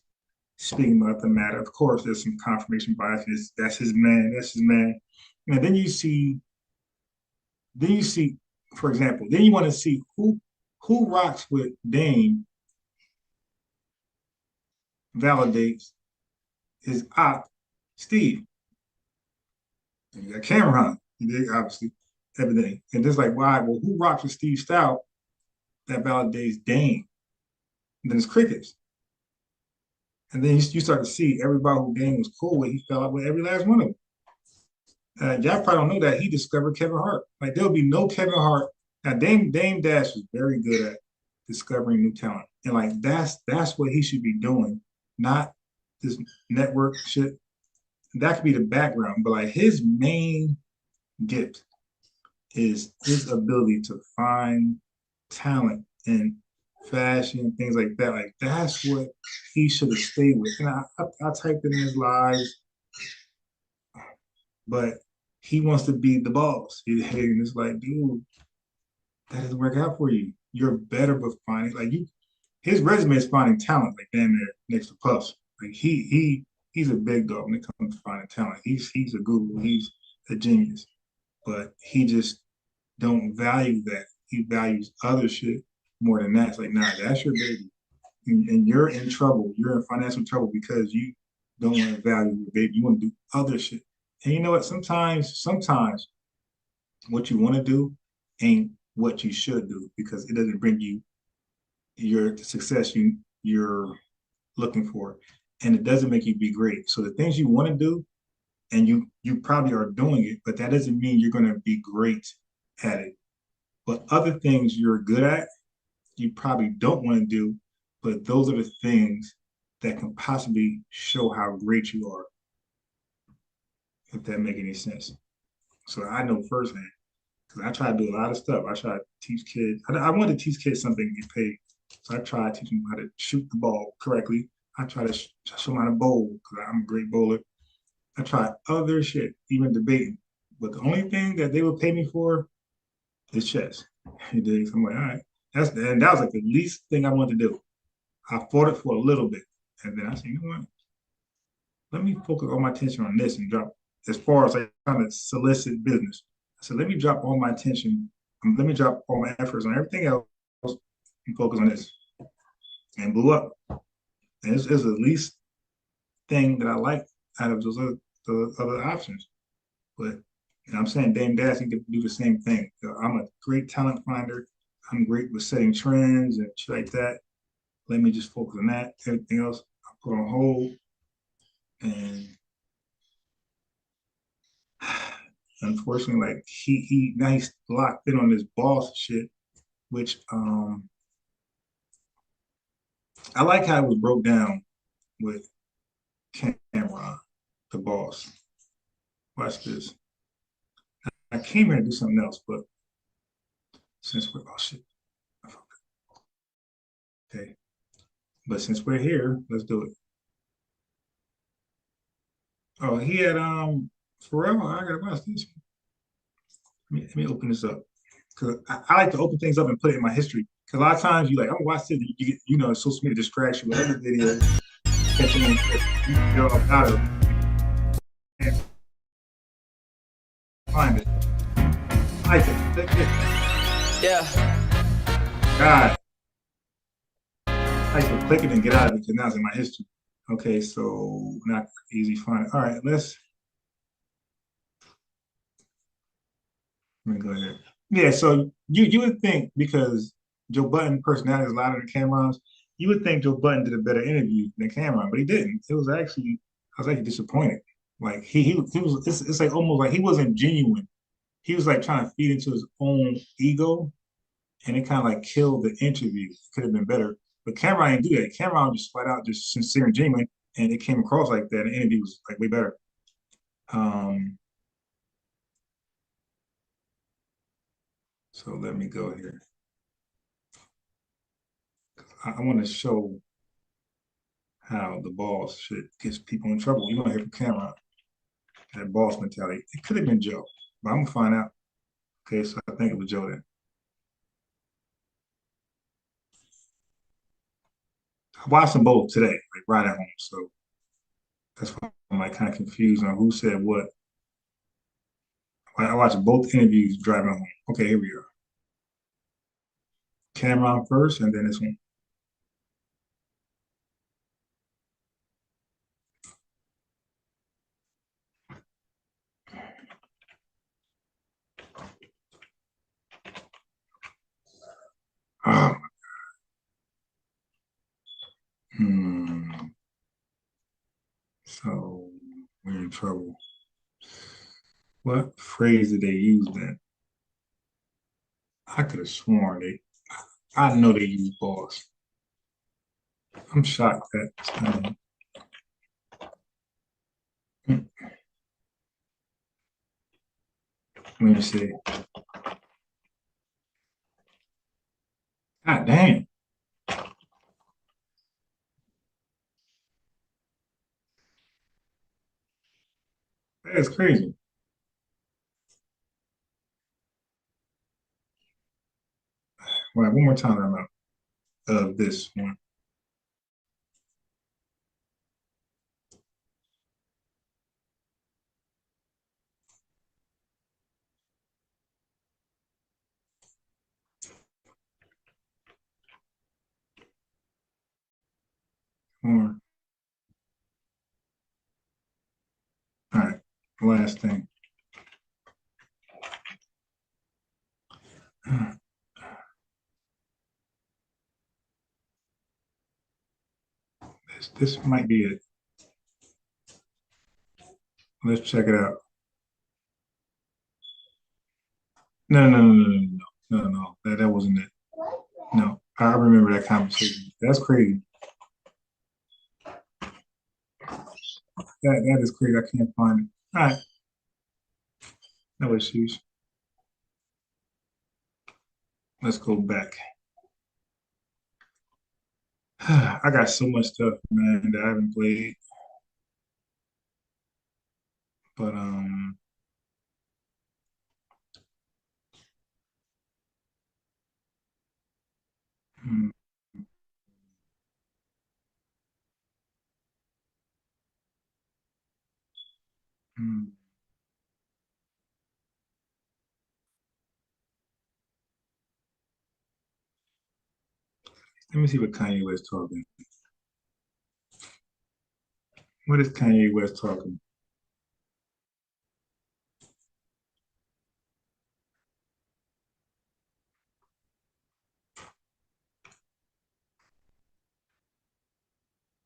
speaking about the matter. Of course, there's some confirmation bias. That's his man. That's his man. And then you see, for example, then you want to see who rocks with Dame validates his op, Steve. And you got Cameron, obviously, evidently. And just like, why? Well, who rocks with Steve Stout that validates Dame? And then it's crickets. And then you start to see everybody who Dame was cool with, he fell out with every last one of them. Y'all probably don't know that he discovered Kevin Hart. Like there'll be no Kevin Hart. Now Dame Dash was very good at discovering new talent. And like that's what he should be doing, not this network shit. That could be the background, but like his main gift is his ability to find talent in fashion, things like that. Like that's what he should have stayed with. And I typed it in his lives, but he wants to be the boss. And it's like, dude, that doesn't work out for you. You're better with finding his resume is finding talent like damn near next to Puff's. Like he's a big dog when it comes to finding talent. He's a guru. He's a genius, but he just don't value that. He values other shit more than that. It's like, nah, that's your baby, and you're in trouble. You're in financial trouble because you don't want to value your baby. You want to do other shit. And you know what? Sometimes what you want to do ain't what you should do because it doesn't bring you your success you're looking for, and it doesn't make you be great. So the things you want to do, and you probably are doing it, but that doesn't mean you're going to be great at it. But other things you're good at, you probably don't want to do, but those are the things that can possibly show how great you are, if that make any sense. So I know firsthand, because I try to do a lot of stuff. I try to teach kids. I want to teach kids something and get paid. So I try to teach them how to shoot the ball correctly. I try to show them how to bowl, because I'm a great bowler. I try other shit, even debating. But the only thing that they would pay me for is chess. I'm like, all right. And that was like the least thing I wanted to do. I fought it for a little bit. And then I said, you know what? Let me focus all my attention on this and drop, as far as like trying to solicit business. I said, let me drop all my attention, let me drop all my efforts on everything else and focus on this. And blew up. And it's the least thing that I like out of those other options. But I'm saying Dame Dash can do the same thing. I'm a great talent finder. I'm great with setting trends and shit like that. Let me just focus on that. Everything else I put on hold. And unfortunately, like now he's locked in on this boss shit, which I like how it was broke down with Cameron, the boss. Watch this. I came here to do something else, but since we're okay. But since we're here, let's do it. Oh, he had Pharrell. I gotta watch this. Let me open this up. Cause I like to open things up and put it in my history. Cause a lot of times you like, I'm gonna watch this, you get, social media distracts you with other videos, catching them, you're out of it. Find it. I like it. Yeah. God. I like to click it and get out of it because now it's in my history. Okay, so not easy find. All right, let me go ahead. Yeah, so you would think, because Joe Budden personality is louder than Cameron's, you would think Joe Budden did a better interview than Cameron, but he didn't. I was actually disappointed. Like he was, it's like almost like he wasn't genuine. He was like trying to feed into his own ego, and it kind of like killed the interview. It could have been better. But Cameron didn't do that. Cameron just flat out just sincere and genuine, and it came across like that. And the interview was like way better. So let me go here. I want to show how the boss shit gets people in trouble. You don't hear from camera that boss mentality. It could have been Joe, but I'm gonna find out. Okay, so I think it was Joe then. I watched them both today, like right at home. So that's why I'm like kind of confused on who said what. I watched both interviews driving home. Okay, here we are. Cameron first, and then this one. Oh, so we're in trouble. What phrase did they use then? I could have sworn I know they used boss. I'm shocked that. Let me see. God damn. That's crazy. All right, one more time I'm out of this one. More. All right, last thing. This might be it. Let's check it out. No. That wasn't it. No, I remember that conversation. That's crazy. That is crazy. I can't find it. All right, no issues. Let's go back. I got so much stuff, man, that I haven't played. But hmm, hmm. Let me see what Kanye West talking. What is Kanye West talking?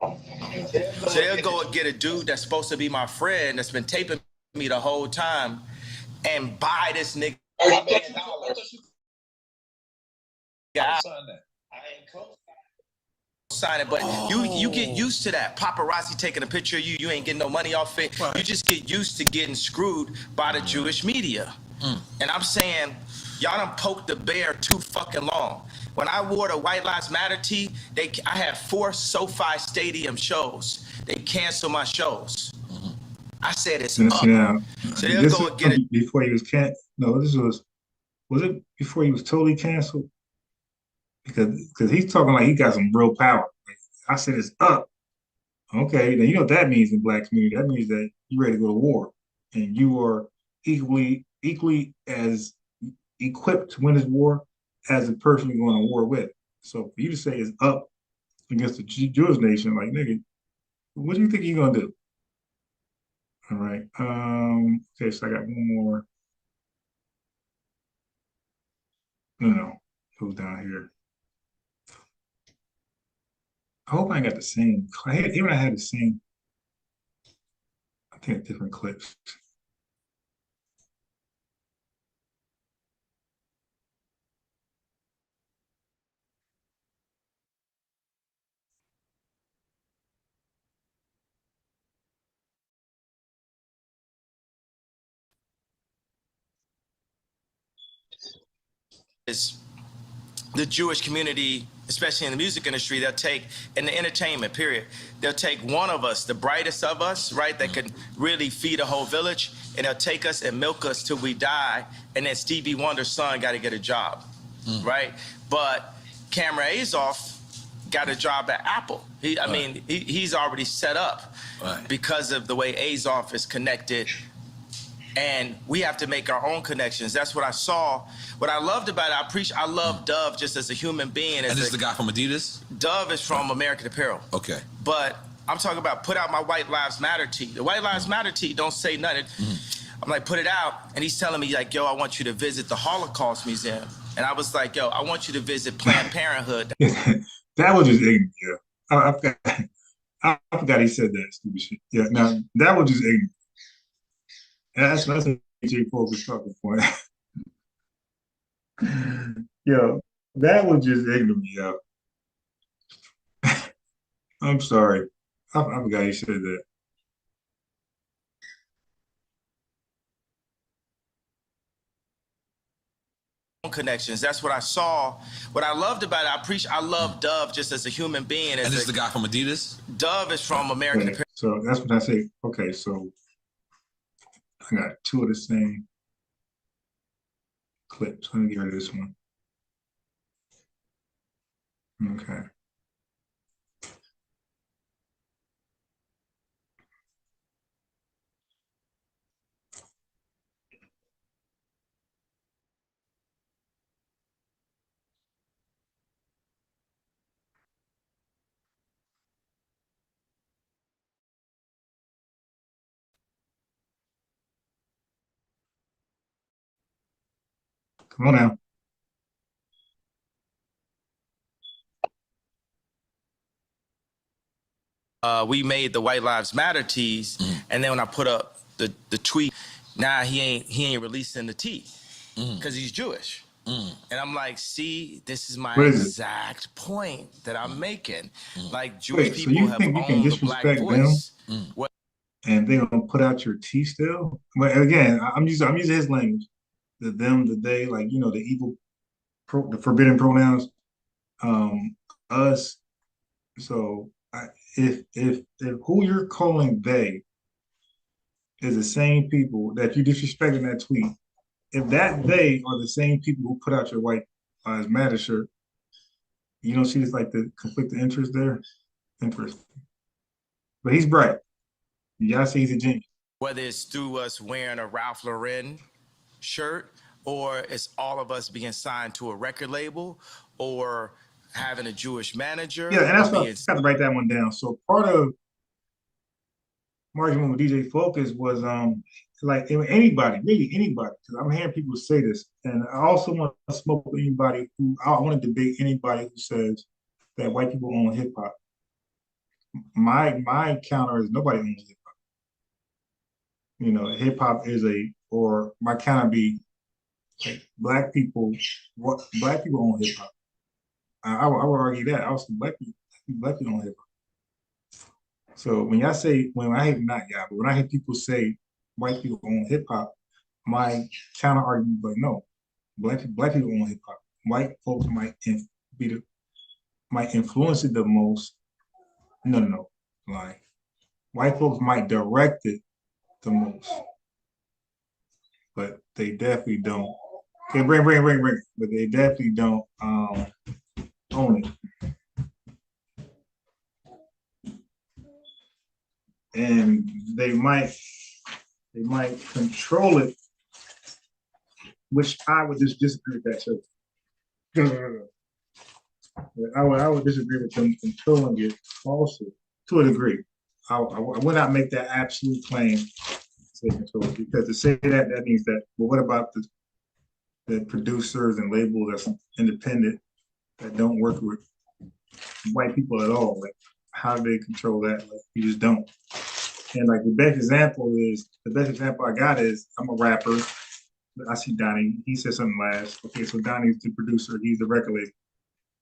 So they'll go and get a dude that's supposed to be my friend that's been taping me the whole time and buy this nigga $30 million. Yeah, sign it, but you get used to that. Paparazzi taking a picture of you, you ain't getting no money off it. Right. You just get used to getting screwed by the Jewish media. And I'm saying, y'all done poked the bear too fucking long. When I wore the White Lives Matter tee, I had 4 SoFi Stadium shows. They canceled my shows. I said it's up. Now, So they'll go and get it. Before he was no, this was it before he was totally canceled? Because he's talking like he got some real power. Like, I said it's up. Okay, now you know what that means in black community. That means that you're ready to go to war, and you are equally as equipped to win this war as the person you're going to war with. So for you to say it's up against the Jewish nation, like nigga, what do you think you're gonna do? All right. Okay, so I got one more. No, goes down here. I hope I got the same. Even I had the same. I think different clips. Is the Jewish community especially in the music industry, they'll take, in the entertainment period, they'll take one of us, the brightest of us, right, that can really feed a whole village, and they'll take us and milk us till we die, and then Stevie Wonder's son got to get a job, right? But Cameron Azoff got a job at Apple. He's already set up because of the way Azoff is connected, and we have to make our own connections. That's what I saw. What I loved about it, I love Dove just as a human being. And this is the guy from Adidas? Dove is from American Apparel. Okay. But I'm talking about put out my White Lives Matter tee. The White Lives Matter tee don't say nothing. I'm like, put it out. And he's telling me like, yo, I want you to visit the Holocaust Museum. And I was like, yo, I want you to visit Planned Parenthood. That was just ignorant, yeah. I forgot he said that stupid shit. Yeah, now that was just ignorant. That's a DJ Focus talking point. Yo, that was just ignorant, yo. I'm sorry. I forgot he said that. Connections. That's what I saw. What I loved about it, I love Dove just as a human being. And this is the guy from Adidas? Dove is from American Apparel. So that's what I say. Okay, so I got two of the same clips. Let me get rid of this one. Okay. Come on now. We made the White Lives Matter tees, and then when I put up the tweet, now he ain't releasing the tee because he's Jewish. And I'm like, see, this is my exact point that I'm making. Like Jewish people so you have think you can owned the disrespect black voice. and they gonna put out your tea still? But again, I'm using his language. The them, the they, like the evil, the forbidden pronouns, us. So if who you're calling they is the same people that you disrespect in that tweet, if that they are the same people who put out your White Lives Matter shirt, you don't see this like the conflict of interest there? Interesting. But he's bright. You gotta say he's a genius. Whether it's through us wearing a Ralph Lauren shirt, or it's all of us being signed to a record label, or having a Jewish manager. Yeah, and that's why I got to write that one down. So part of my argument with DJ Focus was like anybody, really anybody, because I'm hearing people say this, and I also want to smoke with anybody I want to debate anybody who says that white people own hip hop. My counter is nobody owns hip hop. Hip hop is or my counter be like black people own hip hop. I would argue that. I was black people own hip hop. So when I hear people say white people own hip hop, my counter argument is like, no, black people own hip hop. White folks might influence it the most. No. Like white folks might direct it the most, but they definitely don't. Okay, ring. But they definitely don't own it. And they might control it, which I would just disagree with that too. I would disagree with them controlling it also to a degree. I would not make that absolute claim to control it, because to say that means that, well, what about the producers and labels that's independent that don't work with white people at all? Like, how do they control that? Like, you just don't. And like the best example I got is, I'm a rapper. I see Donnie. He said something last. Okay, so Donnie's the producer. He's the record label.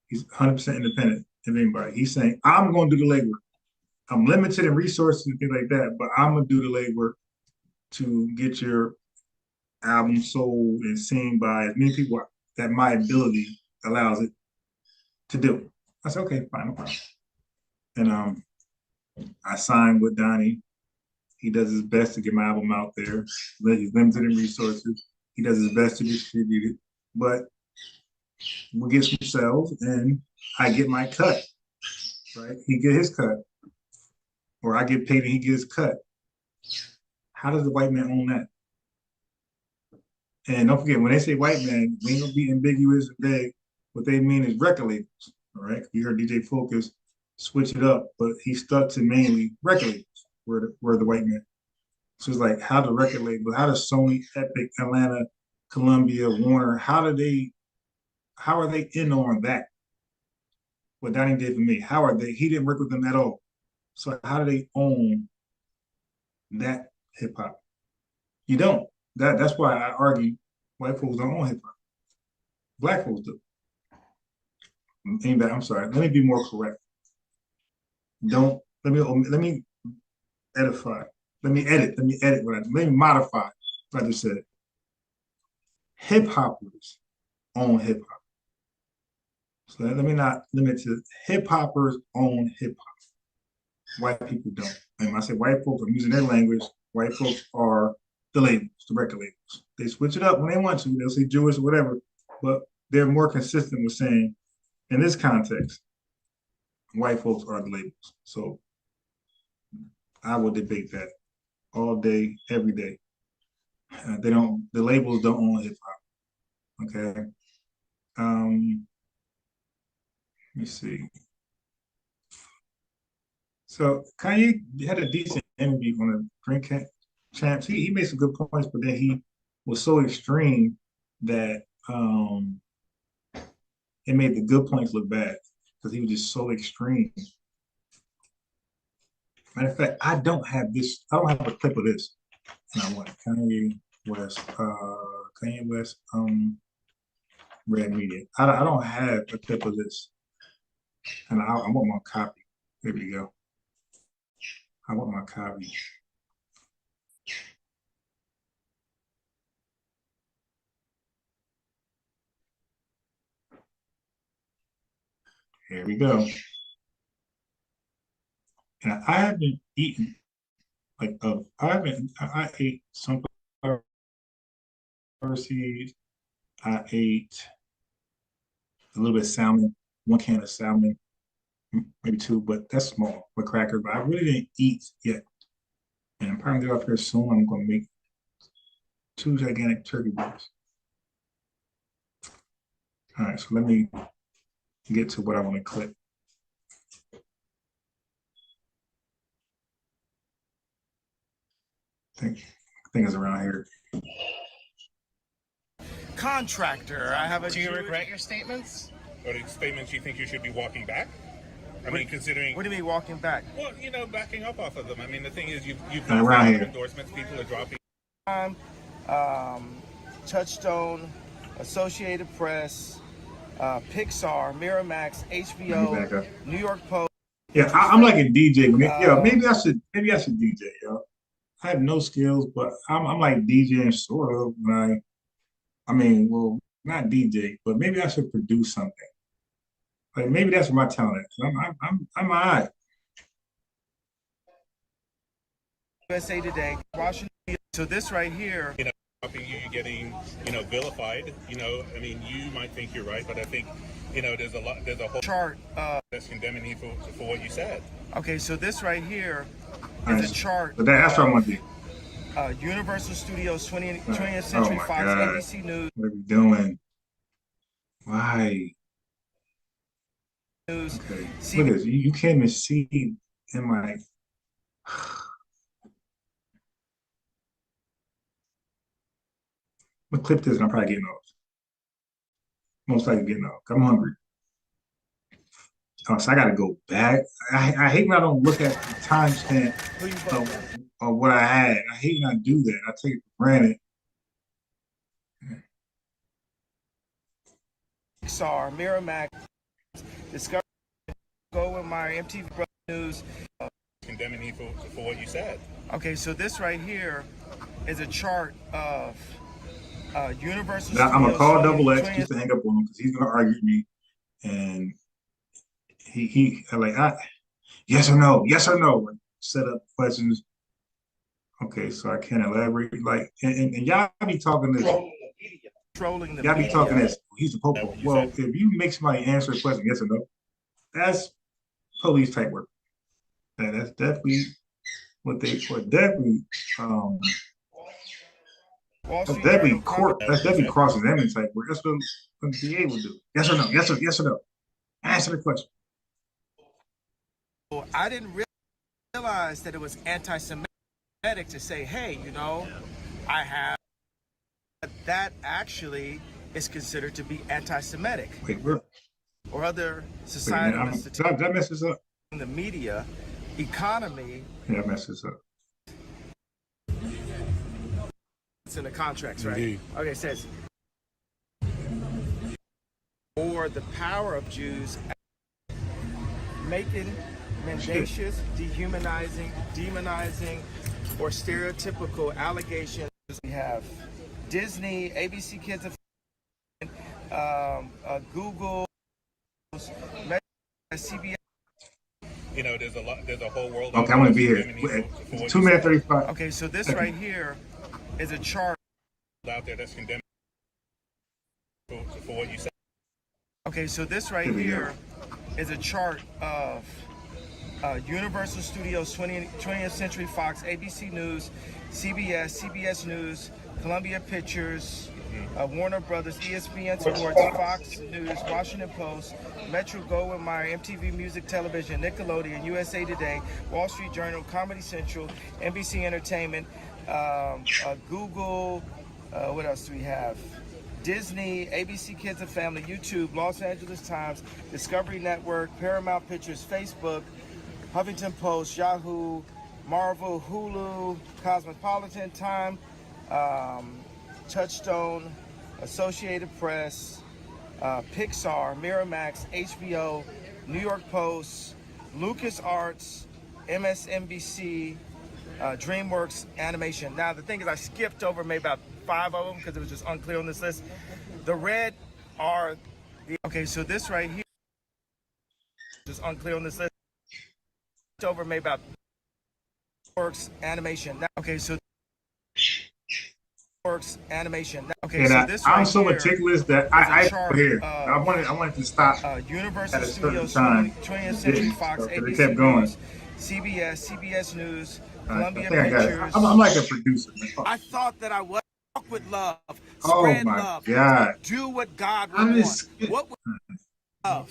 He's 100% independent of anybody. He's saying, I'm going to do the legwork. I'm limited in resources and things like that, but I'm going to do the legwork to get your album sold and seen by as many people that my ability allows it to do. I said, okay, fine, no problem. And I signed with Donnie. He does his best to get my album out there. He's limited in resources. He does his best to distribute it, but we get some sales, and I get my cut. Right? He get his cut, or I get paid and he gets cut. How does the white man own that? And don't forget, when they say white man, we ain't gonna be ambiguous and vague. What they mean is record labels. All right, we heard DJ Focus switch it up, but he stuck to mainly record labels. Were the white man. So it's like, how the record label, how does Sony, Epic, Atlanta, Columbia, Warner, how are they in on that? What Donnie did for me, how are they? He didn't work with them at all. So how do they own that hip hop? You don't. That's why I argue white folks don't own hip hop. Black folks do. I'm sorry. Let me be more correct. Let me edify. Let me edit let me modify what I just said. Hip hoppers own hip hop. So let me not limit to hip hoppers own hip hop. White people don't. And when I say white folks, I'm using their language. White folks are the labels, the record labels. They switch it up when they want to. They'll say Jewish or whatever, but they're more consistent with saying, in this context, white folks are the labels. So I will debate that all day, every day. The labels don't own hip hop. Okay. Let me see. So Kanye had a decent interview on the Drink Champs. He made some good points, but then he was so extreme that it made the good points look bad because he was just so extreme. Matter of fact, I don't have a clip of this. And I want Kanye West, Red Media. I don't have a clip of this. And I want my copy. There we go. I want my copy. Here we go. And I haven't eaten I ate sunflower seeds. I ate a little bit of salmon, 1 can of salmon, maybe 2, but that's small with crackers. But I really didn't eat yet. And I'm probably up here soon. I'm gonna make 2 gigantic turkey breasts. All right, so let me get to what I want to clip. I think it's around here. Contractor, I have a. Do you regret your statements? Or the statements you think you should be walking back? I mean, considering. What do you mean walking back? Well, backing up off of them. I mean, the thing is, you've around lost a lot of here. endorsements. People are dropping. Touchstone, Associated Press, Pixar, Miramax, HBO, New York Post. Yeah, I'm like a DJ. Maybe I should DJ, yo. I have no skills, but I'm like DJing sort of. Well, not DJ, but maybe I should produce something. Like maybe that's where my talent is. I'm all right. USA Today, Washington. So this right here. You're getting, vilified. I mean, you might think you're right, but I think, there's a whole chart that's condemning you for what you said. Okay, so this right here is a chart. But that's what I want to do. Universal Studios, 20th Century Fox, God. NBC News. What are we doing? Why? News. Okay. Look at this. You can't even see in my. I'm gonna clip this and I'm probably getting off. Most likely getting off. I'm hungry. So I gotta go back. I hate when I don't look at the timestamp of what I had. I hate when I do that. I take it for granted. Pixar, Miramax, Discovery, go with my MTV News. Condemning you for what you said. Okay, so this right here is a chart of Universal Now, Studios. I'm gonna call Double X just to hang up on him because he's gonna argue with me, and yes or no, yes or no, and set up questions. Okay, so I can't elaborate. Like, and y'all be talking this. Y'all be talking this. He's the Pope. Well, if you make somebody answer a question, yes or no, that's police type work. And that's definitely what they definitely that's definitely court. That's definitely cross-examination type work. That's what the DA will do. Yes or no? Yes or no? Answer the question. Well, I didn't realize that it was anti-Semitic to say, hey, you know, I have that actually is considered to be anti-Semitic. Wait, where? Or other societal institutions. That messes up. The media, economy. Yeah, that messes up. It's in the contracts, right? Indeed. Okay, it says, or the power of Jews making mendacious, dehumanizing, demonizing, or stereotypical allegations. We have Disney, ABC Kids, Google, CBS. You know, there's a whole world. Okay, I'm gonna be here. 2 minutes 35. Okay, so this right here is a chart out there that's condemning for what you said. Okay, so this right here is a chart of Universal Studios, 20th Century Fox, ABC News, CBS News, Columbia Pictures, Warner Brothers, ESPN Sports, Fox News, Washington Post, Metro Goldwyn Mayer, MTV Music Television, Nickelodeon, USA Today, Wall Street Journal, Comedy Central, NBC Entertainment, Google, what else do we have? Disney, ABC Kids and Family, YouTube, Los Angeles Times, Discovery Network, Paramount Pictures, Facebook, Huffington Post, Yahoo, Marvel, Hulu, Cosmopolitan, Time, Touchstone, Associated Press, Pixar, Miramax, HBO, New York Post, LucasArts, MSNBC, DreamWorks Animation. Now, the thing is, I skipped over maybe about 5 of them because it was just unclear on this list. The red are the, okay, so this right here, just unclear on this list. Over maybe about works animation. Now, okay, so works animation. Now, okay, and so this I'm right so here meticulous that I wanted to stop Universal at a certain Studios, time. 20th Century Fox, So, ABC it kept going. News, CBS News, Columbia I think I got it. Pictures. I'm like a producer. I thought that I would walk with love, Oh spread my love, God. do what God would want. What would love?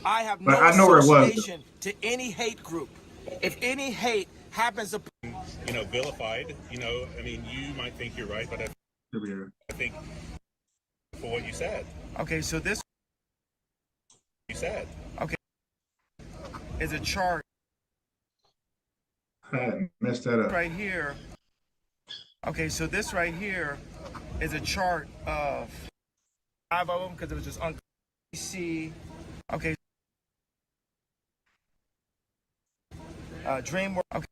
I have no But I know where it was, association to any hate group. If any hate happens to, You know, vilified. You know, I mean, you might think you're right, but I think for what you said. okay, so this You said. okay is a chart I messed that up. right here. Okay, so this right here is a chart of 5 of them because it was just unclear. See, okay. DreamWorks, okay.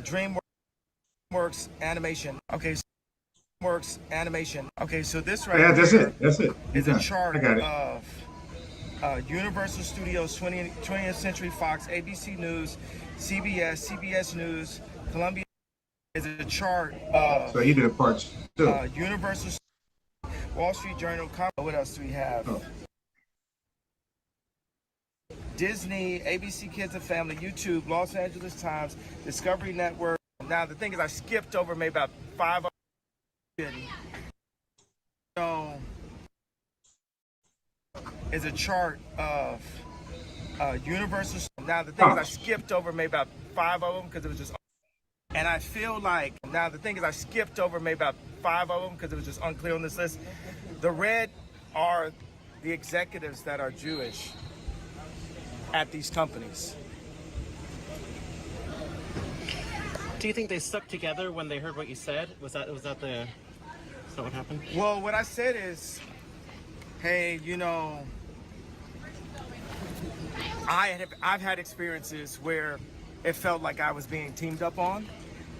DreamWorks Animation. Okay, so DreamWorks Animation. Okay, so this right That's here it. That's it. is a chart I got it. of Universal Studios, 20th Century Fox, ABC News, CBS News, Columbia. Is a chart of So he did a part too. Universal, Wall Street Journal. What else do we have? Oh. Disney, ABC Kids and Family, YouTube, Los Angeles Times, Discovery Network. Now, the thing is, I skipped over maybe about 5 of them. So, is a chart of Universal. Now, the thing is, I skipped over maybe about 5 of them because it was just. And I feel like, now the thing is, I skipped over maybe about 5 of them because it was just unclear on this list. The red are the executives that are Jewish at these companies. Do you think they stuck together when they heard what you said? Is that what happened? Well, what I said is, hey, you know, I've had experiences where it felt like I was being teamed up on,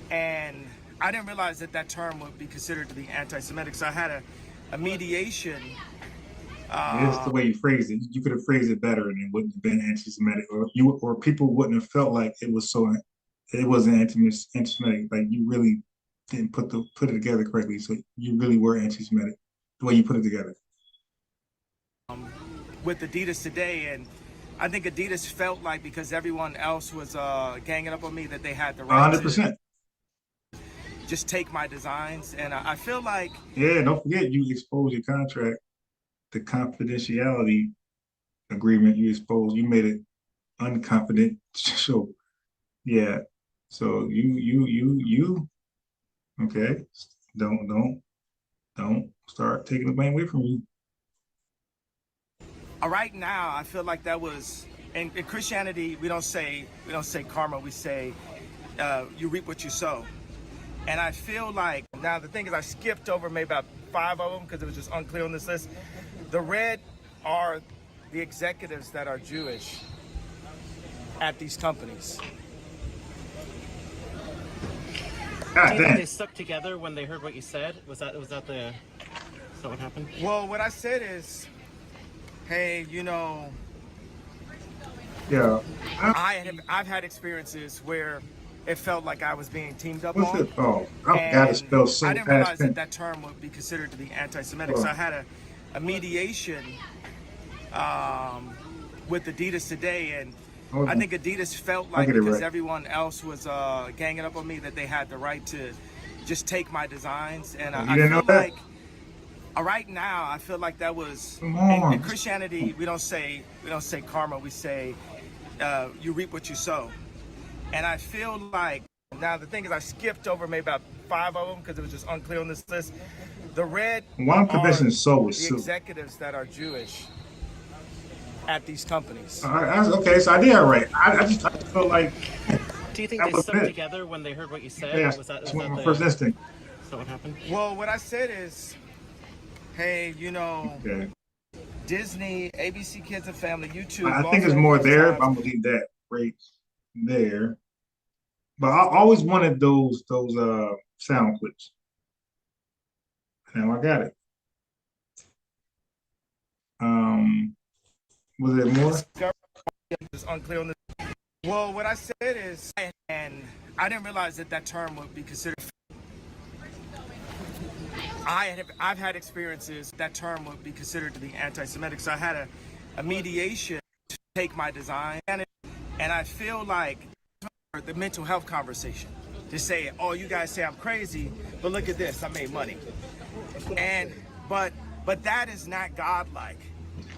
and I didn't realize that that term would be considered to be anti-Semitic. So I had a mediation It's the way you phrased it. You could have phrased it better, and it wouldn't have been anti-Semitic, or people wouldn't have felt like it wasn't anti-Semitic. Like you really didn't put it together correctly. So you really were anti-Semitic the way you put it together. With Adidas today, and I think Adidas felt like because everyone else was ganging up on me that they had the right 100%. to just take my designs, and I feel like don't forget you exposed your contract, the confidentiality agreement. You made it unconfidential. So yeah, so you okay? Don't start taking the blame away from you. right now I feel like that was in Christianity we don't say karma, we say you reap what you sow. And I feel like now the thing is I skipped over maybe about 5 of them because it was just unclear on this list. The red are the executives that are Jewish at these companies. Do you think they stuck together when they heard what you said? Was that what happened? Well, what I said is, hey, Yeah, I've had experiences where it felt like I was being teamed up what's on. it? Oh, I've got to spell so I didn't past realize tense. that term would be considered to be anti-Semitic. Oh. So I had a mediation with Adidas today, and I think Adidas felt like because everyone else was ganging up on me that they had the right to just take my designs, and I feel like right now I feel like that was in Christianity we don't say karma, we say you reap what you sow. And I feel like now the thing is I skipped over maybe about 5 of them because it was just unclear on this list. The red are the executives that are Jewish at these companies. Okay, so I did it right. I just felt like. Do you think they stuck together when they heard what you said? Yeah, was that my first instinct. Is that what happened? Well, what I said is, hey, Disney, ABC Kids and Family, YouTube. I think there's more there, but I'm gonna leave that right there. But I always wanted those sound clips. Now I got it. Was there more? It's unclear on this. Well, what I said is, and I didn't realize that term would be considered. I've had experiences that term would be considered to be anti-Semitic. So I had a mediation to take my design, and I feel like the mental health conversation to say, oh, you guys say I'm crazy, but look at this, I made money. And but that is not godlike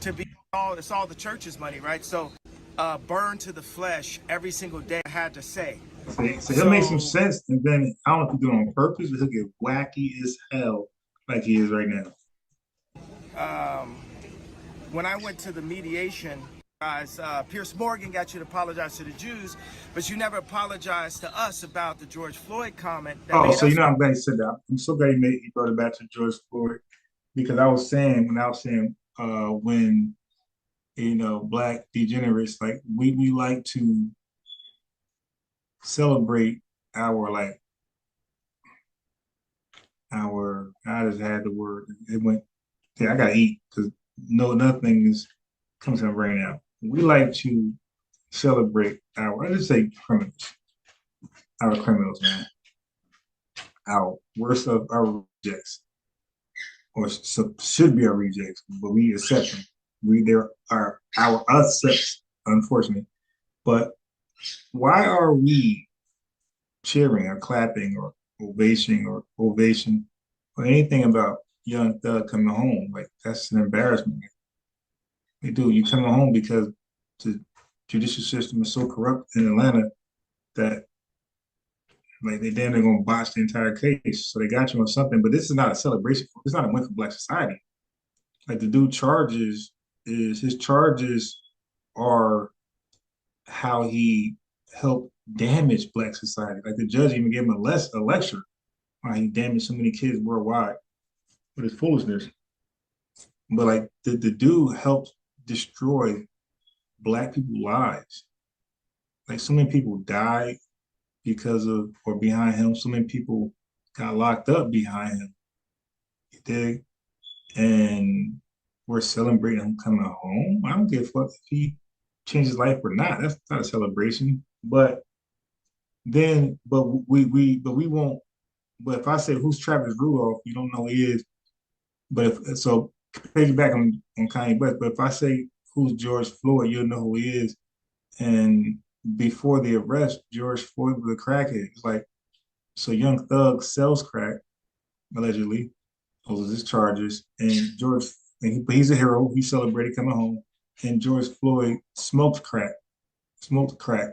to be it's all the church's money, right? So burn to the flesh every single day I had to say. So he'll make some sense, and then I don't know if he'll do it on purpose, but he'll get wacky as hell like he is right now. When I went to the mediation, guys, Pierce Morgan got you to apologize to the Jews, but you never apologized to us about the George Floyd comment. I'm glad you said that. I'm so glad he brought it back to George Floyd, because I was saying when Black degenerates, like we like to celebrate I just had the word. It went. Yeah, I gotta eat because nothing is comes to my brain now. We like to celebrate I just say criminals. Our criminals, man. Our worst of our rejects, or should be our rejects, but we accept them. There are our us, unfortunately. But why are we cheering or clapping or ovation or anything about Young Thug coming home? Like, that's an embarrassment. You coming home because the judicial system is so corrupt in Atlanta that they're gonna botch the entire case. So they got you on something, but this is not a celebration. It's not a win for Black society. Like, the dude his charges are how he helped damage Black society. Like, the judge even gave him a lecture on how he damaged so many kids worldwide with his foolishness. But like the dude helped destroy Black people's lives. Like, so many people died because of or behind him. So many people got locked up behind him. You dig? And we're celebrating him coming home. I don't give a fuck if he changed his life or not. That's not a celebration. But we won't. But if I say who's Travis Rudolph, you don't know who he is. But if so, piggyback on Kanye West. But if I say who's George Floyd, you'll know who he is. And before the arrest, George Floyd was a crackhead. It's like, so Young Thug sells crack, allegedly. Those are his charges. And but he's a hero. He celebrated coming home. And George Floyd smoked crack,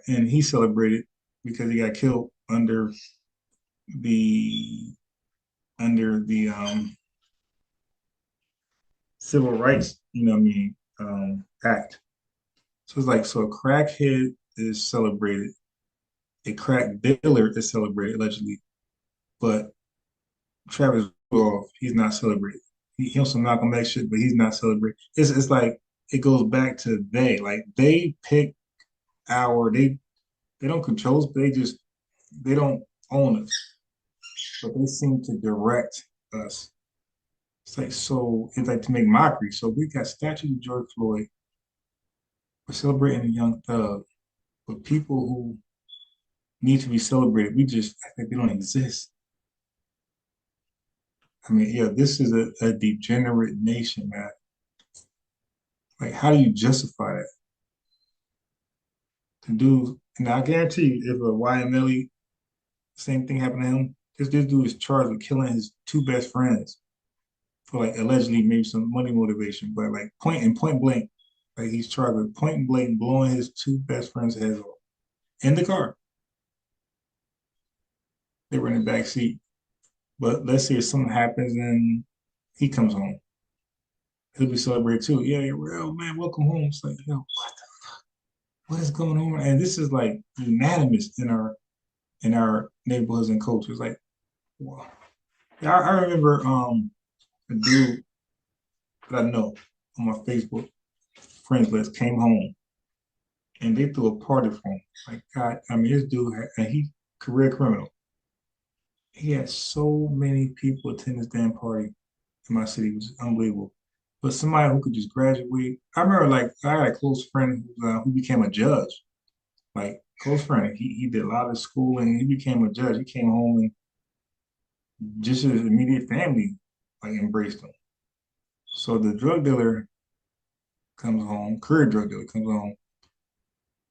and he celebrated because he got killed under the civil rights, act. So it's like, so a crackhead is celebrated, a crack dealer is celebrated allegedly, but Travis Rudolph, he's not celebrated. He on some Malcolm X shit, but he's not celebrated. It's like it goes back to they pick they don't control us, but they don't own us, but they seem to direct us. It's like, so it's like to make mockery. So we got statues of George Floyd. We're celebrating a Young Thug, but people who need to be celebrated, we just act like they don't exist. I mean, yeah, this is a degenerate nation, man. Like, how do you justify that? To do, and I guarantee you, if a YMLE, same thing happened to him, this dude is charged with killing his two best friends for like allegedly maybe some money motivation, but like point blank, like he's charged with point blank blowing his two best friends' heads off in the car. They were in the back seat. But let's say if something happens and he comes home, he'll be celebrated too. Yeah, real man, welcome home. It's like, yo, what the fuck? What is going on? And this is like unanimous in our neighborhoods and cultures. Like, wow. Yeah, I remember a dude that I know on my Facebook friends list came home and they threw a party for him. Like, God, I mean, this dude and he career criminal. He had so many people attend this damn party in my city, which is unbelievable. But somebody who could just graduate. I remember, like, I had a close friend who became a judge. Like, close friend. He did a lot of schooling. He became a judge. He came home and just his immediate family like embraced him. So the drug dealer comes home, career drug dealer comes home,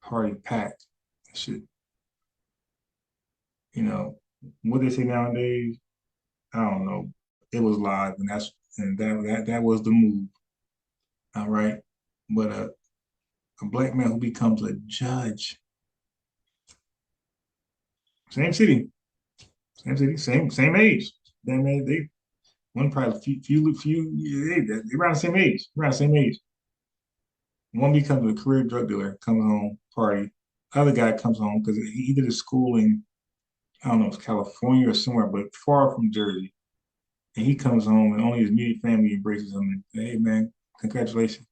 party packed. Shit. You know, what they say nowadays, I don't know. It was live, and that was the move. All right. But a black man who becomes a judge, same city, same age. Damn man, they one probably they around the same age. Around the same age. One becomes a career drug dealer, comes home, party. Other guy comes home because he did his schooling, I don't know, it's California or somewhere, but far from Jersey. And he comes home and only his immediate family embraces him and, hey man, congratulations.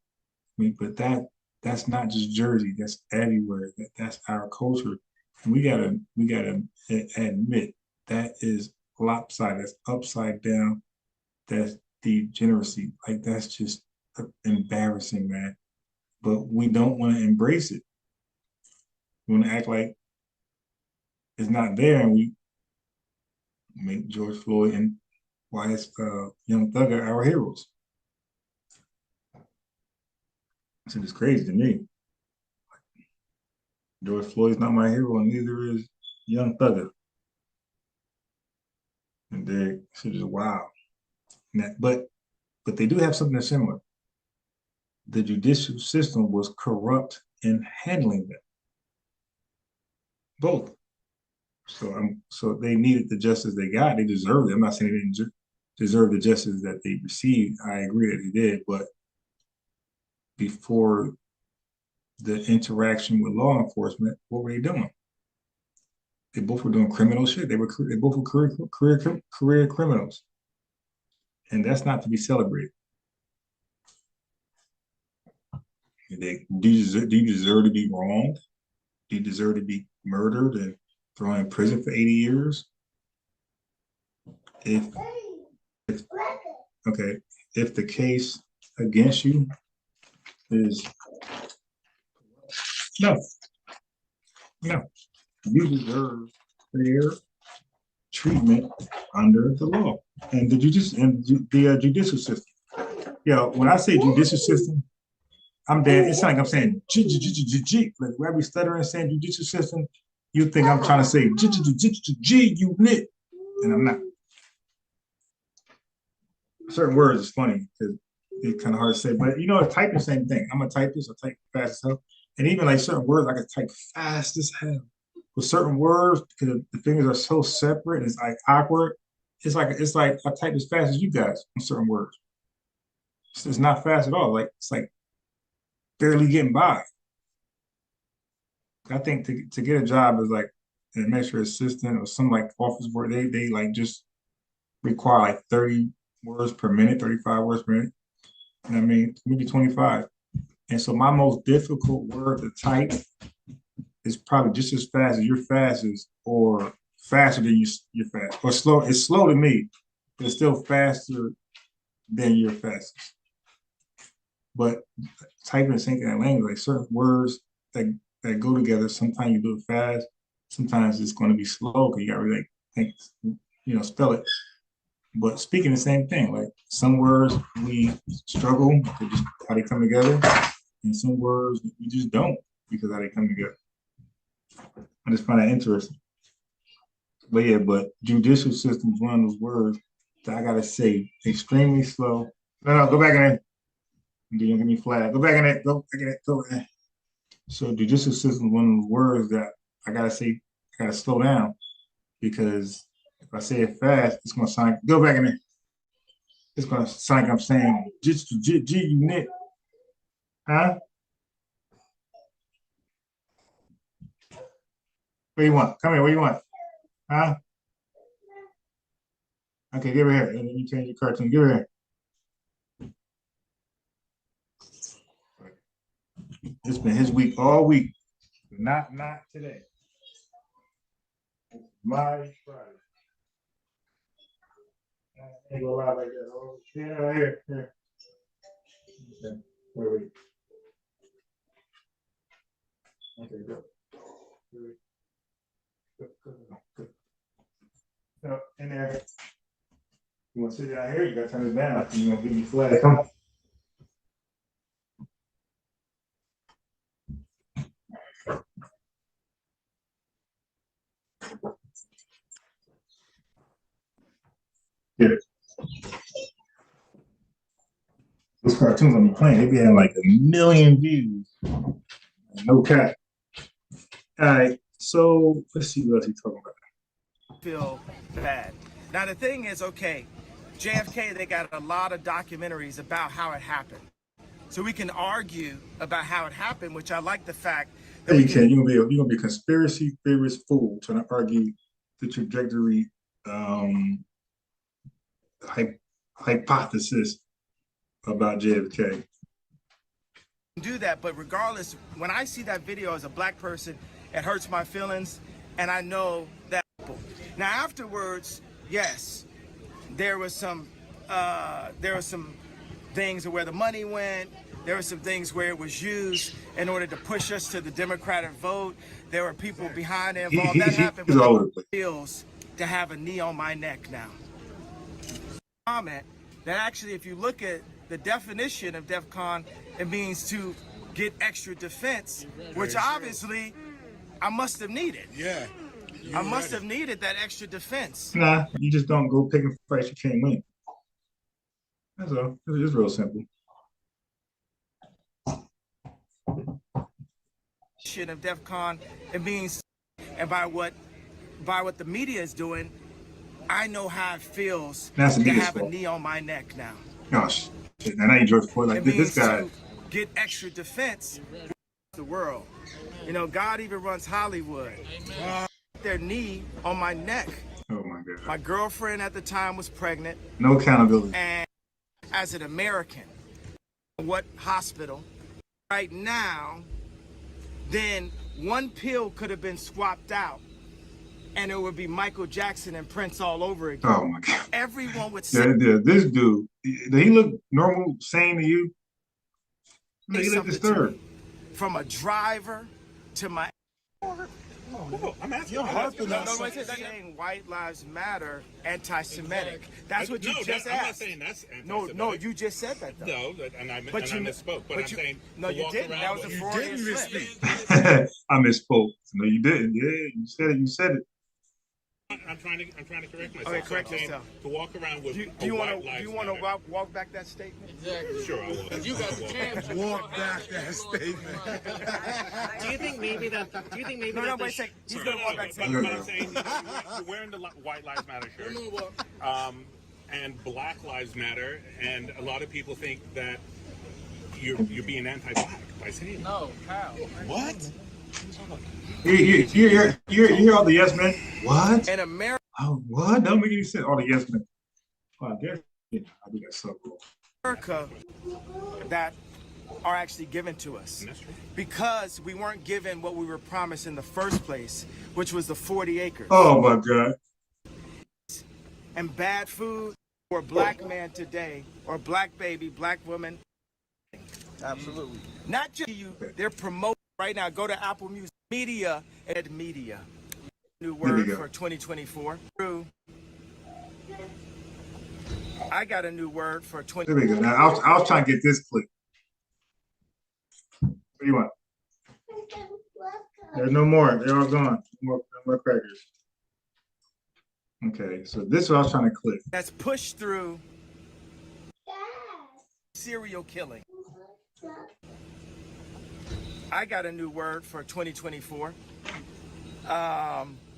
I mean, but that's not just Jersey, that's everywhere. That's our culture. And we gotta admit that is lopsided, that's upside down, that's degeneracy. Like that's just embarrassing, man. But we don't want to embrace it. We want to act like it's not there, and we make George Floyd and Wyatt Young Thug our heroes. So it's crazy to me. George Floyd's not my hero, and neither is Young Thugger. And they're just wow. But they do have something similar. The judicial system was corrupt in handling them. Both. So they needed the justice they got. They deserved it. I'm not saying they didn't deserve the justice that they received. I agree that they did, but before the interaction with law enforcement, what were they doing? They both were doing criminal shit. They both were career criminals, and that's not to be celebrated. Do you deserve to be wronged? Do you deserve to be murdered and thrown in prison for 80 years? If the case against you is no. No. You deserve fair treatment under the law and the judicial system. Yeah, when I say judicial system, I'm dead. It's like I'm saying G. Like where we stuttering saying judicial system, you think I'm trying to say G unit, and I'm not. Certain words is funny because it's kind of hard to say, but you know, type the same thing. I'm a typist. I type fast as hell, and even like certain words, I can type fast as hell. With certain words, because the fingers are so separate, it's like awkward. It's like I type as fast as you guys on certain words. It's not fast at all. Like it's like barely getting by. I think to get a job as like an administrative assistant or some like office work, they like just require like 30 words per minute, 35 words per minute. And I mean, maybe 25. And so my most difficult word to type is probably just as fast as your fastest, or faster than your fast, or slow. It's slow to me, but it's still faster than your fastest. But typing and syncing that language, like certain words that go together, sometimes you do it fast, sometimes it's going to be slow because you got to really think, spell it. But speaking the same thing, like some words we struggle to just how they come together, and some words we just don't because how they come together. I just find that interesting. But yeah, but judicial system is one of those words that I gotta say extremely slow. No, go back in there. You're gonna give me flag. Go back in there. Go back in there. Go in there. So judicial system is one of those words that I gotta slow down, because if I say it fast, it's gonna sound. Go back in there. It's gonna sound like I'm saying G unit. Huh? What do you want? Come here. What do you want? Huh? Okay, give it here. And then you change your cartoon. Give it here. It's been his week all week. Not today. My Friday. I ain't gonna lie like that. Oh, yeah, here. Okay, wait. Okay, go. Go. No, in there. You want to sit down here? You got to turn this down. You're going to give me flag. Come on. Yeah. Those cartoons on the plane, they be having like 1 million views. No cap. All right, so let's see what else he's talking about. Feel bad. Now the thing is, okay, JFK, they got a lot of documentaries about how it happened. So we can argue about how it happened, which I like the fact that you can. You're gonna be a conspiracy theorist fool trying to argue the trajectory hypothesis about JFK. Do that, but regardless, when I see that video as a black person, it hurts my feelings, and I know that. Now afterwards, yes, there was some things where the money went. There were some things where it was used in order to push us to the Democratic vote. There were people behind it involved. That happened. But it feels to have a knee on my neck now. Comment that actually, if you look at the definition of DEFCON, it means to get extra defense, which obviously I must have needed. Yeah. I must have needed that extra defense. Nah, you just don't go picking fights you can't win. That's all. It's real simple. Of DEFCON, it means, and by what the media is doing, I know how it feels to have a knee on my neck now. Gosh, and I ain't George Floyd like this guy. To get extra defense, the world. You know, God even runs Hollywood. Their knee on my neck. Oh my God. My girlfriend at the time was pregnant. No accountability. And as an American, what hospital? Right now, then one pill could have been swapped out and it would be Michael Jackson and Prince all over again. Oh my God. Everyone would say This dude, did he look normal, sane to you? He looked something to disturbed. me. From a driver to my. I'm asking. You're saying white lives matter, anti-Semitic. That's what you just asked. I'm not saying that's anti-Semitic. No, you just said that though. No, and I misspoke. But I'm saying no, you didn't. That was a Freudian slip. I misspoke. No, you didn't. Yeah, you said it. You said it. I'm trying to correct myself. Okay, correct yourself. To walk around with do you want to walk back that statement? Exactly. Sure, I will. You got the chance to walk back that statement. Do you think maybe that? No, wait a second. He's gonna walk back. But I'm saying you're wearing the White Lives Matter shirt, and Black Lives Matter, and a lot of people think that you're being anti-black by saying no. How? What? You hear all the yes men? What? In America. Oh, what? Don't make any sense. All the yes men. Oh, I guess. Yeah, I do that so wrong. America that are actually given to us because we weren't given what we were promised in the first place, which was the 40 acres. Oh my God. And bad food for a black man today, or black baby, black woman. Absolutely. Not just you, they're promoting right now. Go to Apple Music. Media. New word for 2024. True. I got a new word for 20. There we go. Now I was trying to get this clip. What do you want? There's no more. They're all gone. No more crackers. Okay, so this is what I was trying to clip. That's pushed through serial killing. I got a new word for 2024.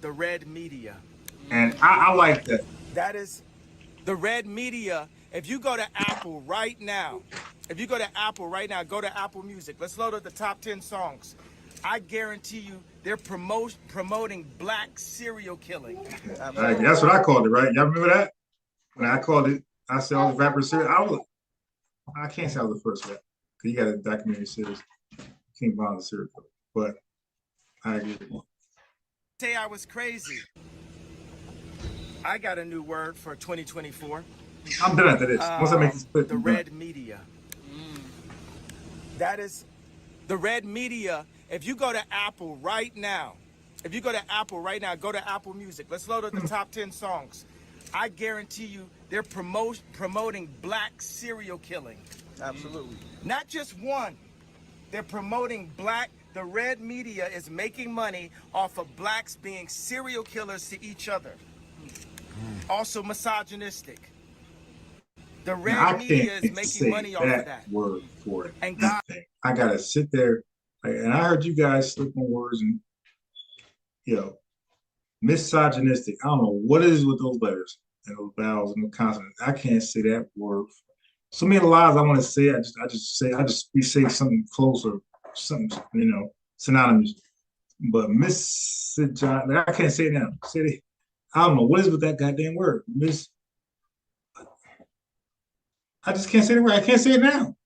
The red media. And I like that. That is the red media. If you go to Apple right now, go to Apple Music. Let's load up the top 10 songs. I guarantee you they're promoting black serial killing. Right, that's what I called it, right? Y'all remember that? When I called it, I said all the rappers serial. I can't say I was the first rap, because you got a documentary series, King Von the serial killer. But I agree with you. Say I was crazy. I got a new word for 2024. I'm done after this. Once I make this clip, the red media. That is the red media. If you go to Apple right now, go to Apple Music. Let's load up the top 10 songs. I guarantee you they're promoting black serial killing. Absolutely. Not just one. They're promoting black. The red media is making money off of blacks being serial killers to each other. Also misogynistic. The red media is making money off of that. Word for it. And God, I gotta sit there, and I heard you guys slip on words and misogynistic. I don't know what it is with those letters and those vowels and the consonants. I can't say that word. So many lies I want to say. I just say something close or something synonymous. But I can't say it now. Say it. I don't know what is with that goddamn word. I just can't say the word. I can't say it now.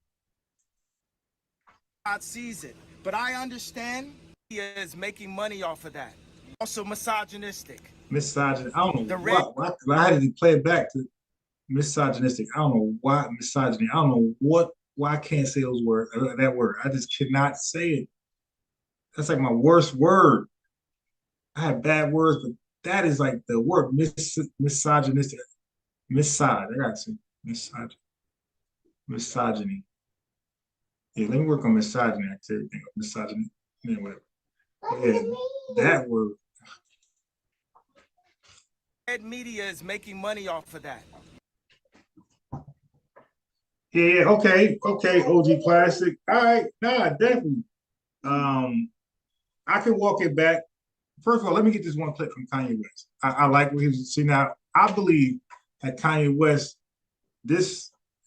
God sees it, but I understand he is making money off of that. Also misogynistic. Misogynistic. I don't know why. I had to play it back to misogynistic. I don't know why misogyny. I don't know why I can't say those words. That word. I just cannot say it. That's like my worst word. I have bad words, but that is like the word misogynistic. I gotta say misogyny. Yeah, let me work on misogyny. I tell everything of misogyny. Yeah, whatever. Yeah, that word. Red media is making money off of that. Yeah, okay, OG Classic. All right, nah, definitely. I can walk it back. First of all, let me get this one clip from Kanye West. I like what he was. See, now I believe that Kanye West,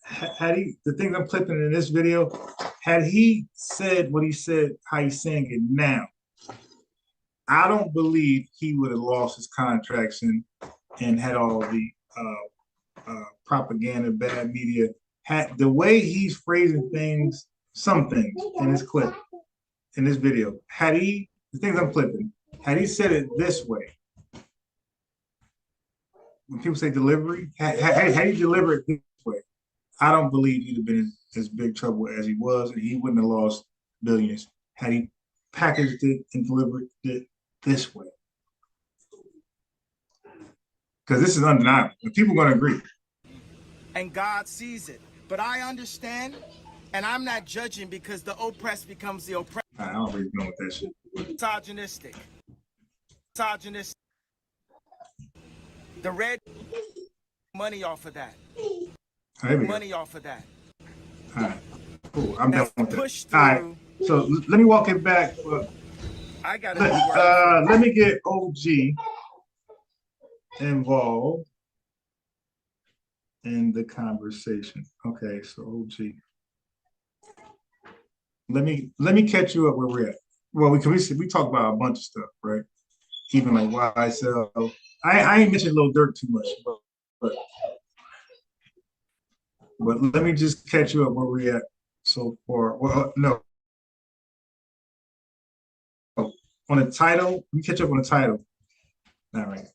had he, the things I'm clipping in this video, had he said what he said, how he's saying it now, I don't believe he would have lost his contracts and had all the propaganda, bad media. Had the way he's phrasing things, some things in this clip, in this video, the things I'm clipping, had he said it this way, when people say delivery, had he delivered it this way, I don't believe he'd have been in as big trouble as he was, and he wouldn't have lost billions had he packaged it and delivered it this way. Because this is undeniable. And people are going to agree. And God sees it. But I understand, and I'm not judging because the oppressed becomes the oppressed. I don't really know what that shit is. Misogynistic. Misogynistic. The red money off of that. Money off of that. All right. Cool. I'm done with that. All right. So let me walk it back. I got let me get OG involved in the conversation. Okay, so OG. Let me catch you up where we're at. Well, we talk about a bunch of stuff, right? Even like YSL. I ain't mentioned Lil Durk too much, but let me just catch you up where we're at so far. Well, no. On the title, let me catch up on the title. All right.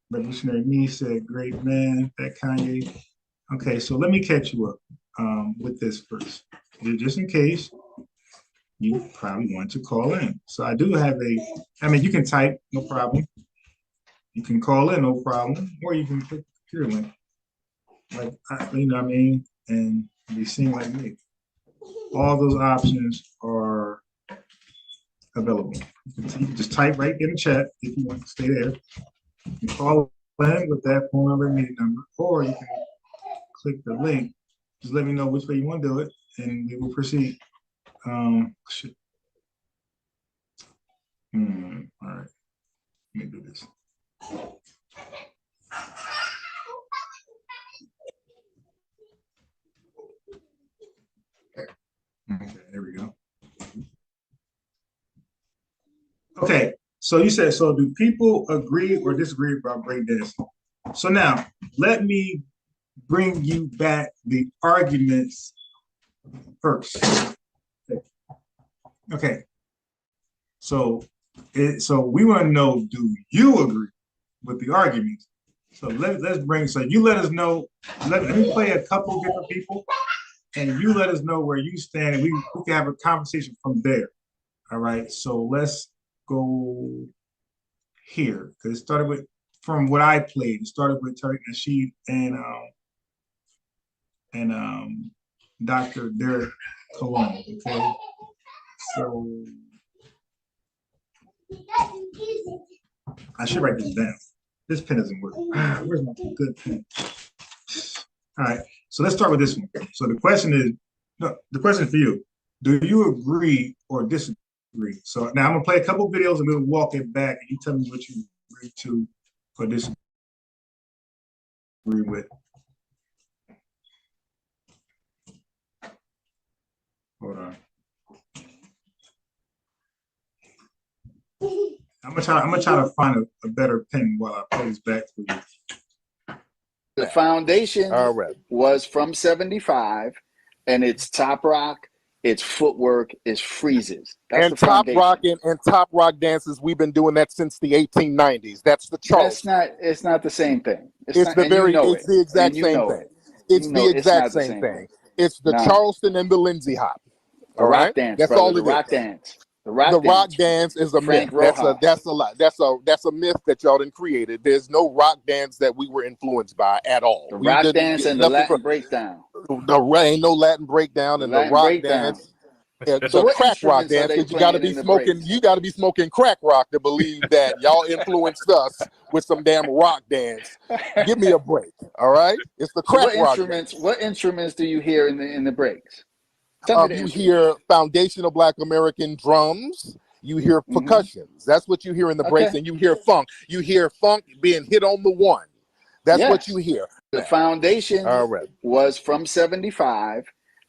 Revolutionary Me said, great man, that Kanye. Okay, so let me catch you up with this first. Just in case you probably want to call in. So I do have you can type, no problem. You can call in, no problem. Or you can click the computer link. Like, you know what I mean? And be seen like me. All those options are available. You can just type right in the chat if you want to stay there. You can call in with that phone number and meeting number, or you can click the link. Just let me know which way you want to do it, and we will proceed. All right. Let me do this. Okay, there we go. Okay, so you said, so do people agree or disagree about breakdancing? So now, let me bring you back the arguments first. Okay. So we want to know, do you agree with the arguments? So you let us know, let me play a couple different people, and you let us know where you stand, and we can have a conversation from there. All right, so let's go here, because it started with, from what I played, it started with Tariq Nasheed and Dr. Derek Cologne, okay? So I should write this down. This pen doesn't work. Where's my good pen? All right, so let's start with this one. So the question is for you. Do you agree or disagree? So now I'm gonna play a couple videos and we'll walk it back and you tell me what you agree to or disagree with. Hold on. I'm gonna try to find a better pen while I play this back for you. The foundation was from 75, and it's top rock, it's footwork, it's freezes. That's and top rock and top rock dances, we've been doing that since the 1890s. That's the Charleston. It's not the same thing. It's the exact same thing. It's the exact same thing. It's the Charleston and the Lindsay hop. All right, that's all it is. Rock dance. The rock dance is a myth. That's a lie. That's a myth that y'all done created. There's no rock dance that we were influenced by at all. The rock dance and the Latin breakdown. Ain't no Latin breakdown and the rock dance. So crack rock dance, because you gotta be smoking. You gotta be smoking crack rock to believe that y'all influenced us with some damn rock dance. Give me a break. All right, it's the crack rock dance. What instruments do you hear in the breaks? You hear foundational Black American drums. You hear percussions. That's what you hear in the breaks, and you hear funk. You hear funk being hit on the one. That's what you hear. The foundation was from 75,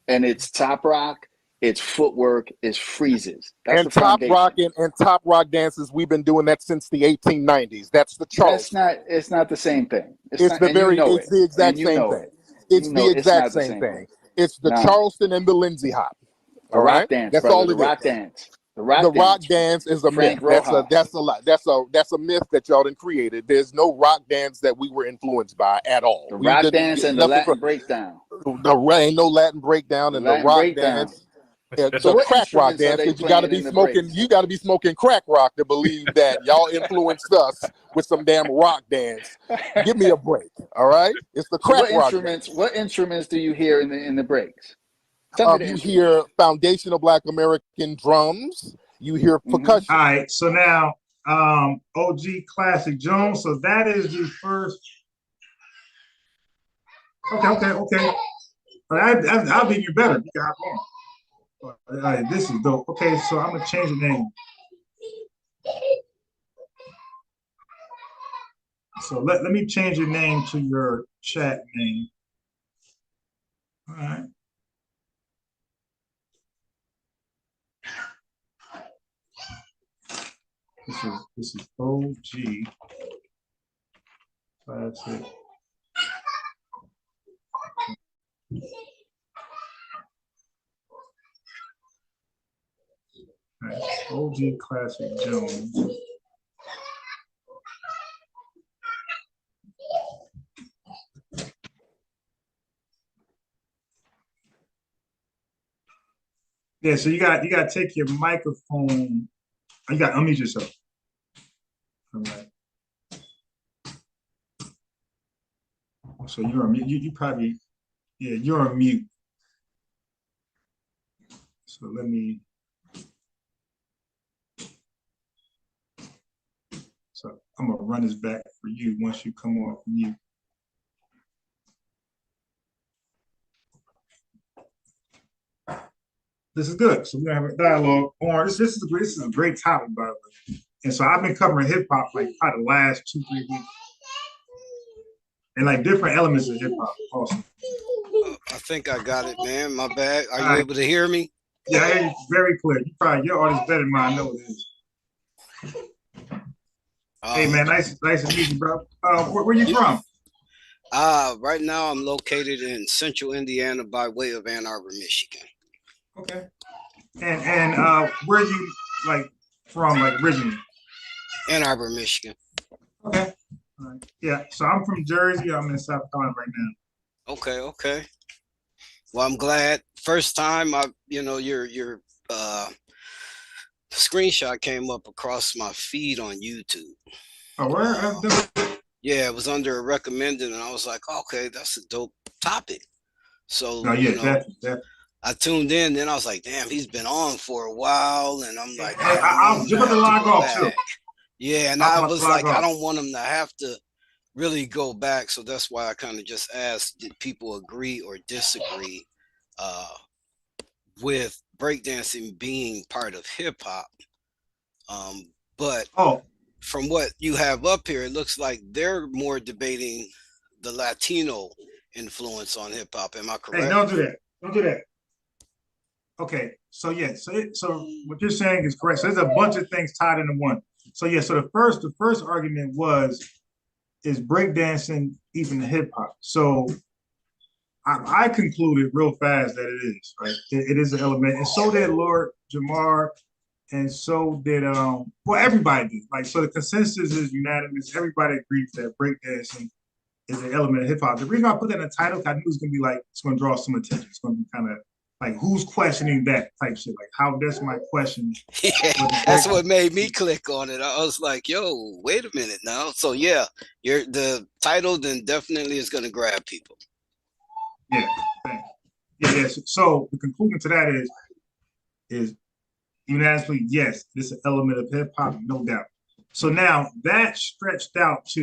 and it's top rock, it's footwork, it's freezes. That's and top rock and top rock dances, we've been doing that since the 1890s. That's the Charleston. It's not the same thing. It's the exact same thing. It's the exact same thing. It's the Charleston and the Lindsay hop. All right, dance, that's brother. all it is. Rock dance. The rock dance is a myth. That's a myth that y'all done created. There's no rock dance that we were influenced by at all. The rock dance and the Latin breakdown. Ain't no Latin breakdown and the rock dance. So what crack rock instruments are dance, they because you got to playing be in the smoking. breaks? You got to be smoking crack rock to believe that y'all influenced us with some damn rock dance. Give me a break, all right? It's the crack rock dance. What instruments do you hear in the breaks? Tell me the You instruments. hear foundational Black American drums. You hear percussion. All right, so now OG Classic Jones. So that is the first. Okay. I'll be you better. You got on. All right, this is dope. Okay, so I'm gonna change the name. So let me change your name to your chat name. All right. This is OG Classic. Right. OG Classic Jones. Yeah, so you got to take your microphone. You got to unmute yourself. All right. So you're on mute. You probably, yeah, you're on mute. So let me. So I'm gonna run this back for you once you come off mute. This is good. So we're gonna have a dialogue on this. This is a great topic, by the way. And so I've been covering hip hop like probably the last 2-3 weeks, and like different elements of hip hop also. I think I got it, man. My bad. Are you able to hear me? Yeah, I hear you very clear. Your audio is better than mine. I know it is. Hey man, nice to meet you, bro. Where you from? Right now I'm located in central Indiana by way of Ann Arbor, Michigan. Okay. And where are you like from, like originally? Ann Arbor, Michigan. Okay. All right. Yeah. So I'm from Jersey. I'm in South Carolina right now. Okay. Well, I'm glad. First time your screenshot came up across my feed on YouTube. Oh, where? Yeah, it was under a recommended, and I was like, okay, that's a dope topic. So definitely. I tuned in, then I was like, damn, he's been on for a while, and I'm like, I'm just about to log off too. Yeah, and I was like, I don't want him to have to really go back, so that's why I kind of just asked, did people agree or disagree with breakdancing being part of hip hop? But from what you have up here, it looks like they're more debating the Latino influence on hip hop. Am I correct? Hey, don't do that. Okay, so yeah, so what you're saying is correct. So there's a bunch of things tied into one. So yeah, so the first argument is breakdancing even hip hop. So I concluded real fast that it is, right? It is an element, and so did Lord Jamar, and so did everybody did. Like, so the consensus is unanimous. Everybody agrees that breakdancing is an element of hip hop. The reason I put that in the title, I knew it was gonna be like, it's gonna draw some attention. It's gonna be kind of like, who's questioning that type shit? Like, how, that's my question. Yeah, that's what made me click on it. I was like, yo, wait a minute now. So yeah, the title then definitely is gonna grab people. Yeah, yeah. So the conclusion to that is unanimously, yes, this is an element of hip hop, no doubt. So now that stretched out. So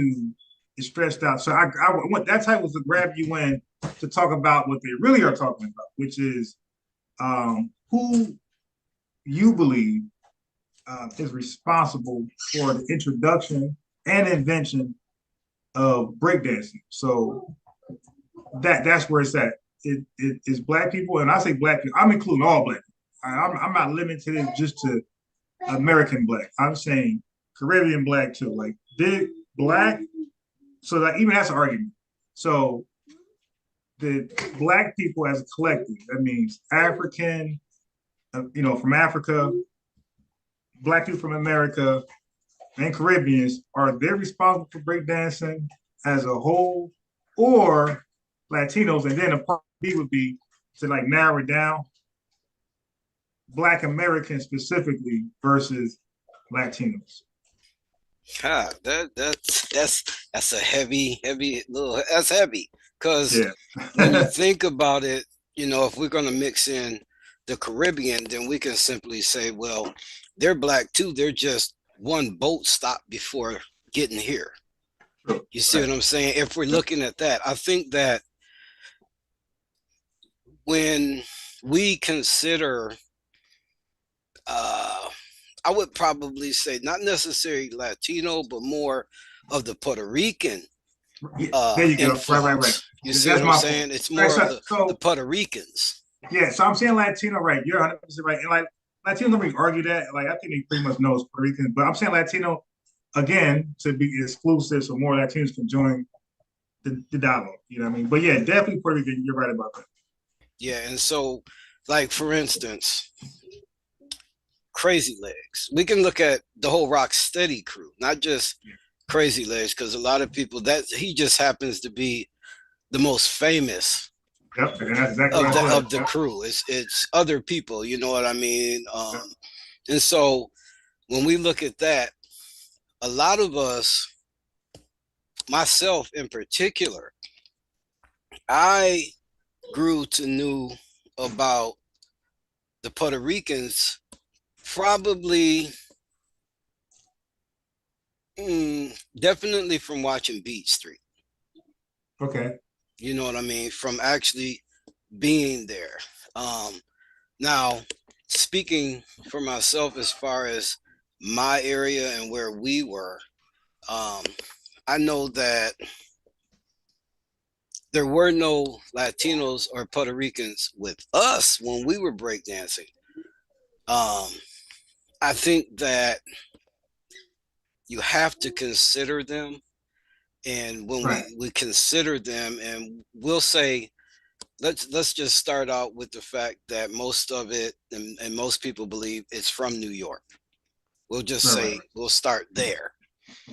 I want that title was to grab you in to talk about what they really are talking about, which is who you believe is responsible for the introduction and invention of breakdancing. So that's where it's at. It is Black people, and I say Black people, I'm including all Black people. I'm not limited it just to American Black. I'm saying Caribbean Black too, like big Black. So that even that's an argument. So the Black people as a collective, that means African, from Africa, Black people from America and Caribbeans, are they responsible for breakdancing as a whole, or Latinos? And then the part B would be to like narrow it down, Black Americans specifically versus Latinos. That's a heavy little. That's heavy because when you think about it, you know, if we're gonna mix in the Caribbean, then we can simply say, well, they're Black too. They're just one boat stop before getting here. You see what I'm saying? If we're looking at that, I think that when we consider, I would probably say not necessarily Latino, but more of the Puerto Rican there you go. influence. Right. You see what I'm saying? It's more of the Puerto Ricans. Yeah, so I'm saying Latino, right? You're 100% right. And like Latino, don't really argue that. Like I think they pretty much know it's Puerto Rican, but I'm saying Latino again to be exclusive, so more Latinos can join the dialogue. You know what I mean? But yeah, definitely Puerto Rican. You're right about that. Yeah, and so, like for instance, Crazy Legs. We can look at the whole Rocksteady crew, not just Crazy Legs, because a lot of people that he just happens to be the most famous and that's exactly of the crew. It's other people, you know what I mean? And so when we look at that, a lot of us, myself in particular, I grew to know about the Puerto Ricans probably definitely from watching Beat Street. Okay. You know what I mean? From actually being there. Now, speaking for myself as far as my area and where we were, I know that there were no Latinos or Puerto Ricans with us when we were breakdancing. I think that you have to consider them. And when we consider them, and we'll say, let's just start out with the fact that most of it, and most people believe it's from New York. We'll just say, we'll start there.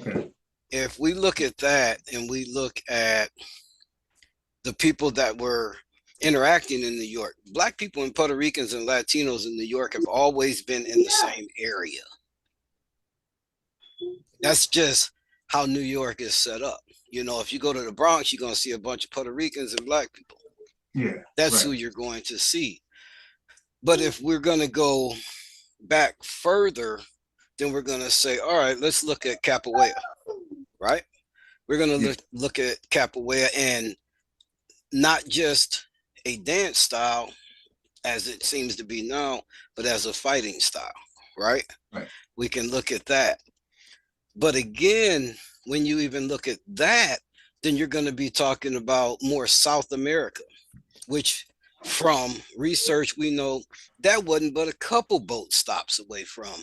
Okay. If we look at that and we look at the people that were interacting in New York, Black people and Puerto Ricans and Latinos in New York have always been in the same area. That's just how New York is set up. You know, if you go to the Bronx, you're going to see a bunch of Puerto Ricans and Black people. Yeah. That's who you're going to see. But if we're going to go back further, then we're going to say, all right, let's look at Capoeira, right? We're going to look at Capoeira, and not just a dance style as it seems to be now, but as a fighting style, right? We can look at that. But again, when you even look at that, then you're going to be talking about more South America, which from research, we know that wasn't but a couple boat stops away from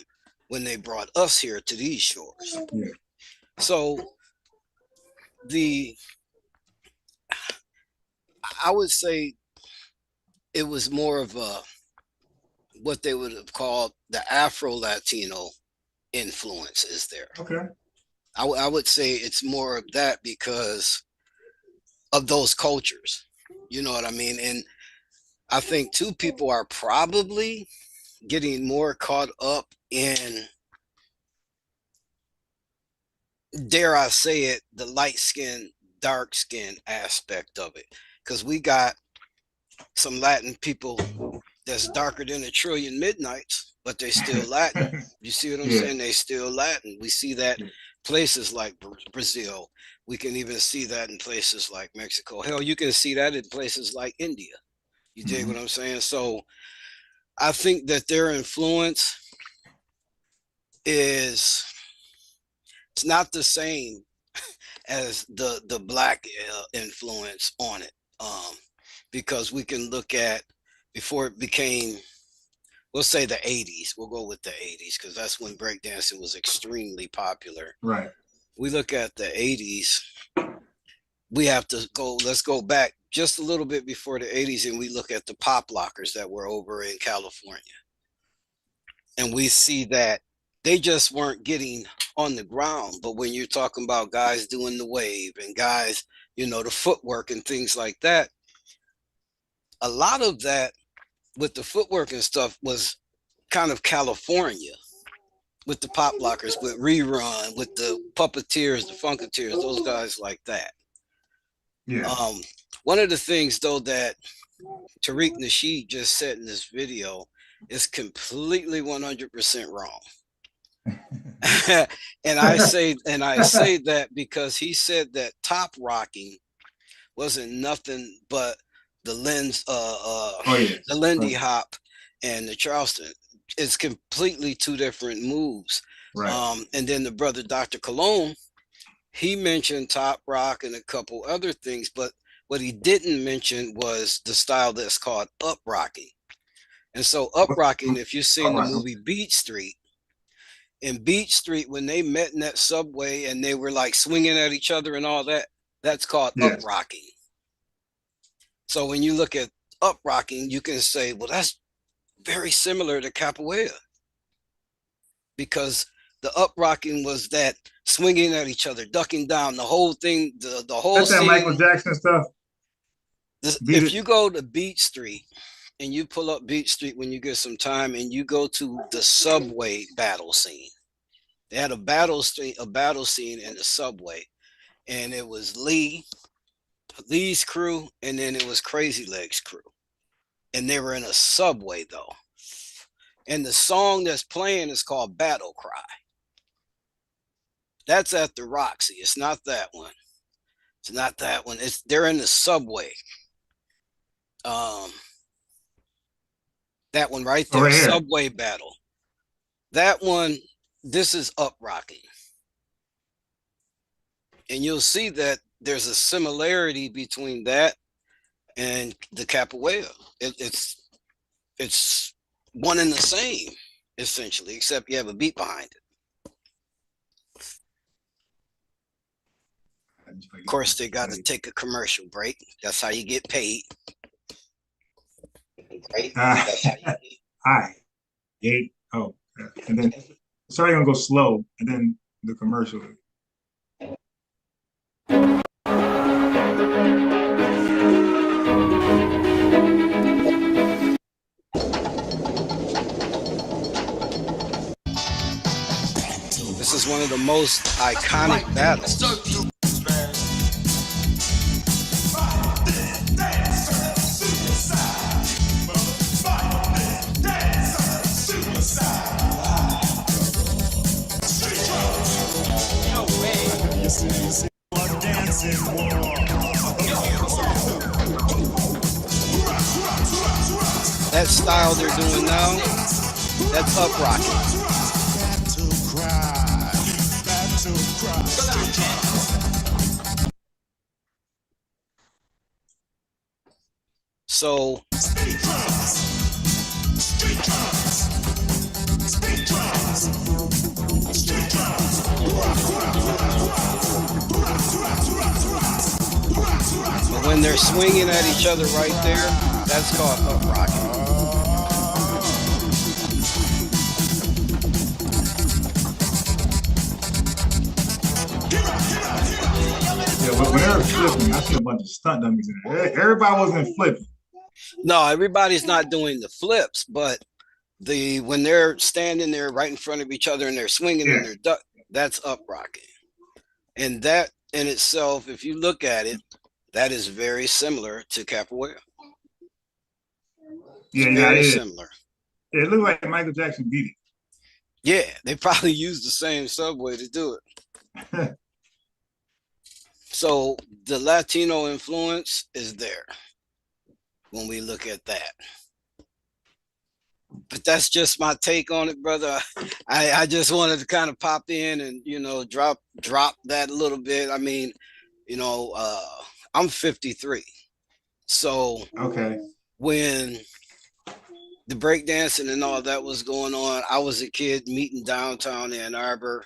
when they brought us here to these shores. Yeah. So I would say it was more of a, what they would have called the Afro-Latino influence is there. Okay. I would say it's more of that because of those cultures. You know what I mean? And I think too, people are probably getting more caught up in, dare I say it, the light skin, dark skin aspect of it. Because we got some Latin people that's darker than a trillion midnights, but they still Latin. You see what I'm saying? They still Latin. We see that places like Brazil. We can even see that in places like Mexico. Hell, you can see that in places like India. You dig what I'm saying? So I think that their influence is, it's not the same as the Black influence on it. Because we can look at, before it became, we'll say the 80s, we'll go with the 80s because that's when breakdancing was extremely popular. Right. We look at the 80s, we have to go, let's go back just a little bit before the 80s, and we look at the pop lockers that were over in California. And we see that they just weren't getting on the ground. But when you're talking about guys doing the wave and guys, you know, the footwork and things like that, a lot of that with the footwork and stuff was kind of California, with the pop lockers, with Rerun, with the Puppeteers, the Funketeers, those guys like that. Yeah. One of the things though that Tariq Nasheed just said in this video is completely 100% wrong. and I say that because he said that top rocking wasn't nothing but the the Lindy Hop and the Charleston. It's completely two different moves. Right. And then the brother Dr. Cologne, he mentioned top rock and a couple other things, but what he didn't mention was the style that's called up rocking. And so up rocking, if you've seen the movie Beat Street, in Beat Street, when they met in that subway and they were like swinging at each other and all that, that's called up rocking. So when you look at up rocking, you can say, well, that's very similar to capoeira, because the up rocking was that swinging at each other, ducking down, the whole thing, the whole That's that scene. Michael Jackson stuff. If you go to Beat Street and you pull up Beat Street when you get some time and you go to the subway battle scene, they had a battle scene in the subway, and it was Lee's crew, and then it was Crazy Legs crew, and they were in a subway though. And the song that's playing is called Battle Cry. That's at the Roxy. It's not that one. It's not that one. They're in the subway. That one right there, Subway Battle. That one, this is up rocking. And you'll see that there's a similarity between that and the capoeira. It's one and the same, essentially, except you have a beat behind it. Of course, they got to take a commercial break. That's how you get paid. Hi. Oh, and then sorry, I'm gonna go slow, and then the commercial. This is one of the most iconic battles. That style they're doing now, that's up rocking. So but when they're swinging at each other right there, that's called up rocking. Yeah, when they were flipping, I see a bunch of stunt dummies in there. Everybody wasn't flipping. No, everybody's not doing the flips, but when they're standing there right in front of each other and they're swinging and they're that's up rocking. And that in itself, if you look at it, that is very similar to capoeira. Yeah, very similar. It looked like Michael Jackson beat it. Yeah, they probably used the same subway to do it. So the Latino influence is there when we look at that. But that's just my take on it, brother. I just wanted to kind of pop in and, you know, drop that a little bit. I mean, you know, I'm 53. So when the breakdancing and all that was going on, I was a kid meeting downtown Ann Arbor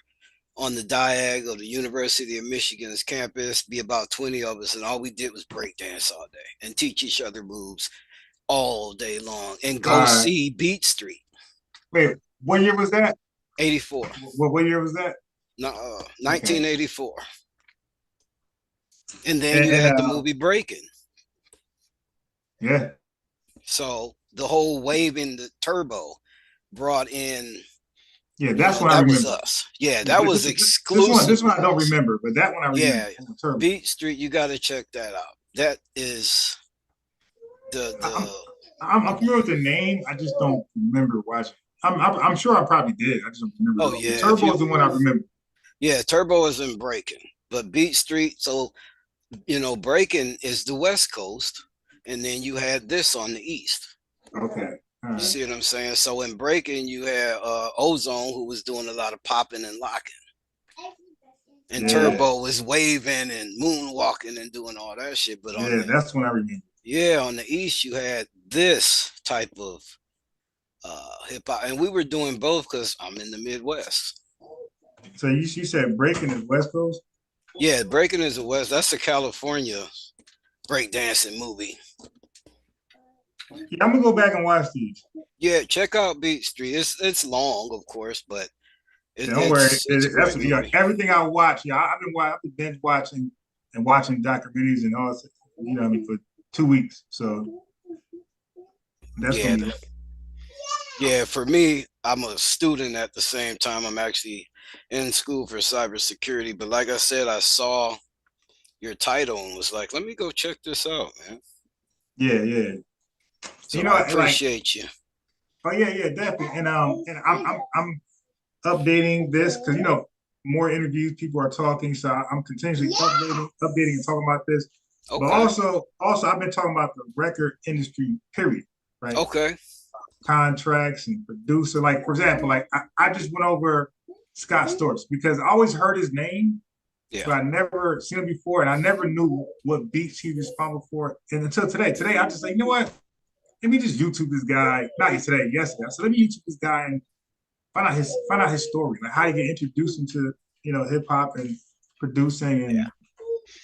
on the diag of the University of Michigan's campus, be about 20 of us, and all we did was breakdance all day and teach each other moves all day long and go see Beat Street. Wait, what year was that? 84. What year was that? No, 1984. Okay. And then you had the movie Breaking. Yeah. So the whole wave in the turbo brought in. Yeah, that's what I remember. That was us. Yeah, that was exclusive. This one I don't remember, but that one I remember. Yeah, Beat Street, you got to check that out. That is I'm familiar with the name. I just don't remember watching. I'm sure I probably did. I just don't remember. Oh yeah, Turbo is the one I remember. Yeah, Turbo is in Breaking, but Beat Street. So Breaking is the West Coast, and then you had this on the East. Okay. You see what I'm saying? So in Breaking, you had Ozone, who was doing a lot of popping and locking. And Turbo was waving and moonwalking and doing all that shit. But that's when I remember. Yeah, on the East, you had this type of hip hop. And we were doing both because I'm in the Midwest. So you said Breaking is West Coast? Yeah, Breaking is the West. That's the California breakdancing movie. Yeah, I'm gonna go back and watch these. Yeah, check out Beat Street. It's long, of course, but don't worry. That's everything I watch. Yeah, I've been binge watching and watching documentaries and all. I mean, for 2 weeks. So that's for me, I'm a student at the same time. I'm actually in school for cybersecurity. But like I said, I saw your title and was like, let me go check this out, man. Yeah. So I appreciate you. Oh yeah, definitely. And I'm updating this because more interviews, people are talking, so I'm continuously updating and talking about this. Okay. But also I've been talking about the record industry, period. Right. Okay. Contracts and producer, like for example, like I just went over Scott Storch because I always heard his name, but I never seen him before, and I never knew what beats he was responsible for. And until today, I just like, you know what? Let me just YouTube this guy. Not yesterday. So let me YouTube this guy and find out his story, like how he get introduced into hip hop and producing. And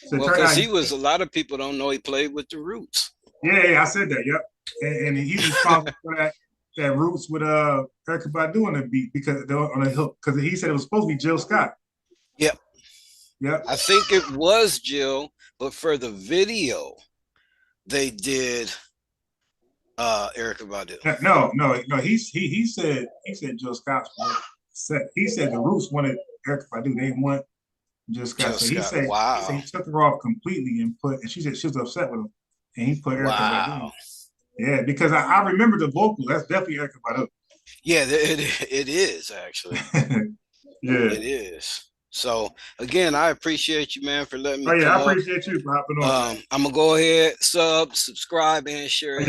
so because a lot of people don't know he played with the Roots. Yeah, I said that. Yep, and he's responsible for that Roots with Erykah Badu on the beat because on the hook because he said it was supposed to be Jill Scott. Yep. I think it was Jill, but for the video, they did. Erykah Badu. No. He said Jill Scott. He said the Roots wanted Erykah Badu. They didn't want Jill Scott. So he said he took her off completely and she said she was upset with him, and he put Erykah Badu. Yeah, because I remember the vocal. That's definitely Erykah Badu. Yeah, it is actually. Yeah, it is. So again, I appreciate you, man, for letting me. Oh yeah, I appreciate you for hopping on. I'm gonna go ahead, subscribe, and share it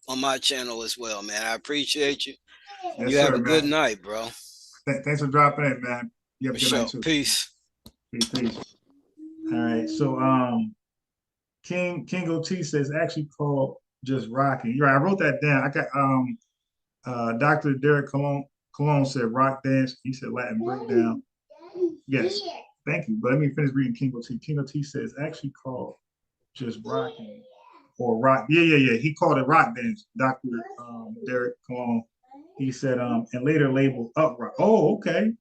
on my channel as well, man. I appreciate you. Yes, you have a good night, bro. Thanks for dropping in, man. You have a good night too. Peace. Peace. All right, so King OT says actually called Just Rocking. You're right. I wrote that down. I got Dr. Derek Cologne said rock dance. He said Latin breakdown. Yes, thank you. But let me finish reading King OT. King OT says actually called Just Rocking or rock. Yeah. He called it rock dance. Dr. Derek Cologne. He said and later labeled up rock. Oh, okay.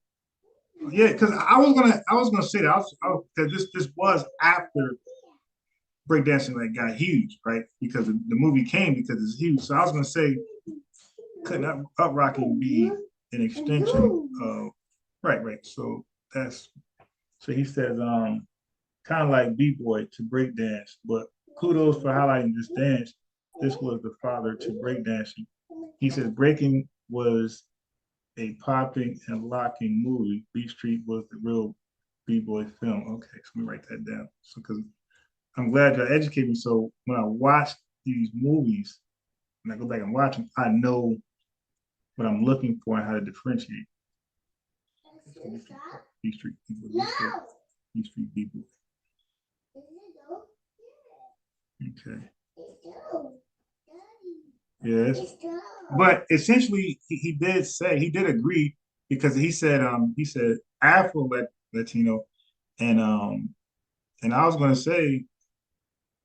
Yeah, because I was gonna say that because this was after breakdancing like got huge, right? Because the movie came because it's huge. So I was gonna say, couldn't up rocking be an extension of right? So he says kind of like b-boy to breakdance, but kudos for highlighting this dance. This was the father to breakdancing. He says breaking was a popping and locking movie. Beat Street was the real b-boy film. Okay, so let me write that down. So because I'm glad you educated me. So when I watch these movies, when I go back and watch them, I know what I'm looking for and how to differentiate. B Street B-boy. Okay. Yes. But essentially he did agree because he said Afro Latino and I was gonna say,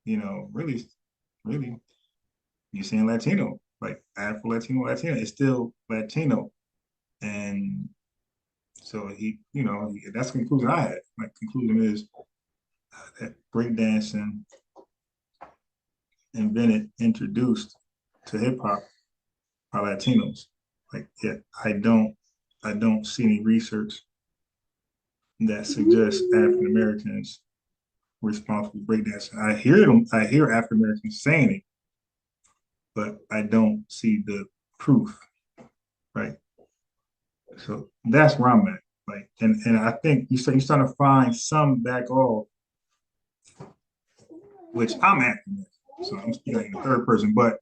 really, you're saying Latino, like Afro Latino, it's still Latino. And so he, that's the conclusion I had. My conclusion is that breakdancing introduced to hip hop are Latinos. Like, yeah, I don't see any research that suggests African Americans responsible for breakdancing. I hear African Americans saying it, but I don't see the proof, right? So that's where I'm at. Like, and I think you're starting to find some back off, which I'm African, so I'm speaking in the third person, but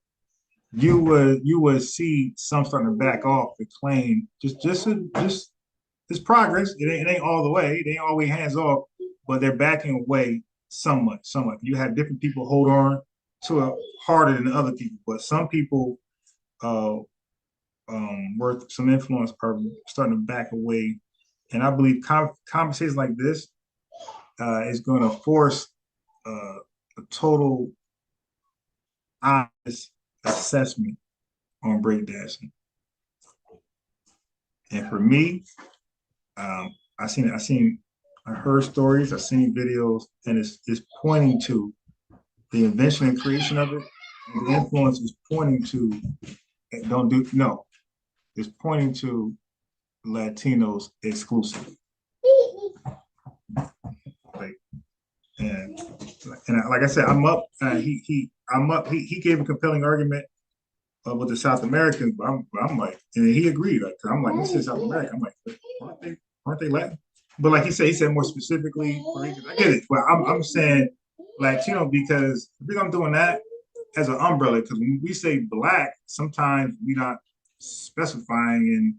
you would see some starting to back off the claim just it's progress. It ain't all the way. It ain't always hands off, but they're backing away somewhat. You have different people hold on to it harder than other people, but some people worth some influence are starting to back away. And I believe conversations like this is going to force a total honest assessment on breakdancing. And for me, I heard stories, I've seen videos, and it's pointing to the invention and creation of it. And the influence is pointing to it's pointing to Latinos exclusively. And like I said, I'm up. He gave a compelling argument with the South Americans, but I'm like, and he agreed. Like, I'm like, this is South America. I'm like, aren't they Latin? But like he said more specifically, I get it. But I'm saying Latino because I think I'm doing that as an umbrella, because when we say Black, sometimes we're not specifying, and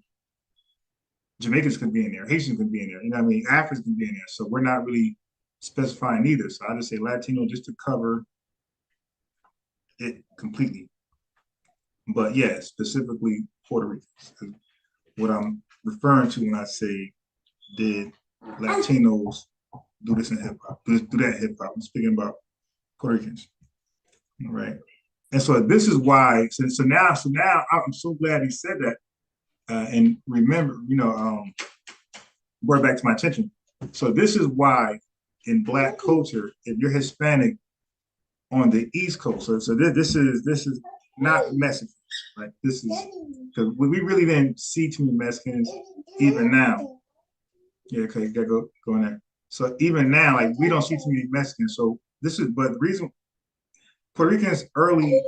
Jamaicans could be in there, Haitians could be in there, you know what I mean? Africans can be in there. So we're not really specifying either. So I just say Latino just to cover it completely. But yeah, specifically Puerto Ricans. What I'm referring to when I say did Latinos do this in hip hop, do that in hip hop, I'm speaking about Puerto Ricans. All right. And so this is why, so now I'm so glad he said that. And remember, brought back to my attention. So this is why in Black culture, if you're Hispanic on the East Coast, so this is not Mexicans, right? This is because we really didn't see too many Mexicans even now. Yeah, okay, you gotta go in there. So even now, like we don't see too many Mexicans. So this is, but the reason Puerto Ricans early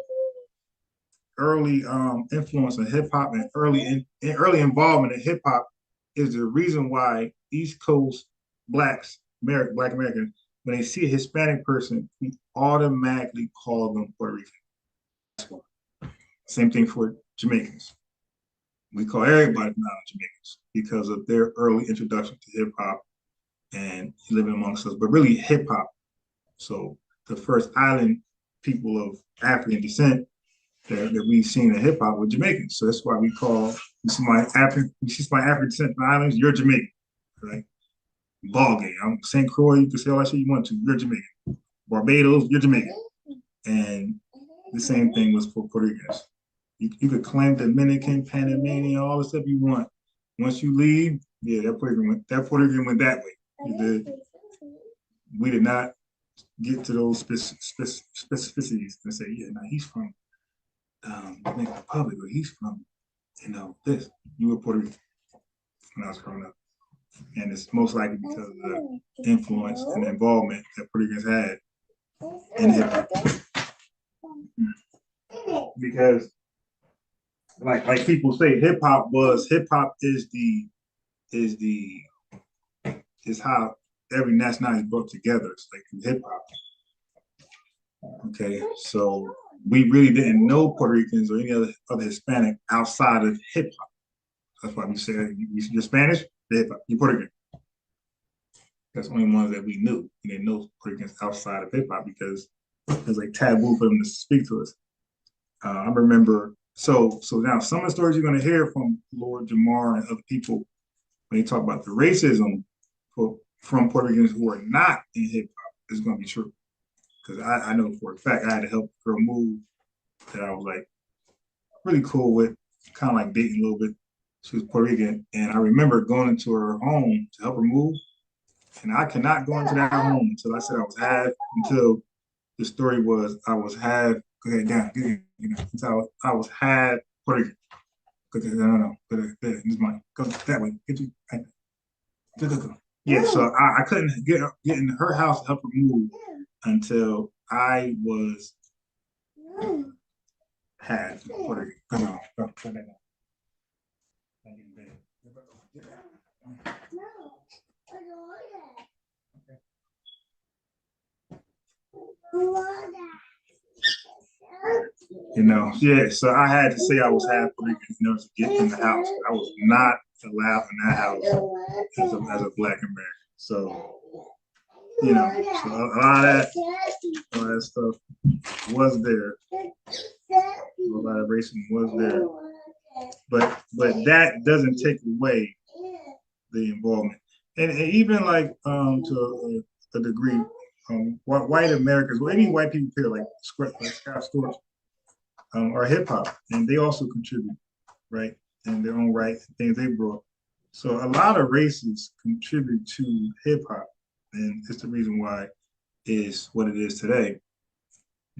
influence in hip hop and early involvement in hip hop is the reason why East Coast Black Americans, when they see a Hispanic person, we automatically call them Puerto Rican. Same thing for Jamaicans. We call everybody now Jamaicans because of their early introduction to hip hop and living amongst us, but really hip hop. So the first island people of African descent that we've seen in hip hop were Jamaicans. So that's why we call you see my African descent from the islands, you're Jamaican, right? Ball game. I'm St. Croix, you can say all that shit you want to, you're Jamaican. Barbados, you're Jamaican. And the same thing was for Puerto Ricans. You could claim Dominican, Panamanian, all the stuff you want. Once you leave, yeah, that Puerto Rican went that way. We did not get to those specificities and say, yeah, now he's from Dominican Republic, or he's from, this. You were Puerto Rican when I was growing up. And it's most likely because of the influence and involvement that Puerto Ricans had in hip hop. Because like people say, hip hop is how every nationality is brought together. It's like hip hop. Okay, so we really didn't know Puerto Ricans or any other Hispanic outside of hip hop. That's why we say you're Spanish, hip hop, you're Puerto Rican. That's the only ones that we knew. We didn't know Puerto Ricans outside of hip hop because it was like taboo for them to speak to us. I remember. So now some of the stories you're going to hear from Lord Jamar and other people when they talk about the racism from Puerto Ricans who are not in hip hop is going to be true. Because I know for a fact I had to help a girl move that I was like really cool with, kind of like dating a little bit. She was Puerto Rican, and I remember going into her home to help her move. And I cannot go into that home until I said I was half, until the story was I was half, go ahead, down, get in, until I was half Puerto Rican. No, this is mine. Go that way. Get you. Go. Yeah, so I couldn't get in her house to help her move until I was half Puerto Rican. Come on, go that down. Yeah, so I had to say I was half Puerto Rican in order to get in the house. I was not allowed in that house as a Black American. So, so a lot of that stuff was there. A lot of racism was there. But that doesn't take away the involvement. And even like to a degree, white Americans, or any white people here, like Scott Storch, are hip hop, and they also contribute, right, in their own right, things they brought. So a lot of races contribute to hip hop, and it's the reason why it is what it is today.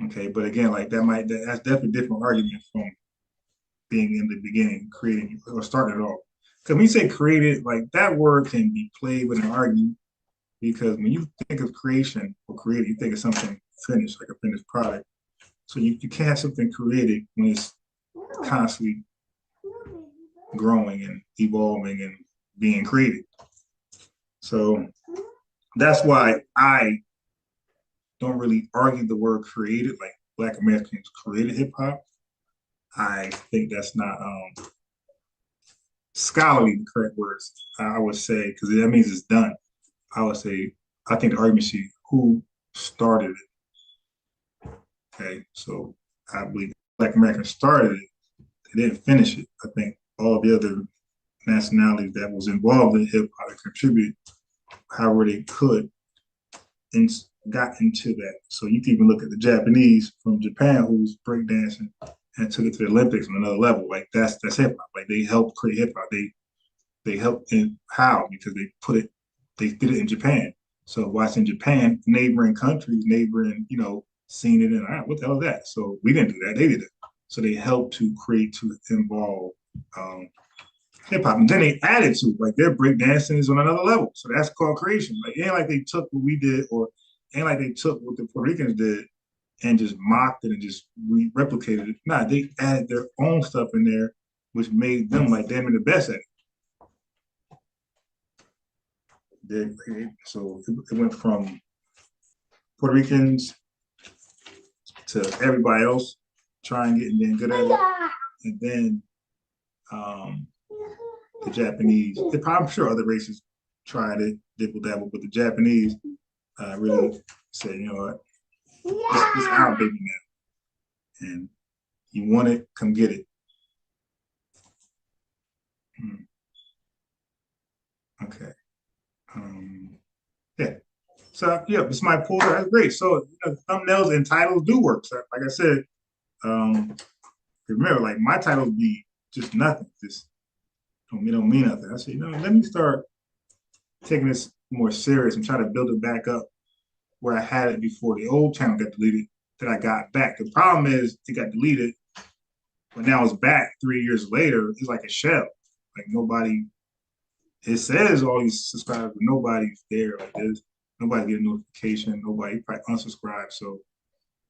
Okay, but again, like that's definitely a different argument from being in the beginning, creating or starting it off. Because when you say created, like that word can be played with an argument, because when you think of creation or created, you think of something finished, like a finished product. So you can't have something created when it's constantly growing and evolving and being created. So that's why I don't really argue the word created, like Black Americans created hip hop. I think that's not scholarly the correct words, I would say, because that means it's done. I would say, I think the argument should be who started it. Okay, so I believe Black Americans started it. They didn't finish it. I think all the other nationalities that was involved in hip hop contributed however they could and got into that. So you can even look at the Japanese from Japan who's breakdancing and took it to the Olympics on another level. Like that's hip hop. Like they helped create hip hop. They helped in how, because they did it in Japan. So watching Japan, neighboring countries, seeing it, and what the hell is that? So we didn't do that. They did it. So they helped to create, to involve hip hop, and then they added to it. Like their breakdancing is on another level. So that's called creation. Like it ain't like they took what we did, or ain't like they took what the Puerto Ricans did and just mocked it and just replicated it. Nah, they added their own stuff in there, which made them like damn the best at it. So it went from Puerto Ricans to everybody else trying it and being good at it, and then the Japanese. I'm sure other races tried it, dibble dabble, but the Japanese really said, you know what, this is our baby now, and you want it, come get it. Okay. Yeah. So yeah, it's my pool. That's great. So thumbnails and titles do work. So like I said, remember, like my titles be just nothing. Just don't mean nothing. I said, let me start taking this more serious and try to build it back up where I had it before the old channel got deleted, that I got back. The problem is it got deleted, but now it's back 3 years later. It's like a shell. Like nobody, it says all these subscribers, but nobody's there. Like this, nobody get a notification. Nobody probably unsubscribe. So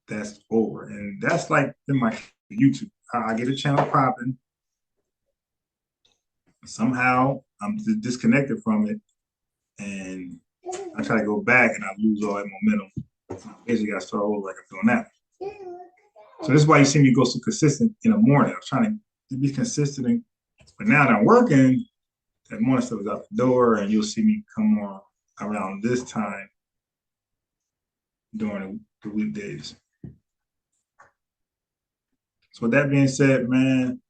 that's over. And that's like in my YouTube. I get a channel popping. Somehow I'm disconnected from it, and I try to go back and I lose all that momentum. Basically, I start over like I'm doing that. So this is why you see me go so consistent in the morning. I was trying to be consistent, but now that I'm working, that morning stuff is out the door, and you'll see me come on around this time during the weekdays. So with that being said, man,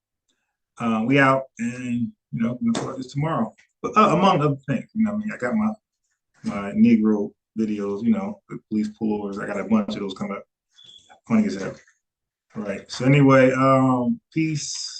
we out, and we're gonna start this tomorrow. But among other things, I got my Negro videos, the police pullovers. I got a bunch of those coming up. Funny as hell. All right. So anyway, peace.